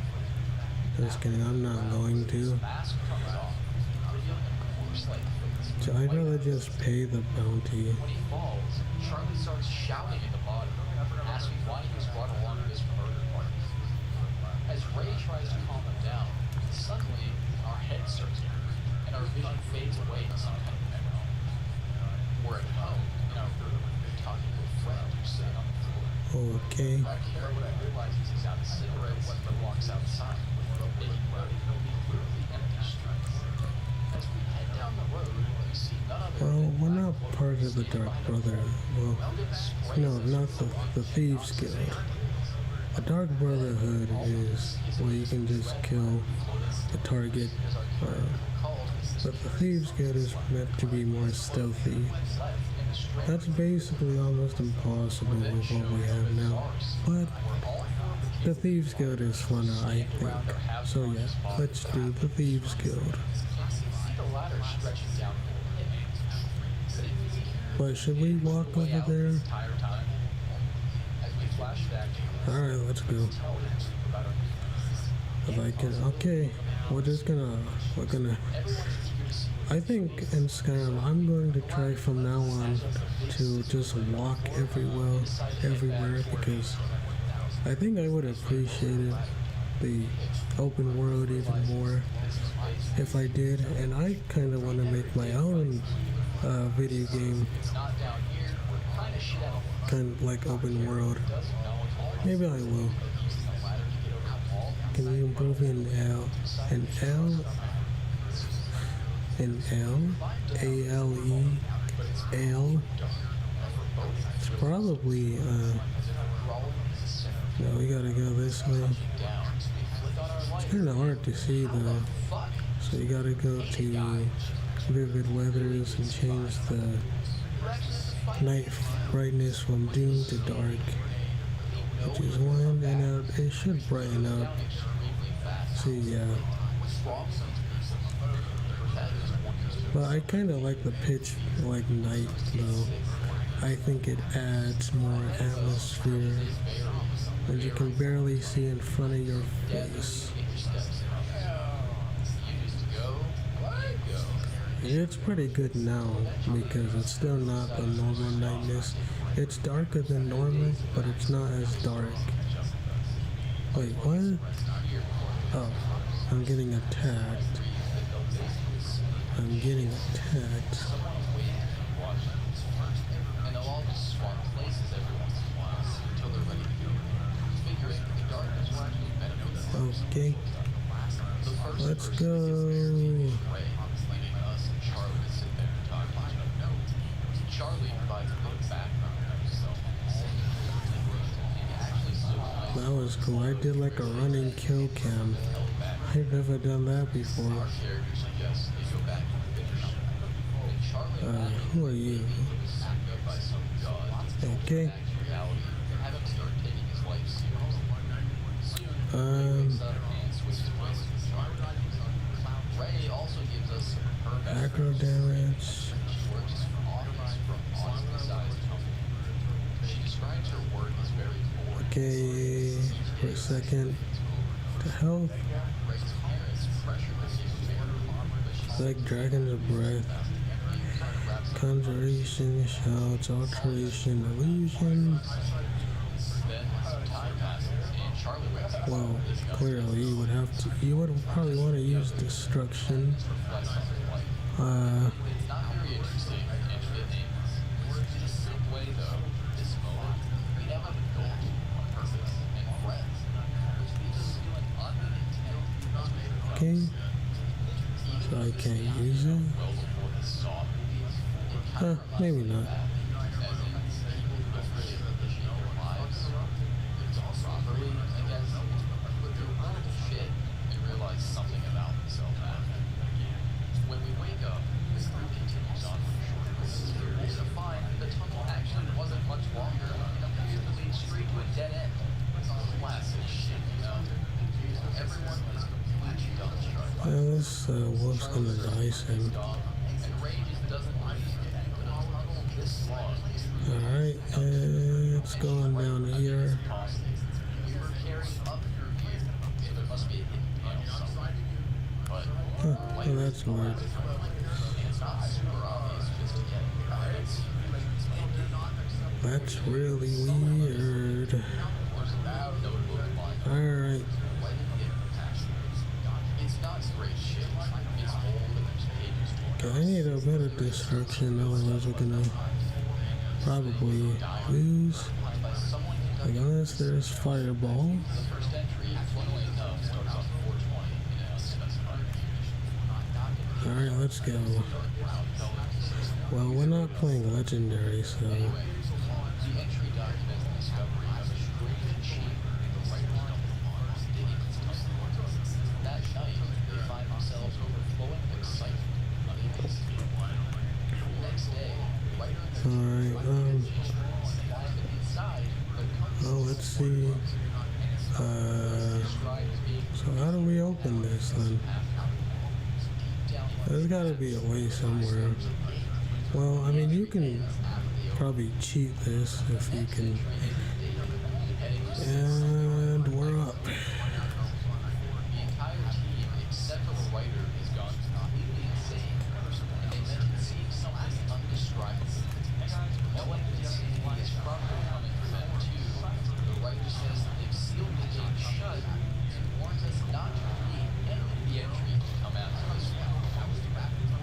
Just kidding, I'm not going to. Mask comes off, revealing a horse-like face. So I'd rather just pay the bounty. When he falls, Charlie starts shouting at the bottom, asking why he was brought along to this murder party. As Ray tries to calm him down, suddenly our head starts to hurt, and our vision fades away to some kind of memory. We're at home in our room, talking to a friend who's sitting on the floor. Okay. Back here, what I realize is he's out of cigarettes and walks outside, making way for literally empty streets. As we head down the road, part of the Dark Brother. Well, no, not the Thieves Guild. The Dark Brotherhood is where you can just kill the target. But the Thieves Guild is meant to be more stealthy. That's basically almost impossible with what we have now. But the Thieves Guild is funner, I think. So yeah, let's do the Thieves Guild. But should we walk over there? Alright, let's go. If I can, okay, we're gonna, I think in Skyrim, I'm going to try from now on to just walk everywhere because I think I would appreciate the open world even more if I did, and I kind of want to make my own video game, kind of like open world. Maybe I will. Can you improve in L? L? It's probably, no, we gotta go this way. It's kind of hard to see though. So you gotta go to Vivid Weathers and change the night brightness from dim to dark, which is 1, and it should brighten up. See, yeah. But I kind of like the pitch like night though. I think it adds more atmosphere, and you can barely see in front of your face. It's pretty good now because it's still not the normal nightness. It's darker than normal, but it's not as dark. Wait, what? Oh, I'm getting attacked. Okay, let's go. That was cool. I did like a running kill cam. I've never done that before. Who are you? Okay. Aggro damage. Okay, for a second. To health. It's like Dragon's Breath. Conjuration, shouts, alteration, illusion. Well, clearly you would probably want to use destruction. Okay, so I can't use it. Maybe not. This wolf's gonna die soon. Alright, it's going down here. Well, that's weird. That's really weird. Alright. Okay, I need a better destruction, otherwise we're gonna probably lose. Like, unless there's fireball. Alright, let's go. Well, we're not playing Legendary, so... The entry documents the discovery of a strange shape the writer stumbled upon while digging his tunnel. That night, they find themselves overflowing with excitement on the The next day, the writer and their Alright, inside, well, let's see. So how do we open this then? There's gotta be a way somewhere. Well, I mean, you can probably cheat this if you can. And we're up. the entire team, except for the writer, is gone completely insane, and they mention seeing something undescribable. No one can see his property coming from them too. The writer says that they've sealed the gate shut and warns us not to read any of the entries to come out to this one.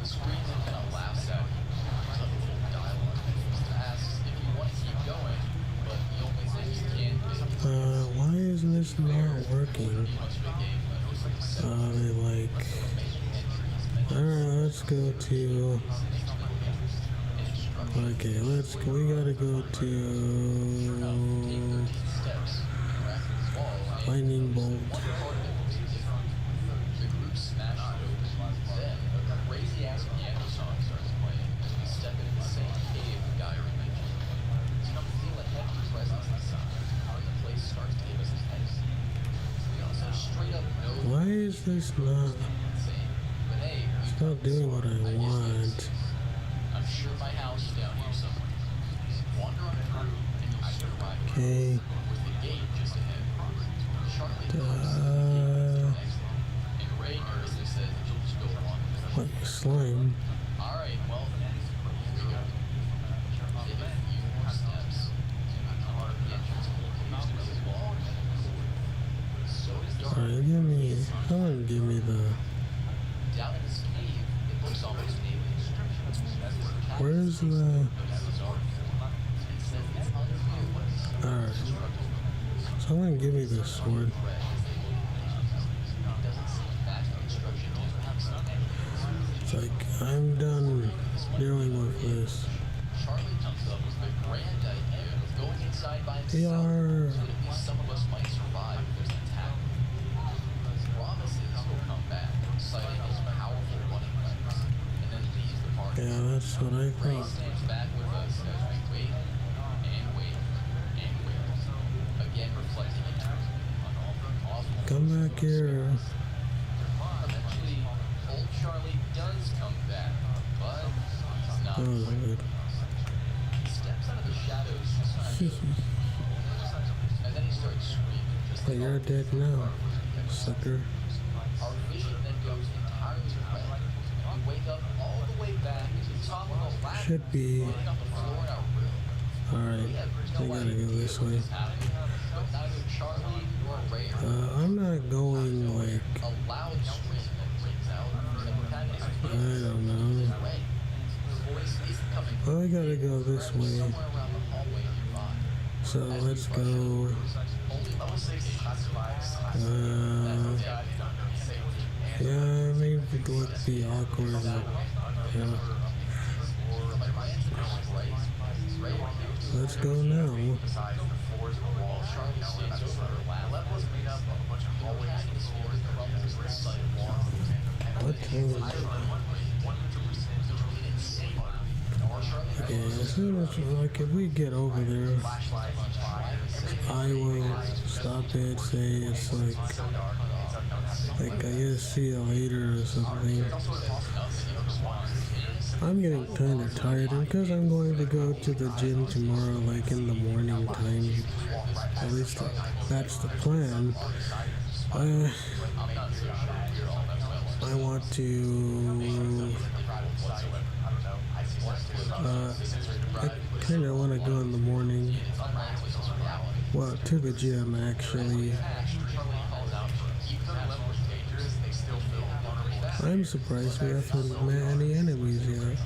The screen kind of laughs at you. There's a little dialogue that asks if you want to keep going, but the only thing you can do Why is this not working? Like... Alright, let's go to... Okay, we gotta go to... Lightning Bolt. The group smashed open. Then a crazy ass piano song starts playing as we step into the same cave the guy mentioned. You can feel a heavy presence inside, and the place starts to give us a taste. We also straight up know Why is this not... insane. But hey, It's not doing what I want. I'm sure my house is down here somewhere. Wander on through and you'll soon arrive Okay. with the gate just ahead. Charlie Uh, and Ray nervously says that you'll just go along with it. what slime? Alright, well, here we go. Take a few more steps. The entrance appears to be long and cool. So does dark. Alright, come on, give me the... Down in this cave, it looks almost alien. Where's the... Alright. Someone give me the sword. It's like, I'm done dealing with this. Charlie comes up with the grand idea of going inside by himself. Yeah. So that at least some of us might survive if there's an attack. He promises he'll come back, citing his powerful running legs, and then leaves the party. Yeah, that's what I Ray thought. stands back with us as we wait and wait and wait. Again reflecting on all the awful. Come back here. Eventually, old Charlie does come back, but he's not. That was good. He steps out of the shadows and then he starts screaming just But like you're dead now, sucker. our vision then goes entirely red. And we wake up all the way back to the top of the ladder, Should be... sitting on the floor in our room. Alright, I gotta go this way. But neither Charlie nor Ray I'm not going, like... a loud scream that rings out. I don't know. Ray, the voice isn't coming Well, we gotta go this way. somewhere around the hallway nearby. So let's go... Yeah, I mean, it would be awkward. But, yeah. Let's go now. What time is it? Okay, as soon as, like, if we get over there, I will stop it, say it's like I guess see you later or something. I'm getting kind of tired, and because I'm going to go to the gym tomorrow, like in the morning time, at least that's the plan. I want to, I kind of want to go in the morning, well, to the gym actually. I'm surprised we haven't met any enemies yet.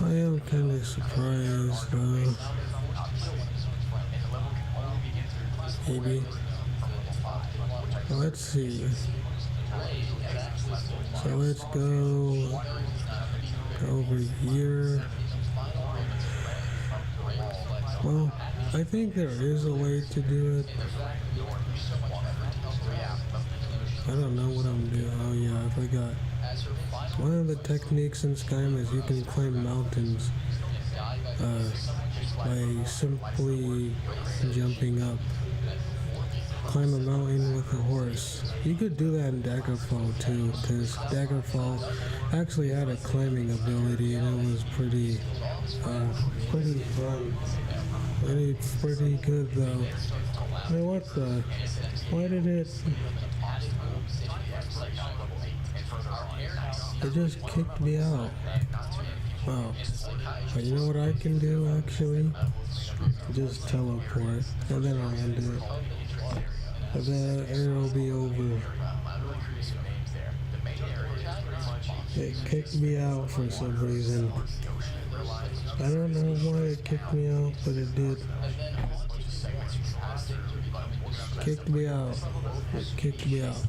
I am kinda surprised though. Maybe. Let's see. So let's go over here. Well, I think there is a way to do it. I don't know what I'm doing. Oh yeah, I forgot. One of the techniques in Skyrim is you can climb mountains by simply jumping up. Climb a mountain with a horse. You could do that in Daggerfall too, because Daggerfall actually had a climbing ability and it was pretty fun. Pretty good though. Hey, what the? Why did it? It just kicked me out. Wow. But you know what I can do actually? Just teleport, and then I'll end it. And then it'll be over. It kicked me out for some reason. I don't know why it kicked me out, but it did. Kicked me out. It kicked me out.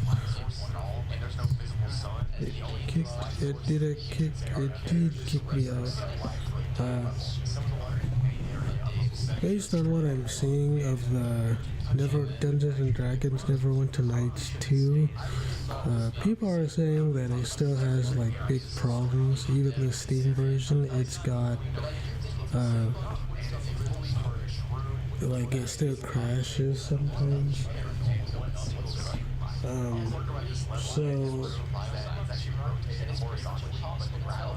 It did kick me out. Based on what I'm seeing of the Dungeons and Dragons Neverwinter Nights 2, people are saying that it still has like big problems. Even the Steam version, it's got like it still crashes sometimes. So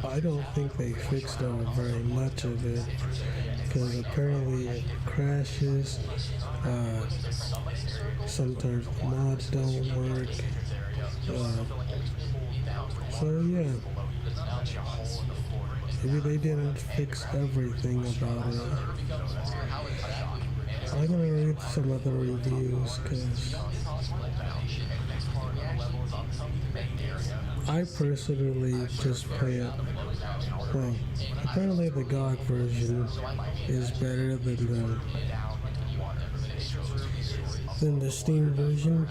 I don't think they fixed very much of it, because apparently it crashes. Sometimes the mods don't work. So yeah, maybe they didn't fix everything about it. I'm gonna read some other reviews, because I personally just play it. Well, apparently the GOG version is better than the Steam version.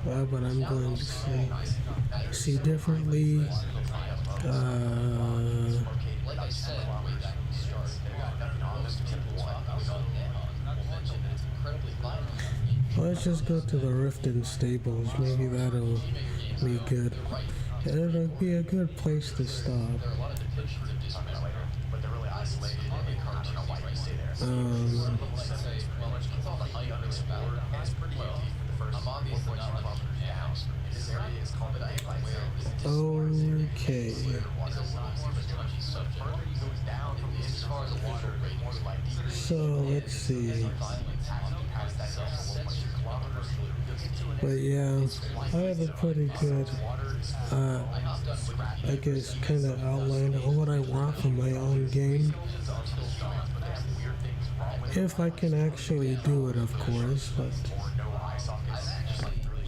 But I'm going to see differently. Let's just go to the Riften Stables. Maybe that'll be good. It'll be a good place to stop. Okay. So let's see. But yeah, I have a pretty good, I guess, kind of outline of what I want from my own game. If I can actually do it, of course, but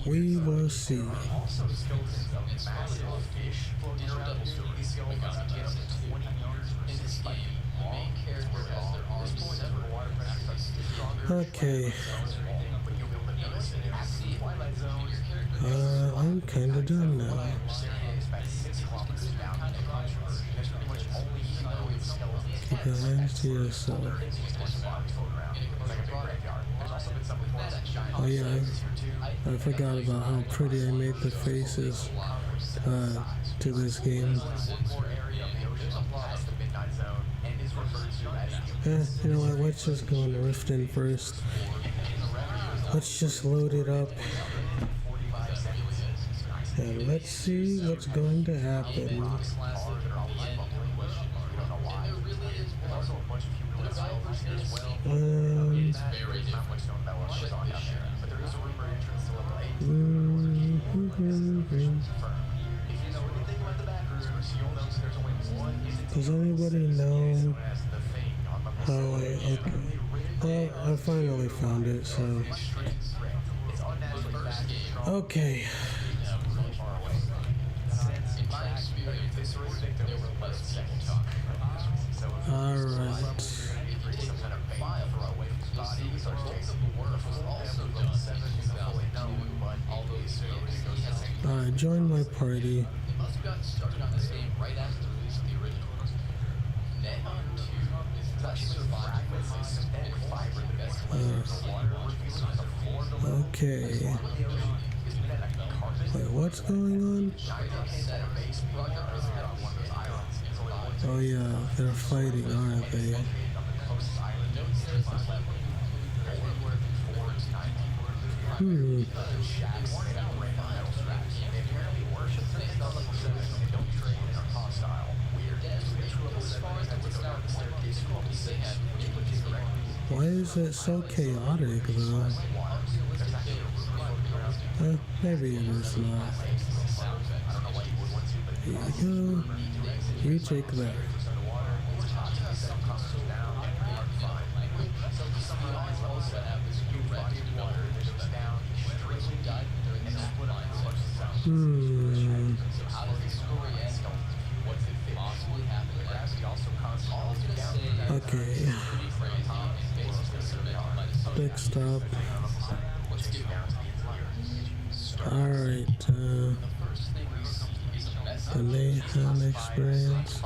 we will see. Okay. I'm kind of done now. Keep your hands to yourself. Oh yeah, I forgot about how pretty I made the faces to this game. You know what, let's just go into Riften first. Let's just load it up. And let's see what's going to happen. Does anybody know how okay. Well, I finally found it, so. Okay. Alright. join my party. They must have gotten started on this game right after the release of the original. Neon 2 is touching five and fiber the best Okay. Wait, what's going on? Oh yeah, they're fighting, aren't they? Hmm. Why is it so chaotic though? Maybe it is not. Here you go. You take that. Hmm. Okay. Big stop. Alright, the mayhem experience.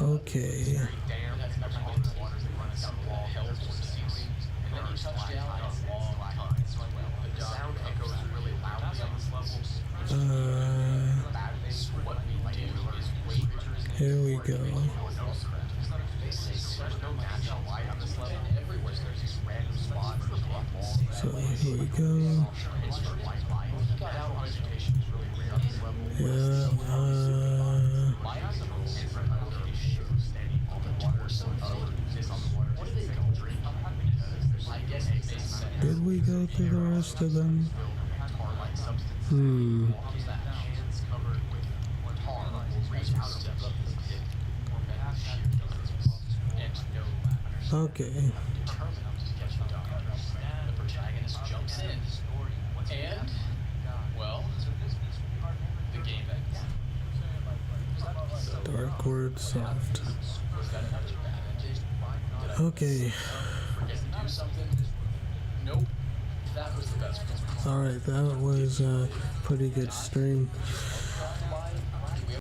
Okay. Here we go. So here we go. Yeah. Did we go through the rest of them? Okay. The protagonist jumps in, and, well, the game ends. Dark word soft. Okay. Forget to do something? Nope. That was the best one. Alright, that was a pretty good stream.